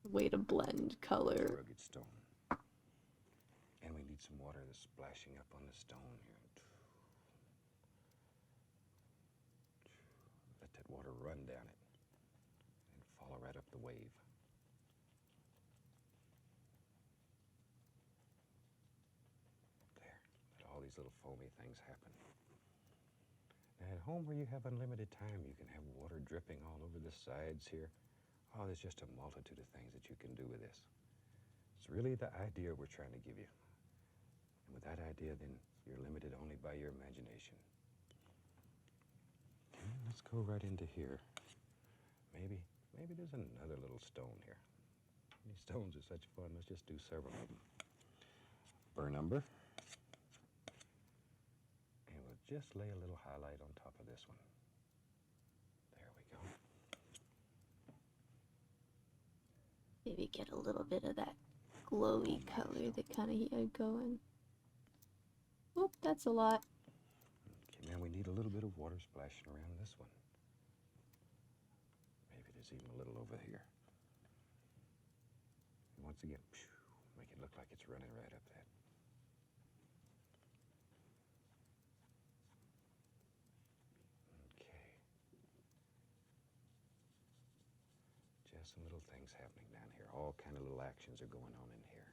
A way to blend color. Rugged stone. And we need some water that's splashing up on the stone here. Let that water run down it and follow right up the wave. There. Let all these little foamy things happen. Now at home where you have unlimited time, you can have water dripping all over the sides here. Oh, there's just a multitude of things that you can do with this. It's really the idea we're trying to give you. And with that idea, then you're limited only by your imagination. Okay, let's go right into here. Maybe there's another little stone here. These stones are such fun. Let's just do several of them. Burn umber. And we'll just lay a little highlight on top of this one. There we go. Maybe get a little bit of that glowy color that kind of had going. Oop, that's a lot. Okay, now we need a little bit of water splashing around this one. Maybe there's even a little over here. And once again, make it look like it's running right up that. Okay. Just some little things happening down here. All kind of little actions are going on in here.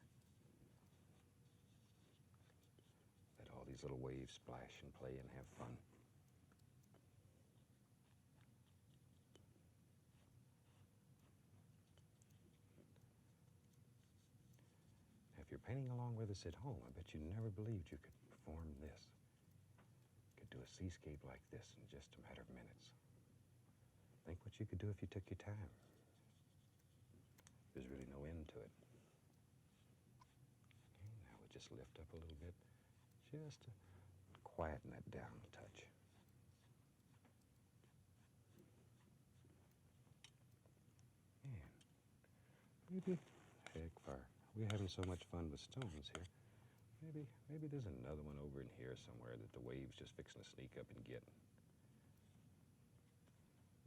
Let all these little waves splash and play and have fun. If you're painting along with us at home, I bet you never believed you could perform this. You could do a seascape like this in just a matter of minutes. Think what you could do if you took your time. There's really no end to it. Okay, now we'll just lift up a little bit, just to quieten that down a touch. And maybe, heck fire. We're having so much fun with stones here. Maybe there's another one over in here somewhere that the wave's just fixing to sneak up and get.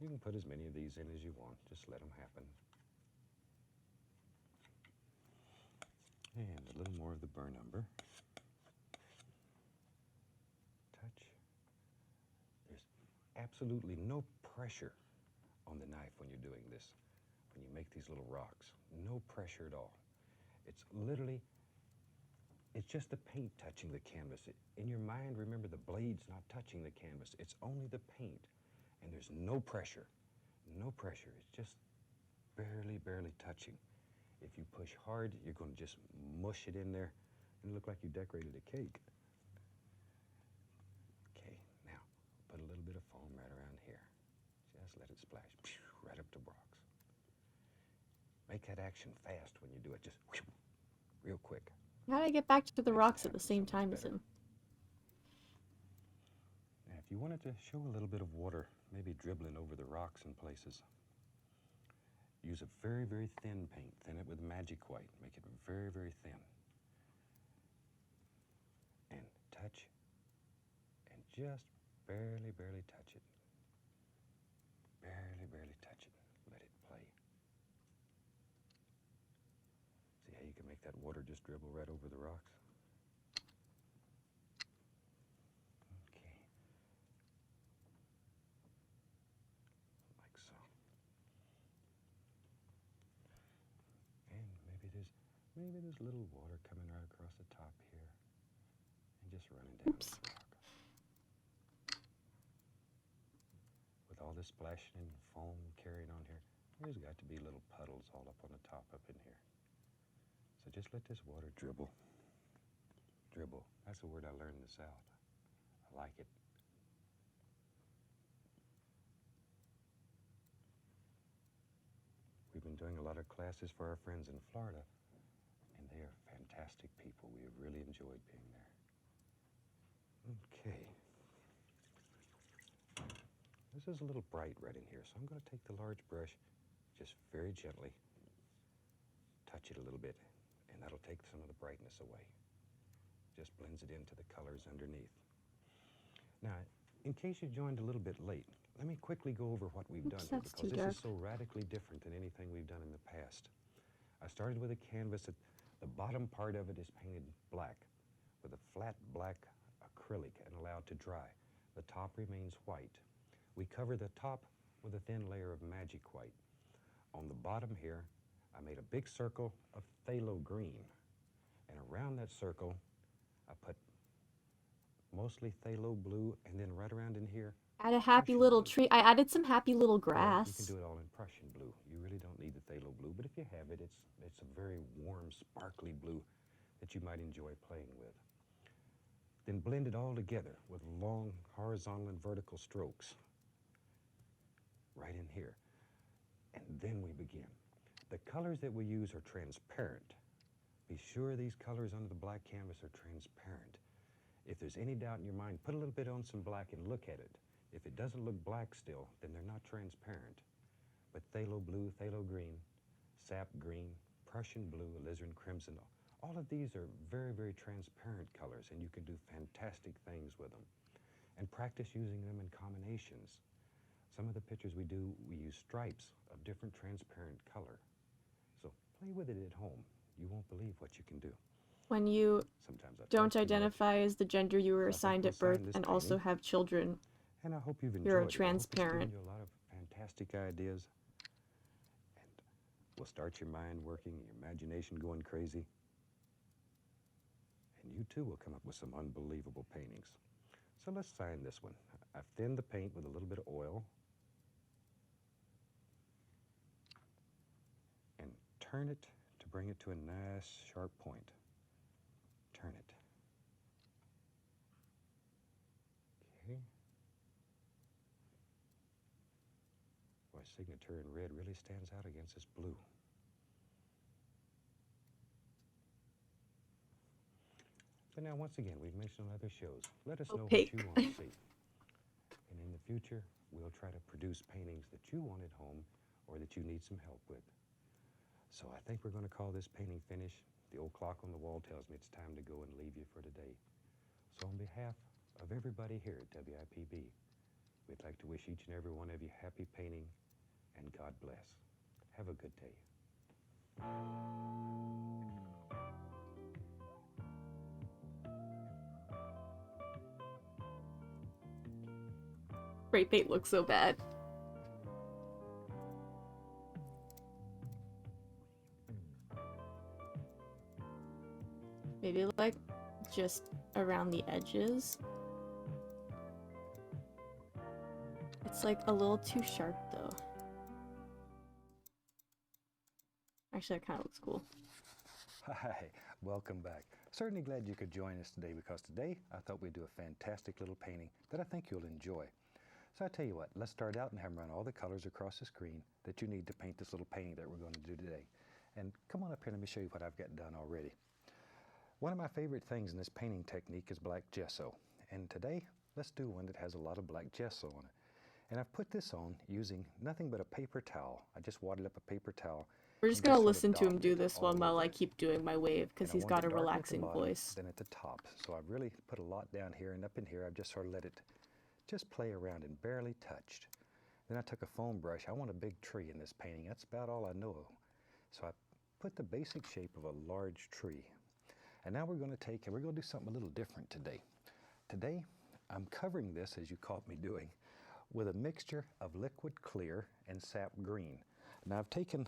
You can put as many of these in as you want. Just let them happen. And a little more of the burn umber. Touch. There's absolutely no pressure on the knife when you're doing this. When you make these little rocks. No pressure at all. It's literally, it's just the paint touching the canvas. In your mind, remember the blade's not touching the canvas. It's only the paint. And there's no pressure. No pressure. It's just barely touching. If you push hard, you're going to just mush it in there and look like you decorated a cake. Okay, now put a little bit of foam right around here. Just let it splash right up the rocks. Make that action fast when you do it, just whoosh, real quick. How did I get back to the Makes it rocks at the happen so same much time as better. him? Now, if you wanted to show a little bit of water, maybe dribbling over the rocks in places, use a very, very thin paint. Thin it with magic white. Make it very, very thin. And touch, and just barely, barely touch it. Barely, barely touch it. Let it play. See how you can make that water just dribble right over the rocks? Okay. Like so. And maybe there's little water coming right across the top here. And just running down Oops. the rock. With all this splashing and foam carrying on here, there's got to be little puddles all up on the top up in here. So just let this water dribble. Dribble. That's a word I learned in the South. I like it. We've been doing a lot of classes for our friends in Florida, and they are fantastic people. We have really enjoyed being there. Okay. This is a little bright right in here, so I'm going to take the large brush, just very gently, touch it a little bit, and that'll take some of the brightness away. Just blends it into the colors underneath. Now, in case you joined a little bit late, let me quickly go over what we've done here, That's because too this dark. is so radically different than anything we've done in the past. I started with a canvas that the bottom part of it is painted black with a flat black acrylic and allowed to dry. The top remains white. We cover the top with a thin layer of magic white. On the bottom here, I made a big circle of phthalo green, and around that circle, I put mostly phthalo blue, and then right around in here, Add a happy Prussian little blue. tree. I added some happy little Or grass. you can do it all in Prussian blue. You really don't need the phthalo blue, but if you have it, it's a very warm, sparkly blue that you might enjoy playing with. Then blend it all together with long horizontal and vertical strokes right in here. And then we begin. The colors that we use are transparent. Be sure these colors under the black canvas are transparent. If there's any doubt in your mind, put a little bit on some black and look at it. If it doesn't look black still, then they're not transparent. But phthalo blue, phthalo green, sap green, Prussian blue, alizarin crimson, all of these are very, very transparent colors, and you can do fantastic things with them. And practice using them in combinations. Some of the pictures we do, we use stripes of different transparent color. So play with it at home. You won't believe what you can do. When you Sometimes I talk don't too much, identify as the gender you were so I think assigned we'll at birth sign this and also painting. have children, And I hope you've enjoyed you're a it. I hope it's given transparent. you a lot of fantastic ideas. And will start your mind working, your imagination going crazy. And you too will come up with some unbelievable paintings. So let's sign this one. I've thinned the paint with a little bit of oil. And turn it to bring it to a nice sharp point. Turn it. Okay. My signature in red really stands out against this blue. But now, once again, we've mentioned on other shows, let us know what Opaque. you want to see. And in the future, we'll try to produce paintings that you want at home or that you need some help with. So I think we're going to call this painting finished. The old clock on the wall tells me it's time to go and leave you for today. So on behalf of everybody here at WIPB, we'd like to wish each and every one of you happy painting and God bless. Have a good day. Spray paint looks so bad. Maybe like just around the edges. It's like a little too sharp though. Actually, that kind of looks cool. Hi, welcome back. Certainly glad you could join us today, because today I thought we'd do a fantastic little painting that I think you'll enjoy. So I tell you what, let's start out and have them run all the colors across the screen that you need to paint this little painting that we're going to do today. And come on up here and let me show you what I've got done already. One of my favorite things in this painting technique is black gesso. And today, let's do one that has a lot of black gesso on it. And I've put this on using nothing but a paper towel. I just wadded up a paper towel. We're just gonna listen to him do this one while I keep doing my wave, because he's got a relaxing voice. Then at the top. So I've really put a lot down here, and up in here I've just sort of let it just play around and barely touched. Then I took a foam brush. I want a big tree in this painting. That's about all I know. So I put the basic shape of a large tree. And now we're going to take, and we're going to do something a little different today. Today, I'm covering this, as you caught me doing, with a mixture of liquid clear and sap green. Now I've taken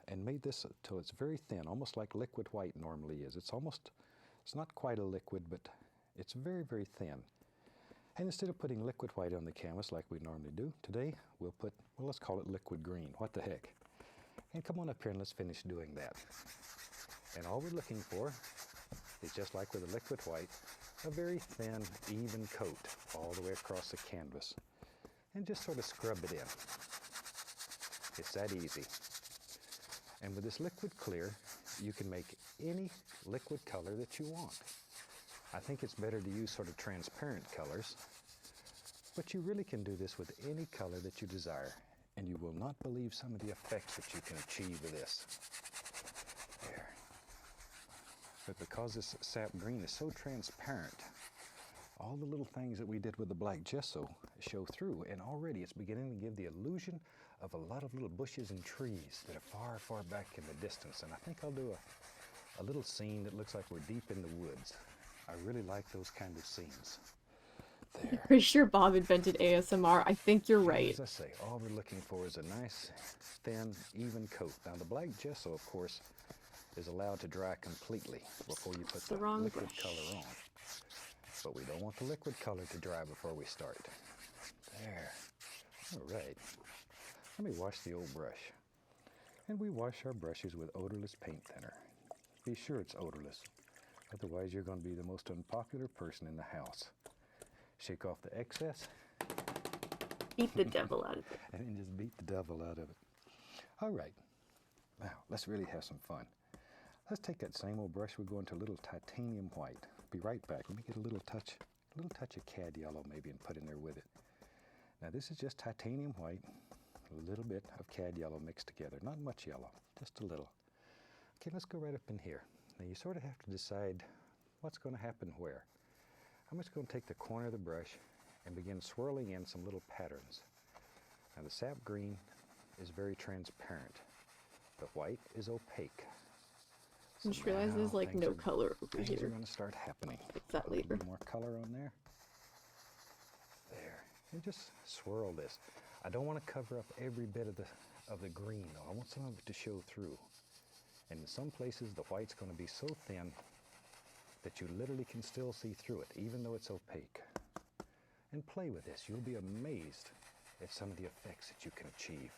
and made this till it's very thin, almost like liquid white normally is. It's not quite a liquid, but it's very, very thin. And instead of putting liquid white on the canvas like we normally do, today we'll put, well, let's call it liquid green. What the heck? And come on up here and let's finish doing that. And all we're looking for is, just like with a liquid white, a very thin, even coat all the way across the canvas. And just sort of scrub it in. It's that easy. And with this liquid clear, you can make any liquid color that you want. I think it's better to use sort of transparent colors, but you really can do this with any color that you desire, and you will not believe some of the effects that you can achieve with this. There. But because this sap green is so transparent, all the little things that we did with the black gesso show through, and already it's beginning to give the illusion of a lot of little bushes and trees that are far, far back in the distance. And I think I'll do a little scene that looks like we're deep in the woods. I really like those kind of scenes. There. I'm pretty sure Bob invented ASMR. I think you're right. As I say, all we're looking for is a nice, thin, even coat. Now the black gesso, of course, is allowed to dry completely before you put the liquid color on. But we don't want the liquid color to dry before we start. There. All right. Let me wash the old brush. And we wash our brushes with odorless paint thinner. Be sure it's odorless. Otherwise, you're going to be the most unpopular person in the house. Shake off the excess. Beat the devil out of it. And then just beat the devil out of it. All right. Now, let's really have some fun. Let's take that same old brush. We're going to a little titanium white. Be right back. Let me get a little touch of cad yellow maybe and put in there with it. Now, this is just titanium white. A little bit of cad yellow mixed together. Not much yellow, just a little. Okay, let's go right up in here. Now you sort of have to decide what's going to happen where. I'm just going to take the corner of the brush and begin swirling in some little patterns. Now the sap green is very transparent. The white is opaque. I just realized there's like no color over here. Things are going to start happening. Fix that A later. little bit more color on there. There. And just swirl this. I don't want to cover up every bit of the green though. I want some of it to show through. And in some places the white's going to be so thin that you literally can still see through it, even though it's opaque. And play with this. You'll be amazed at some of the effects that you can achieve.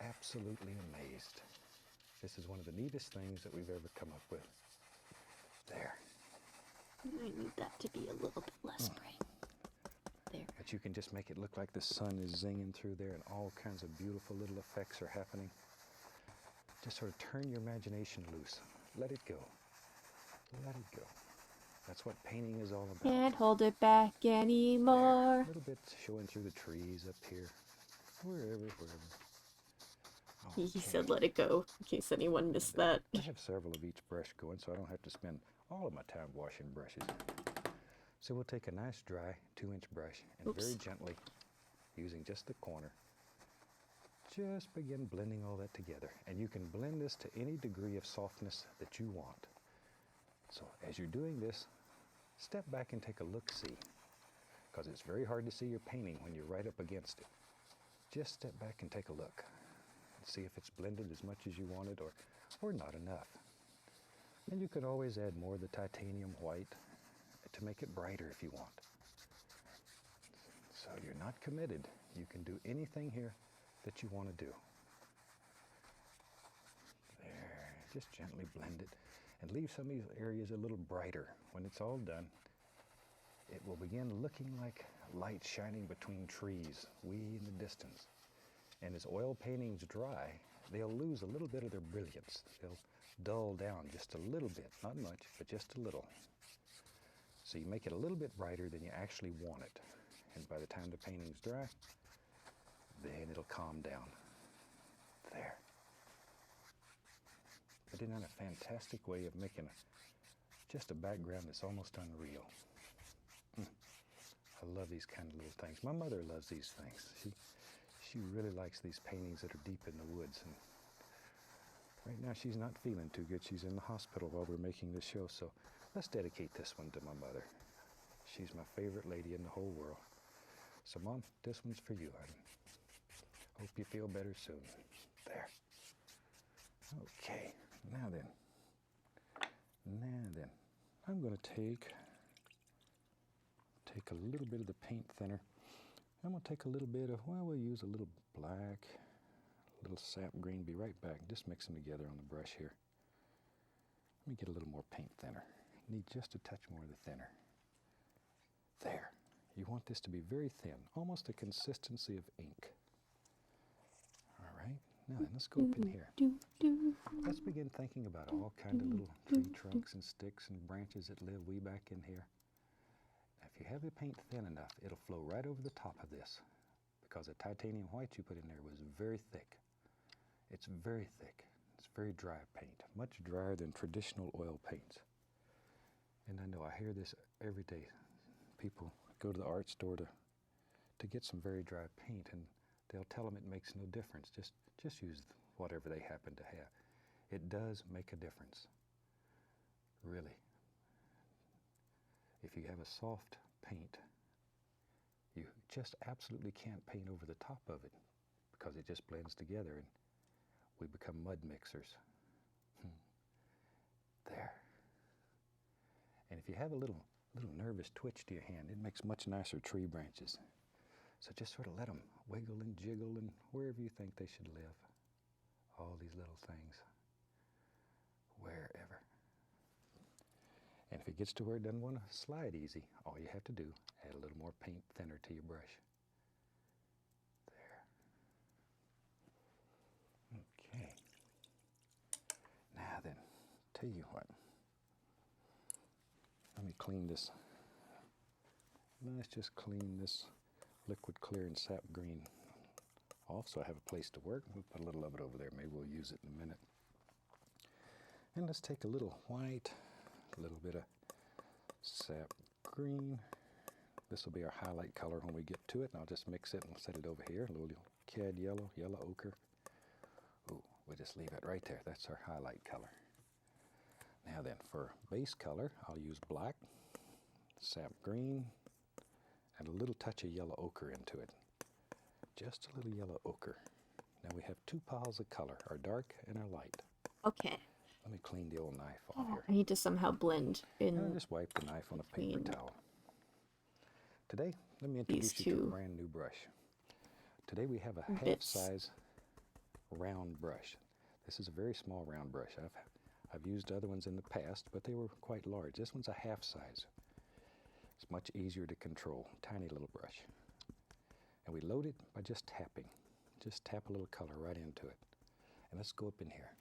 Absolutely amazed. This is one of the neatest things that we've ever come up with. There. I need that to be a little bit less bright. There. But you can just make it look like the sun is zinging through there and all kinds of beautiful little effects are happening. Just sort of turn your imagination loose. Let it go. Let it go. That's what painting is all about. Can't hold it back anymore. A little bit showing through the trees up here. Wherever. He said let it go, in case anyone missed that. I have several of each brush going, so I don't have to spend all of my time washing brushes. So we'll take a nice dry 2-inch brush and very gently, using just the corner, just begin blending all that together. And you can blend this to any degree of softness that you want. So as you're doing this, step back and take a look-see, because it's very hard to see your painting when you're right up against it. Just step back and take a look and see if it's blended as much as you wanted or not enough. And you can always add more of the titanium white to make it brighter if you want. So you're not committed. You can do anything here that you want to do. There, just gently blend it and leave some of these areas a little brighter. When it's all done, it will begin looking like light shining between trees, way in the distance. And as oil paintings dry, they'll lose a little bit of their brilliance. They'll dull down just a little bit, not much, but just a little. So you make it a little bit brighter than you actually want it. And by the time the painting's dry, then it'll calm down. There. But isn't that a fantastic way of making just a background that's almost unreal? I love these kind of little things. My mother loves these things. She really likes these paintings that are deep in the woods. And right now she's not feeling too good. She's in the hospital while we're making this show. So let's dedicate this one to my mother. She's my favorite lady in the whole world. So Mom, this one's for you, honey. Hope you feel better soon. There. Okay, now then, I'm going to take a little bit of the paint thinner. I'm going to take a little bit of, well, we'll use a little black, a little sap green. Be right back. Just mix them together on the brush here. Let me get a little more paint thinner. Need just a touch more of the thinner. There. You want this to be very thin, almost the consistency of ink. All right. Now then, let's go up in here. Let's begin thinking about all kind of little tree trunks and sticks and branches that live way back in here. Now, if you have the paint thin enough, it'll flow right over the top of this, because the titanium white you put in there was very thick. It's very thick. It's very dry paint, much drier than traditional oil paints. And I know I hear this every day. People go to the art store to get some very dry paint, and they'll tell them it makes no difference. Just use whatever they happen to have. It does make a difference, really. If you have a soft paint, you just absolutely can't paint over the top of it because it just blends together and we become mud mixers. There. And if you have a little nervous twitch to your hand, it makes much nicer tree branches. So just sort of let them wiggle and jiggle and wherever you think they should live. All these little things. Wherever. And if it gets to where it doesn't want to slide easy, all you have to do, add a little more paint thinner to your brush. There. Okay. Now then, tell you what. Let me clean this. Let's just clean this liquid clear and sap green off so I have a place to work. We'll put a little of it over there. Maybe we'll use it in a minute. And let's take a little white, a little bit of sap green. This will be our highlight color when we get to it. And I'll just mix it and set it over here. A little cad yellow, yellow ochre. Ooh, we'll just leave it right there. That's our highlight color. Now then, for base color, I'll use black, sap green, and a little touch of yellow ochre into it. Just a little yellow ochre. Now we have two piles of color, our dark and our light. Okay. Let me clean the old knife off here. I need to somehow blend in. And I'll just wipe the knife on a paper towel. Today, let me introduce you to a brand new brush. Today we have a half-size round brush. This is a very small round brush. I've used other ones in the past, but they were quite large. This one's a half size. It's much easier to control. Tiny little brush. And we load it by just tapping. Just tap a little color right into it. And let's go up in here.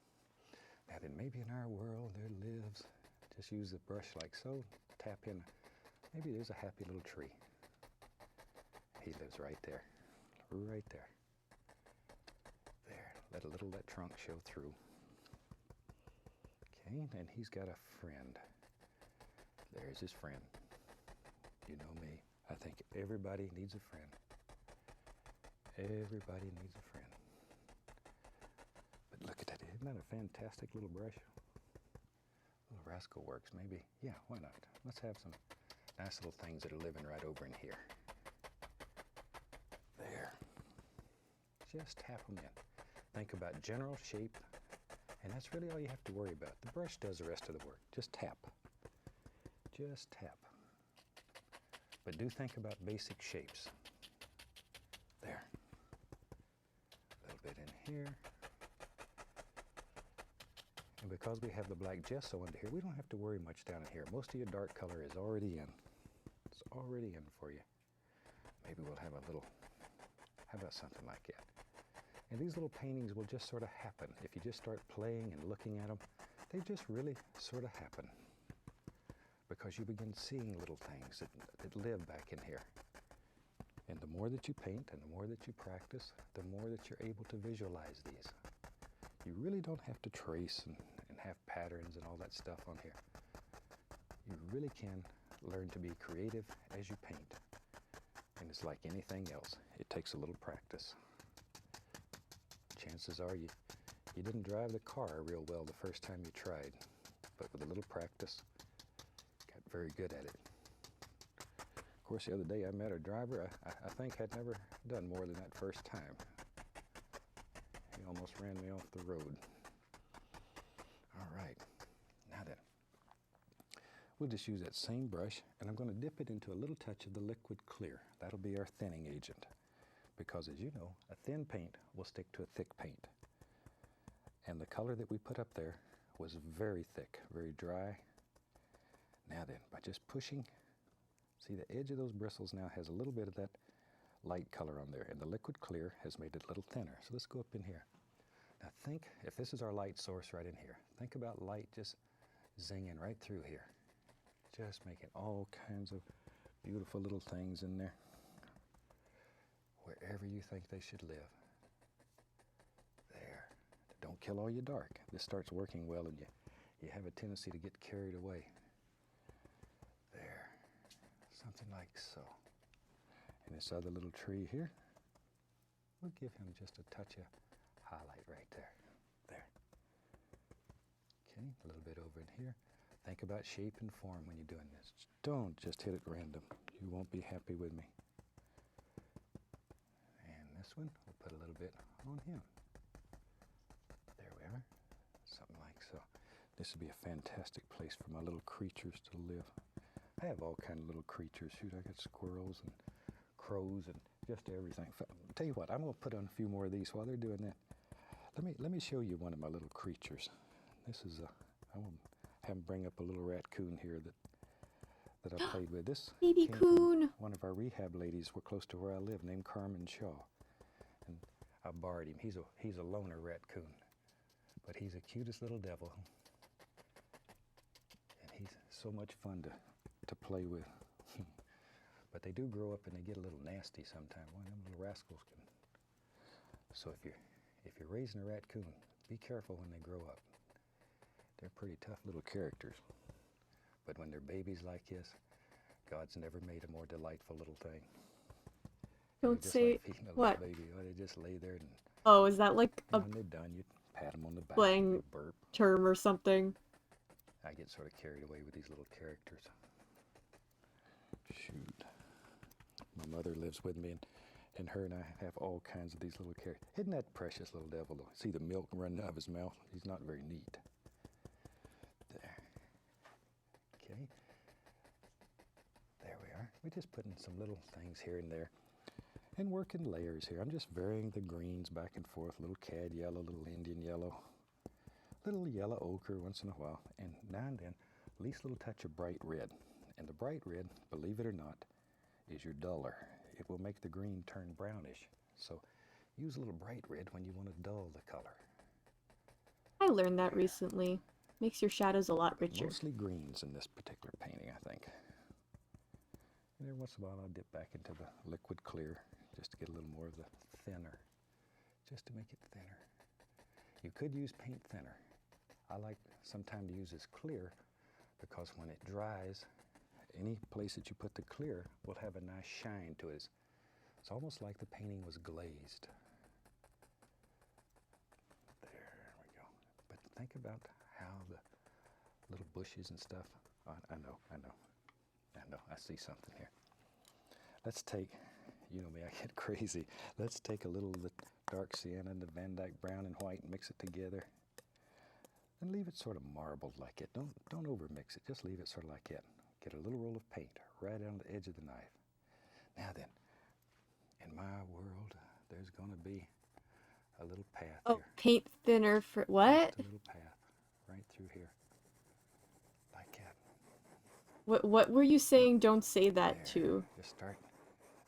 Now then, maybe in our world there lives, just use the brush like so, tap in. Maybe there's a happy little tree. He lives right there. Right there. There. Let a little of that trunk show through. Okay, and he's got a friend. There's his friend. You know me. I think everybody needs a friend. Everybody needs a friend. But look at that. Isn't that a fantastic little brush? Little rascal works, maybe. Yeah, why not? Let's have some nice little things that are living right over in here. There. Just tap them in. Think about general shape. And that's really all you have to worry about. The brush does the rest of the work. Just tap. Just tap. But do think about basic shapes. There. A little bit in here. And because we have the black gesso under here, we don't have to worry much down in here. Most of your dark color is already in. It's already in for you. Maybe we'll have a little, how about something like that? And these little paintings will just sort of happen. If you just start playing and looking at them, they just really sort of happen. Because you begin seeing little things that live back in here. And the more that you paint and the more that you practice, the more that you're able to visualize these. You really don't have to trace and have patterns and all that stuff on here. You really can learn to be creative as you paint. And it's like anything else. It takes a little practice. Chances are you didn't drive the car real well the first time you tried, but with a little practice, got very good at it. Of course, the other day I met a driver I think had never done more than that first time. He almost ran me off the road. All right, now then, we'll just use that same brush, and I'm going to dip it into a little touch of the liquid clear. That'll be our thinning agent. Because as you know, a thin paint will stick to a thick paint. And the color that we put up there was very thick, very dry. Now then, by just pushing, see the edge of those bristles now has a little bit of that light color on there, and the liquid clear has made it a little thinner. So let's go up in here. Now think, if this is our light source right in here, think about light just zinging right through here. Just making all kinds of beautiful little things in there. Wherever you think they should live. There. Don't kill all your dark. This starts working well and you have a tendency to get carried away. There. Something like so. And this other little tree here, we'll give him just a touch of highlight right there. There. Okay, a little bit over in here. Think about shape and form when you're doing this. Don't just hit it random. You won't be happy with me. This one, we'll put a little bit on him. There we are, something like so. This would be a fantastic place for my little creatures to live. I have all kind of little creatures. Shoot, I got squirrels and crows and just everything. Tell you what, I'm gonna put on a few more of these while they're doing that. Let me show you one of my little creatures. This is I'm gonna have him bring up a little raccoon here that I played with. This Baby came from coon. one of our rehab ladies were close to where I live, named Carmen Shaw. And I borrowed him. He's a loner raccoon, but he's the cutest little devil. And he's so much fun to play with. But they do grow up and they get a little nasty sometimes. One of them little rascals can. So if you're raising a raccoon, be careful when they grow up. They're pretty tough little characters. But when they're babies like this, God's never made a more delightful little thing. Don't just say like feeding a what? little baby. Oh, they just lay there and Oh, is that like a when they're done, you pat them on the back, slang they burp. term or something? I get sort of carried away with these little characters. Shoot. My mother lives with me, and her and I have all kinds of these little characters. Isn't that precious little devil, though? See the milk running out of his mouth? He's not very neat. There. Okay. There we are. We're just putting some little things here and there. And working layers here. I'm just varying the greens back and forth. Little cad yellow, little Indian yellow, little yellow ochre once in a while. And now and then, at least a little touch of bright red. And the bright red, believe it or not, is your duller. It will make the green turn brownish. So use a little bright red when you want to dull the color. I learned that recently. Makes your shadows a lot richer. Mostly greens in this particular painting, I think. And every once in a while I'll dip back into the liquid clear just to get a little more of the thinner, just to make it thinner. You could use paint thinner. I like sometimes to use this clear because when it dries, any place that you put the clear will have a nice shine to it. It's almost like the painting was glazed. There we go. But think about how the little bushes and stuff, I know, I see something here. Let's take, you know me, I get crazy. Let's take a little of the dark sienna and the Van Dyke brown and white and mix it together. And leave it sort of marbled like it. Don't overmix it, just leave it sort of like it. Get a little roll of paint right on the edge of the knife. Now then, in my world, there's going to be a little path Oh, here. paint thinner for what? Just a little path right through here, like that. What were you saying? Don't say that There. to. Just start.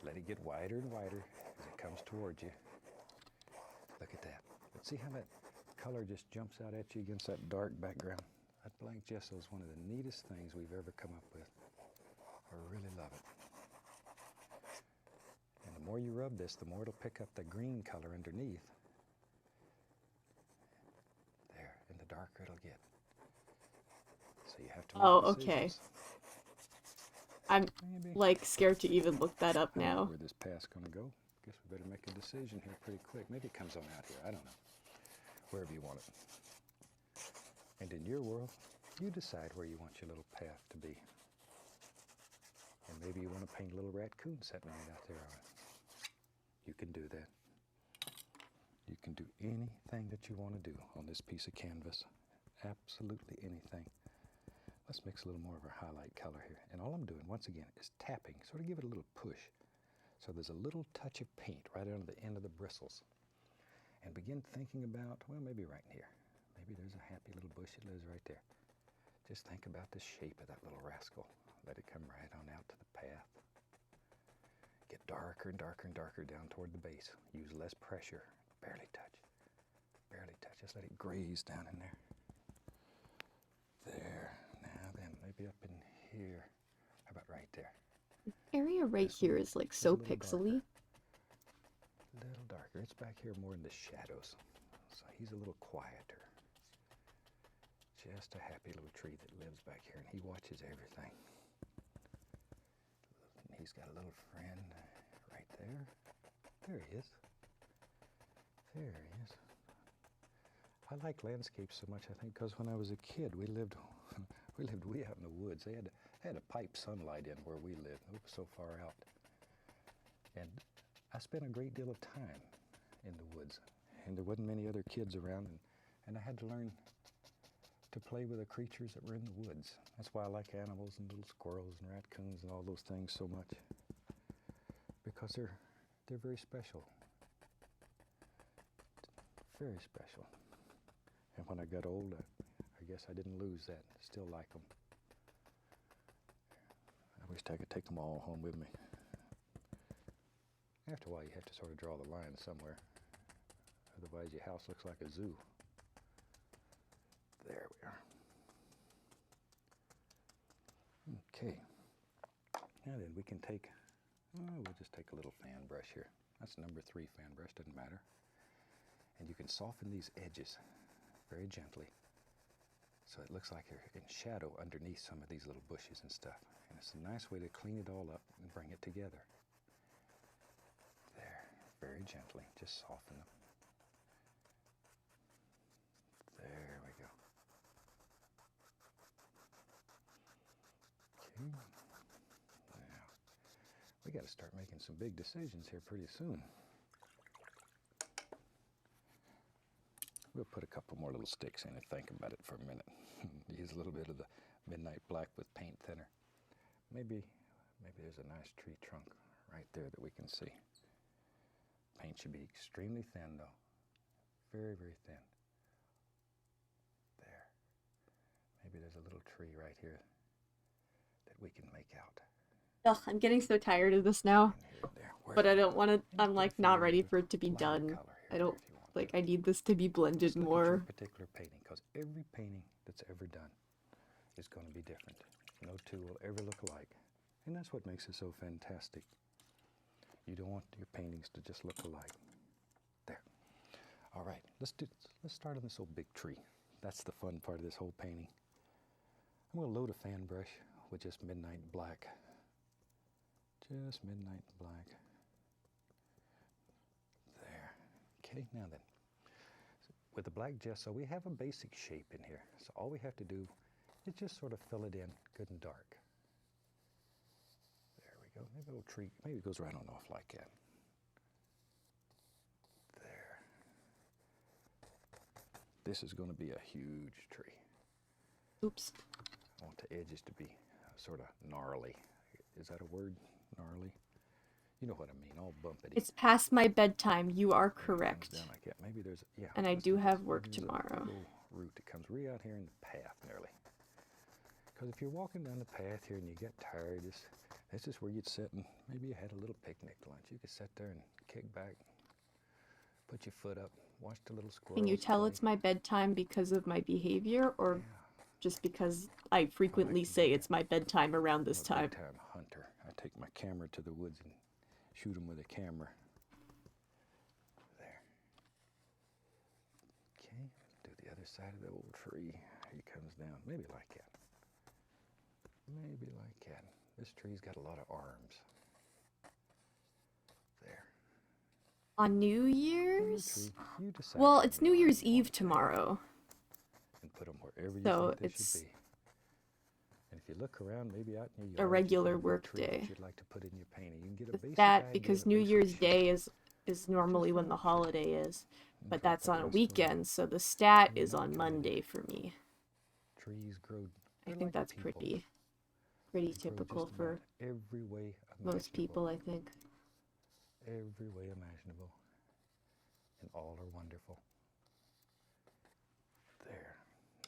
Let it get wider and wider as it comes towards you. Look at that. But see how that color just jumps out at you against that dark background? That blank gesso is one of the neatest things we've ever come up with. I really love it. And the more you rub this, the more it'll pick up the green color underneath. There, and the darker it'll get. So you have to make Oh, decisions. okay. I'm Maybe. like scared to even look that up I don't know now. where this path's going to go. Guess we better make a decision here pretty quick. Maybe it comes on out here. I don't know. Wherever you want it. And in your world, you decide where you want your little path to be. And maybe you want to paint a little raccoon sitting right out there on it. You can do that. You can do anything that you want to do on this piece of canvas. Absolutely anything. Let's mix a little more of our highlight color here. And all I'm doing, once again, is tapping. Sort of give it a little push. So there's a little touch of paint right under the end of the bristles. And begin thinking about, well, maybe right here. Maybe there's a happy little bush that lives right there. Just think about the shape of that little rascal. Let it come right on out to the path. Get darker and darker and darker down toward the base. Use less pressure. Barely touch. Barely touch. Just let it graze down in there. There. Now then, maybe up in here. How about right there? Area right Just here is like so a little pixely. A little darker. It's back here more in the shadows. So he's a little quieter. Just a happy little tree that lives back here, and he watches everything. And he's got a little friend right there. There he is. There he is. I like landscapes so much, I think, because when I was a kid, we lived way out in the woods. They had to pipe sunlight in where we lived. We were so far out. And I spent a great deal of time in the woods, and there wasn't many other kids around, and I had to learn to play with the creatures that were in the woods. That's why I like animals and little squirrels and raccoons and all those things so much, because they're very special. Very special. And when I got old, I guess I didn't lose that. Still like them. I wish I could take them all home with me. After a while, you have to sort of draw the line somewhere. Otherwise, your house looks like a zoo. There we are. Okay. Now then, we can take, we'll just take a little fan brush here. That's number 3 fan brush, doesn't matter. And you can soften these edges very gently. So it looks like you're in shadow underneath some of these little bushes and stuff. And it's a nice way to clean it all up and bring it together. There, very gently, just soften them. There we go. Okay. Now, we got to start making some big decisions here pretty soon. We'll put a couple more little sticks in and think about it for a minute. Use a little bit of the midnight black with paint thinner. Maybe there's a nice tree trunk right there that we can see. Paint should be extremely thin though. Very, very thin. There. Maybe there's a little tree right here that we can make out. Ugh, I'm getting so tired of this now. There. But I don't want to, I'm like not ready for it to be done. I don't, like, I need this to be blended Look at more. your particular painting, because every painting that's ever done is going to be different. No two will ever look alike. And that's what makes it so fantastic. You don't want your paintings to just look alike. There. All right, let's start on this old big tree. That's the fun part of this whole painting. I'm going to load a fan brush with just midnight black. Just midnight black. There. Okay, now then. With the black gesso, we have a basic shape in here. So all we have to do is just sort of fill it in good and dark. There we go. Maybe a little tree, maybe it goes right on off like that. There. This is going to be a huge tree. Oops. I want the edges to be sort of gnarly. Is that a word? Gnarly? You know what I mean, all bumpity. It's past my bedtime. You are It comes correct. down like that. Maybe there's, yeah. And I let's do this. have work Maybe there's a tomorrow. little root that comes way out here in the path nearly. Because if you're walking down the path here and you get tired, this is where you'd sit and maybe you had a little picnic lunch. You could sit there and kick back, put your foot up, watch the little squirrels Can you tell play. it's my bedtime because of my behavior, or Yeah. just because I frequently say it's my bedtime around this I'm a time? big-time hunter. I take my camera to the woods and shoot them with a camera. There. Okay, do the other side of the old tree. He comes down, maybe like that. Maybe like that. This tree's got a lot of arms. There. On New Little Year's? tree. You decide Well, how it's many New arms Year's you want Eve to take tomorrow. and put them wherever you So think they it's should be. And if you look around, maybe out in your yard, a you regular see a work tree that day. you'd like to put in your painting. You can get a With basic that, idea, because a New basic Year's shape, Day is normally just when on the a tree. holiday is, and but drop that's it on a rest around. weekend, so the stat Maybe is not on committed. Monday for me. Trees grow. I They're think like that's people. pretty They grow typical just for about every way most people, imaginable. I think. Every way imaginable. And all are wonderful. There.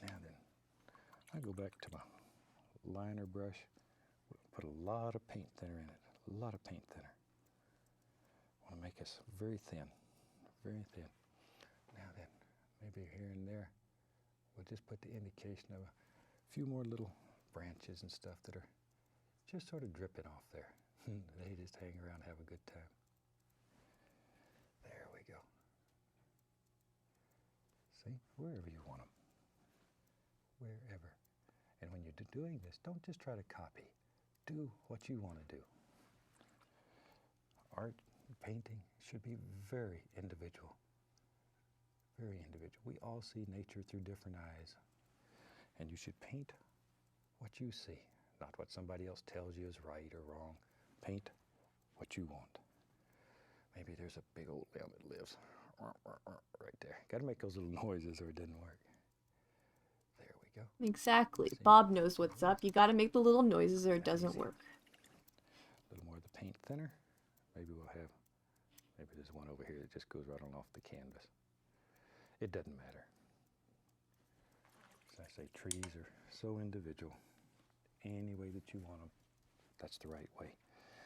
Now then, I go back to my liner brush. Put a lot of paint thinner in it. A lot of paint thinner. I want to make this very thin. Very thin. Now then, maybe here and there, we'll just put the indication of a few more little branches and stuff that are just sort of dripping off there. They just hang around and have a good time. There we go. See, wherever you want them. Wherever. And when you're doing this, don't just try to copy. Do what you want to do. Art, painting should be very individual. Very individual. We all see nature through different eyes. And you should paint what you see, not what somebody else tells you is right or wrong. Paint what you want. Maybe there's a big old limb that lives right there. Got to make those little noises or it doesn't work. There we go. Exactly. See? Bob knows what's up. You gotta make the little noises or it doesn't Easy. work. A little more of the paint thinner. Maybe there's one over here that just goes right on off the canvas. It doesn't matter. As I say, trees are so individual. Any way that you want them, that's the right way.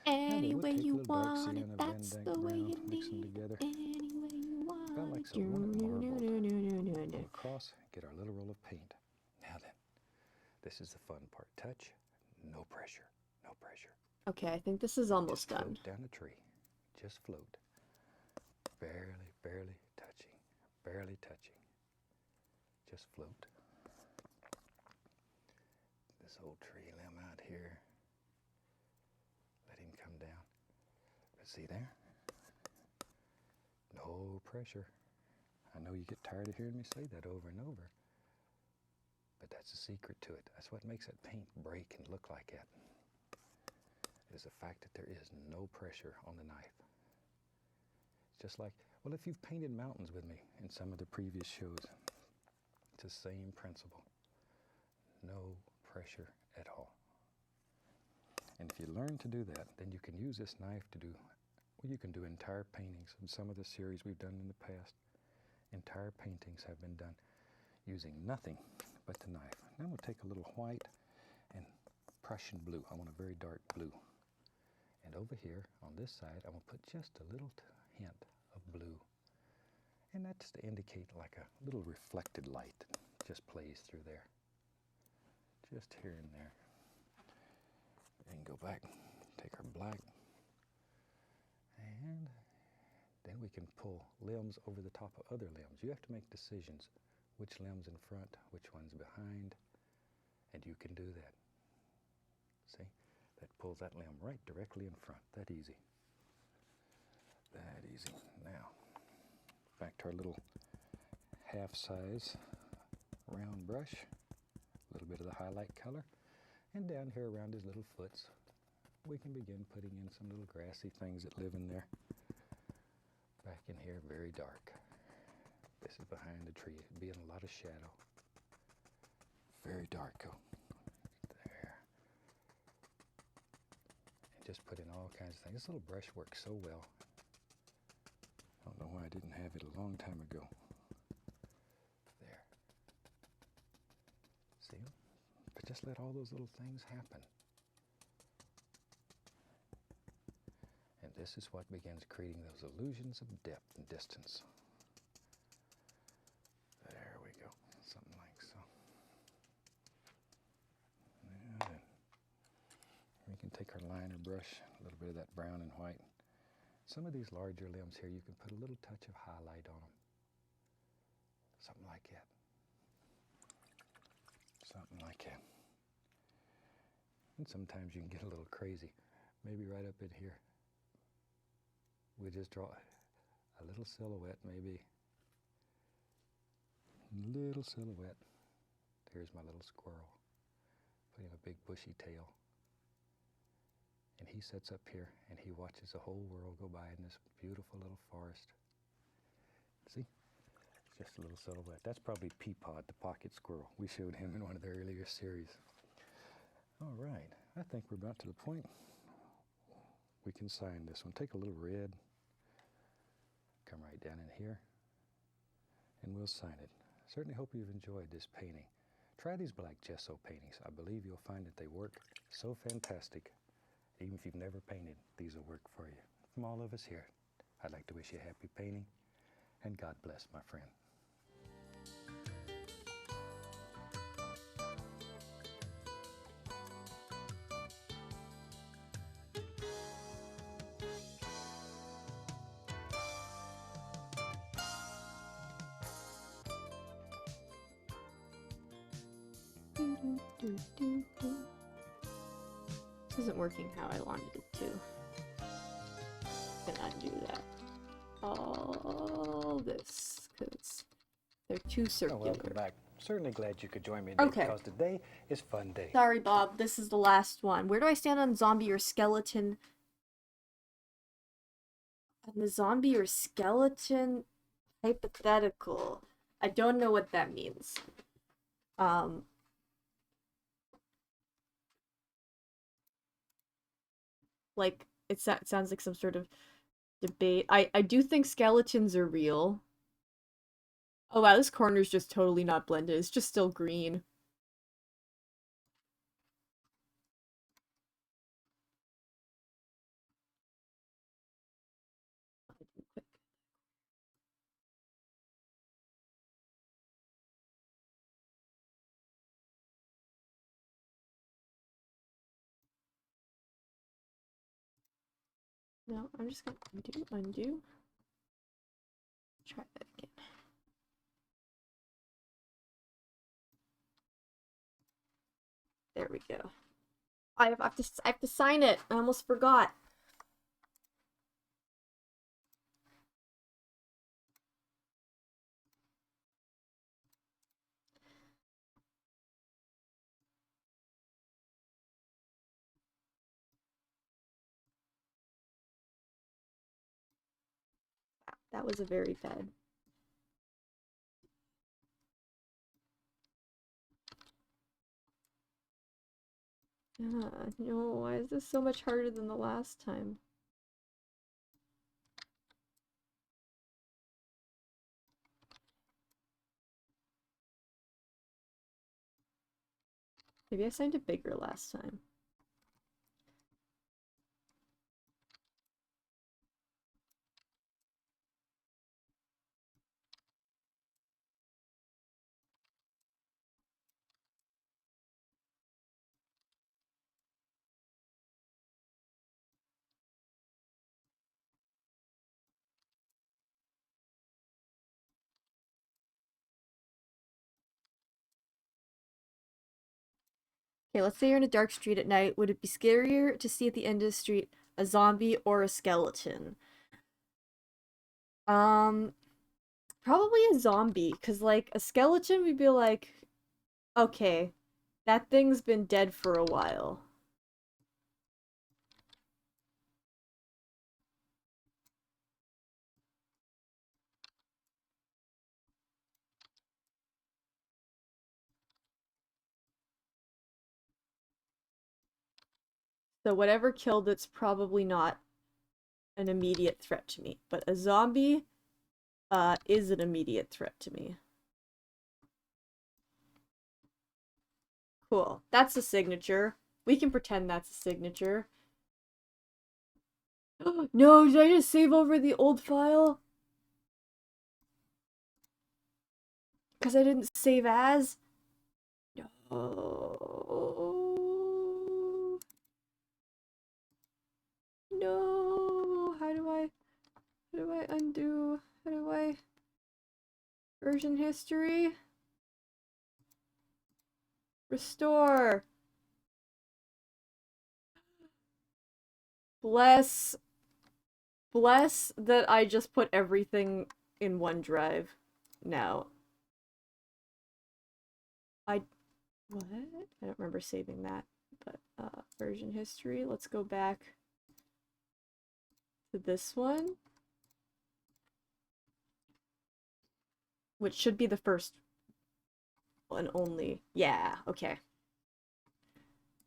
Any We'll way take a you little dark want sienna, it, Van that's Dyke the way brown, you mix them need together. it. Any way you want About like it. so. We want it marbled. Do. Go across, get our little roll of paint. Now then, this is the fun part. Touch, no pressure, no pressure. Okay, I think this is almost Just done. float down the tree. Just float. Barely, barely touching. Barely touching. Just float. This old tree limb out here. Let him come down. But see there? No pressure. I know you get tired of hearing me say that over and over. But that's the secret to it. That's what makes that paint break and look like that. Is the fact that there is no pressure on the knife. It's just like, well, if you've painted mountains with me in some of the previous shows, it's the same principle. No pressure at all. And if you learn to do that, then you can use this knife to do, well, you can do entire paintings. In some of the series we've done in the past, entire paintings have been done using nothing but the knife. Now I'm going to take a little white and Prussian blue. I want a very dark blue. And over here on this side, I'm going to put just a little hint of blue. And that's to indicate like a little reflected light that just plays through there. Just here and there. And go back, take our black. And then we can pull limbs over the top of other limbs. You have to make decisions. Which limb's in front, which one's behind. And you can do that. See? That pulls that limb right directly in front. That easy. That easy. Now, back to our little half-size round brush. A little bit of the highlight color. And down here around his little foots, we can begin putting in some little grassy things that live in there. Back in here, very dark. This is behind the tree. It'd be in a lot of shadow. Very dark. Oh. There. And just put in all kinds of things. This little brush works so well. I don't know why I didn't have it a long time ago. There. See? But Just let all those little things happen. And this is what begins creating those illusions of depth and distance. There we go, something like so. And then we can take our liner brush, a little bit of that brown and white. Some of these larger limbs here, you can put a little touch of highlight on them. Something like that. Something like that. And sometimes you can get a little crazy. Maybe right up in here, we just draw a little silhouette, maybe. Little silhouette. Here's my little squirrel, putting a big bushy tail. And he sits up here and he watches the whole world go by in this beautiful little forest. See? It's just a little silhouette. That's probably Peapod, the pocket squirrel. We showed him in one of the earlier series. All right, I think we're about to the point. We can sign this one. Take a little red, come right down in here, and we'll sign it. Certainly hope you've enjoyed this painting. Try these black gesso paintings. I believe you'll find that they work so fantastic. Even if you've never painted, these will work for you. From all of us here, I'd like to wish you a happy painting, and God bless, my friend. This isn't working how I wanted it to. Can undo that. All this, because they're too circular. Welcome back. Certainly glad you could join me today, because today is fun day. Sorry, Bob. This is the last one. Where do I stand on zombie or skeleton? On the zombie or skeleton hypothetical. I don't know what that means. Like, it sounds like some sort of debate. I do think skeletons are real. Oh wow, this corner's just totally not blended. It's just still green. No, I'm just gonna undo. Try that again. There we go. I have to sign it. I almost forgot. That was a very bad. No, why is this so much harder than the last time? Maybe I signed it bigger last time. Okay, let's say you're in a dark street at night. Would it be scarier to see at the end of the street a zombie or a skeleton? Probably a zombie, because, like, a skeleton would be like, okay, that thing's been dead for a while. So whatever killed it's probably not an immediate threat to me. But a zombie is an immediate threat to me. Cool. That's a signature. We can pretend that's a signature. No, did I just save over the old file? Because I didn't save as? No. No. How do I undo? How do I version history? Restore. Bless that I just put everything in OneDrive now. What? I don't remember saving that, but version history. Let's go back to this one, which should be the first one only. Yeah, okay.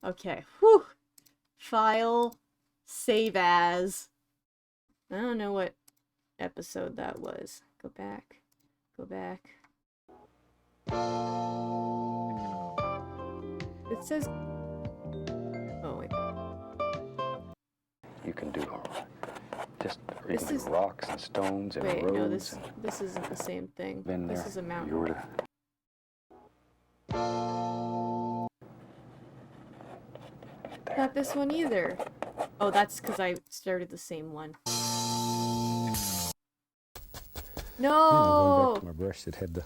Okay, whew. File, save as. I don't know what episode that was. Go back. Go back. It says... Oh, wait. You can do rocks and stones and wait, roads. no, this isn't the same thing. Been there. This is a mountain. You were to... Not this one either. Oh, that's because I started the same one. No! Going back to my brush that had the...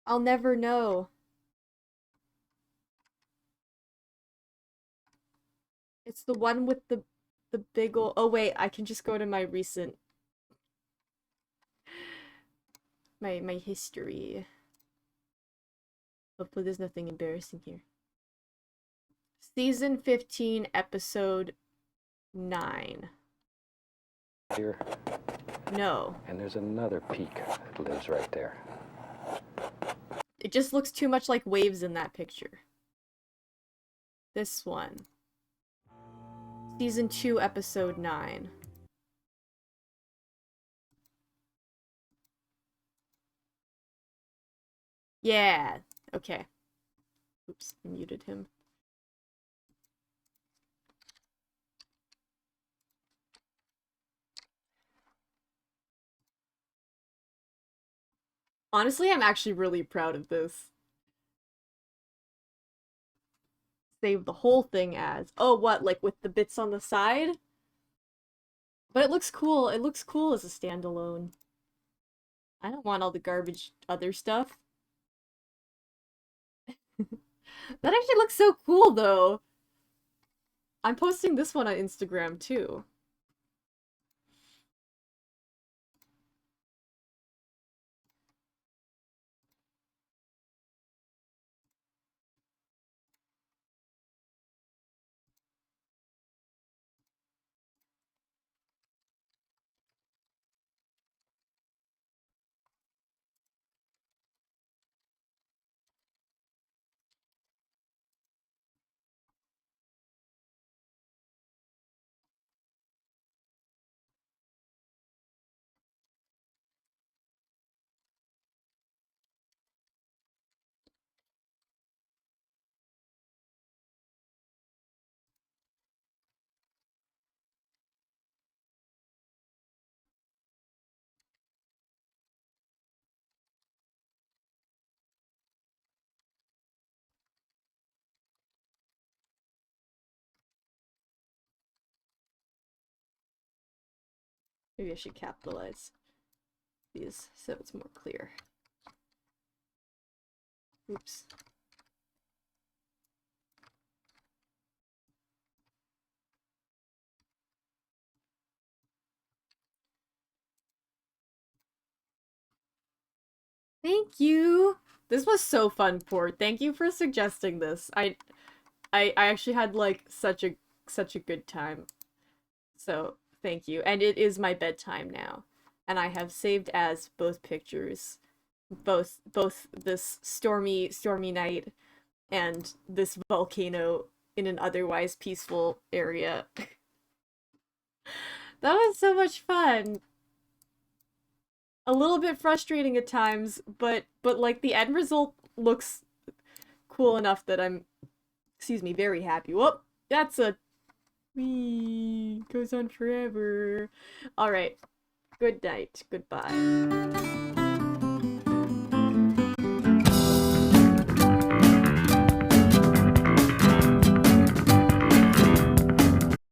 I'll never know. It's the one with the big ol'... Oh wait, I can just go to my recent... My history. Hopefully there's nothing embarrassing here. Season 15, episode 9. Here. No. And there's another peak that lives right there. It just looks too much like waves in that picture. This one. Season 2, episode 9. Yeah. Okay. Oops, I muted him. Honestly, I'm actually really proud of this. Save the whole thing as... Oh, what? Like with the bits on the side? But it looks cool. It looks cool as a standalone. I don't want all the garbage other stuff. That actually looks so cool, though. I'm posting this one on Instagram, too. Maybe I should capitalize these so it's more clear. Oops. Thank you! This was so fun, Port. Thank you for suggesting this. I actually had like such a good time. So, thank you. And it is my bedtime now. And I have saved as both pictures. Both this stormy night and this volcano in an otherwise peaceful area. That was so much fun. A little bit frustrating at times, but like the end result looks cool enough that I'm excuse me, very happy. Whoop, that's a wee goes on forever. All right. Good night. Goodbye.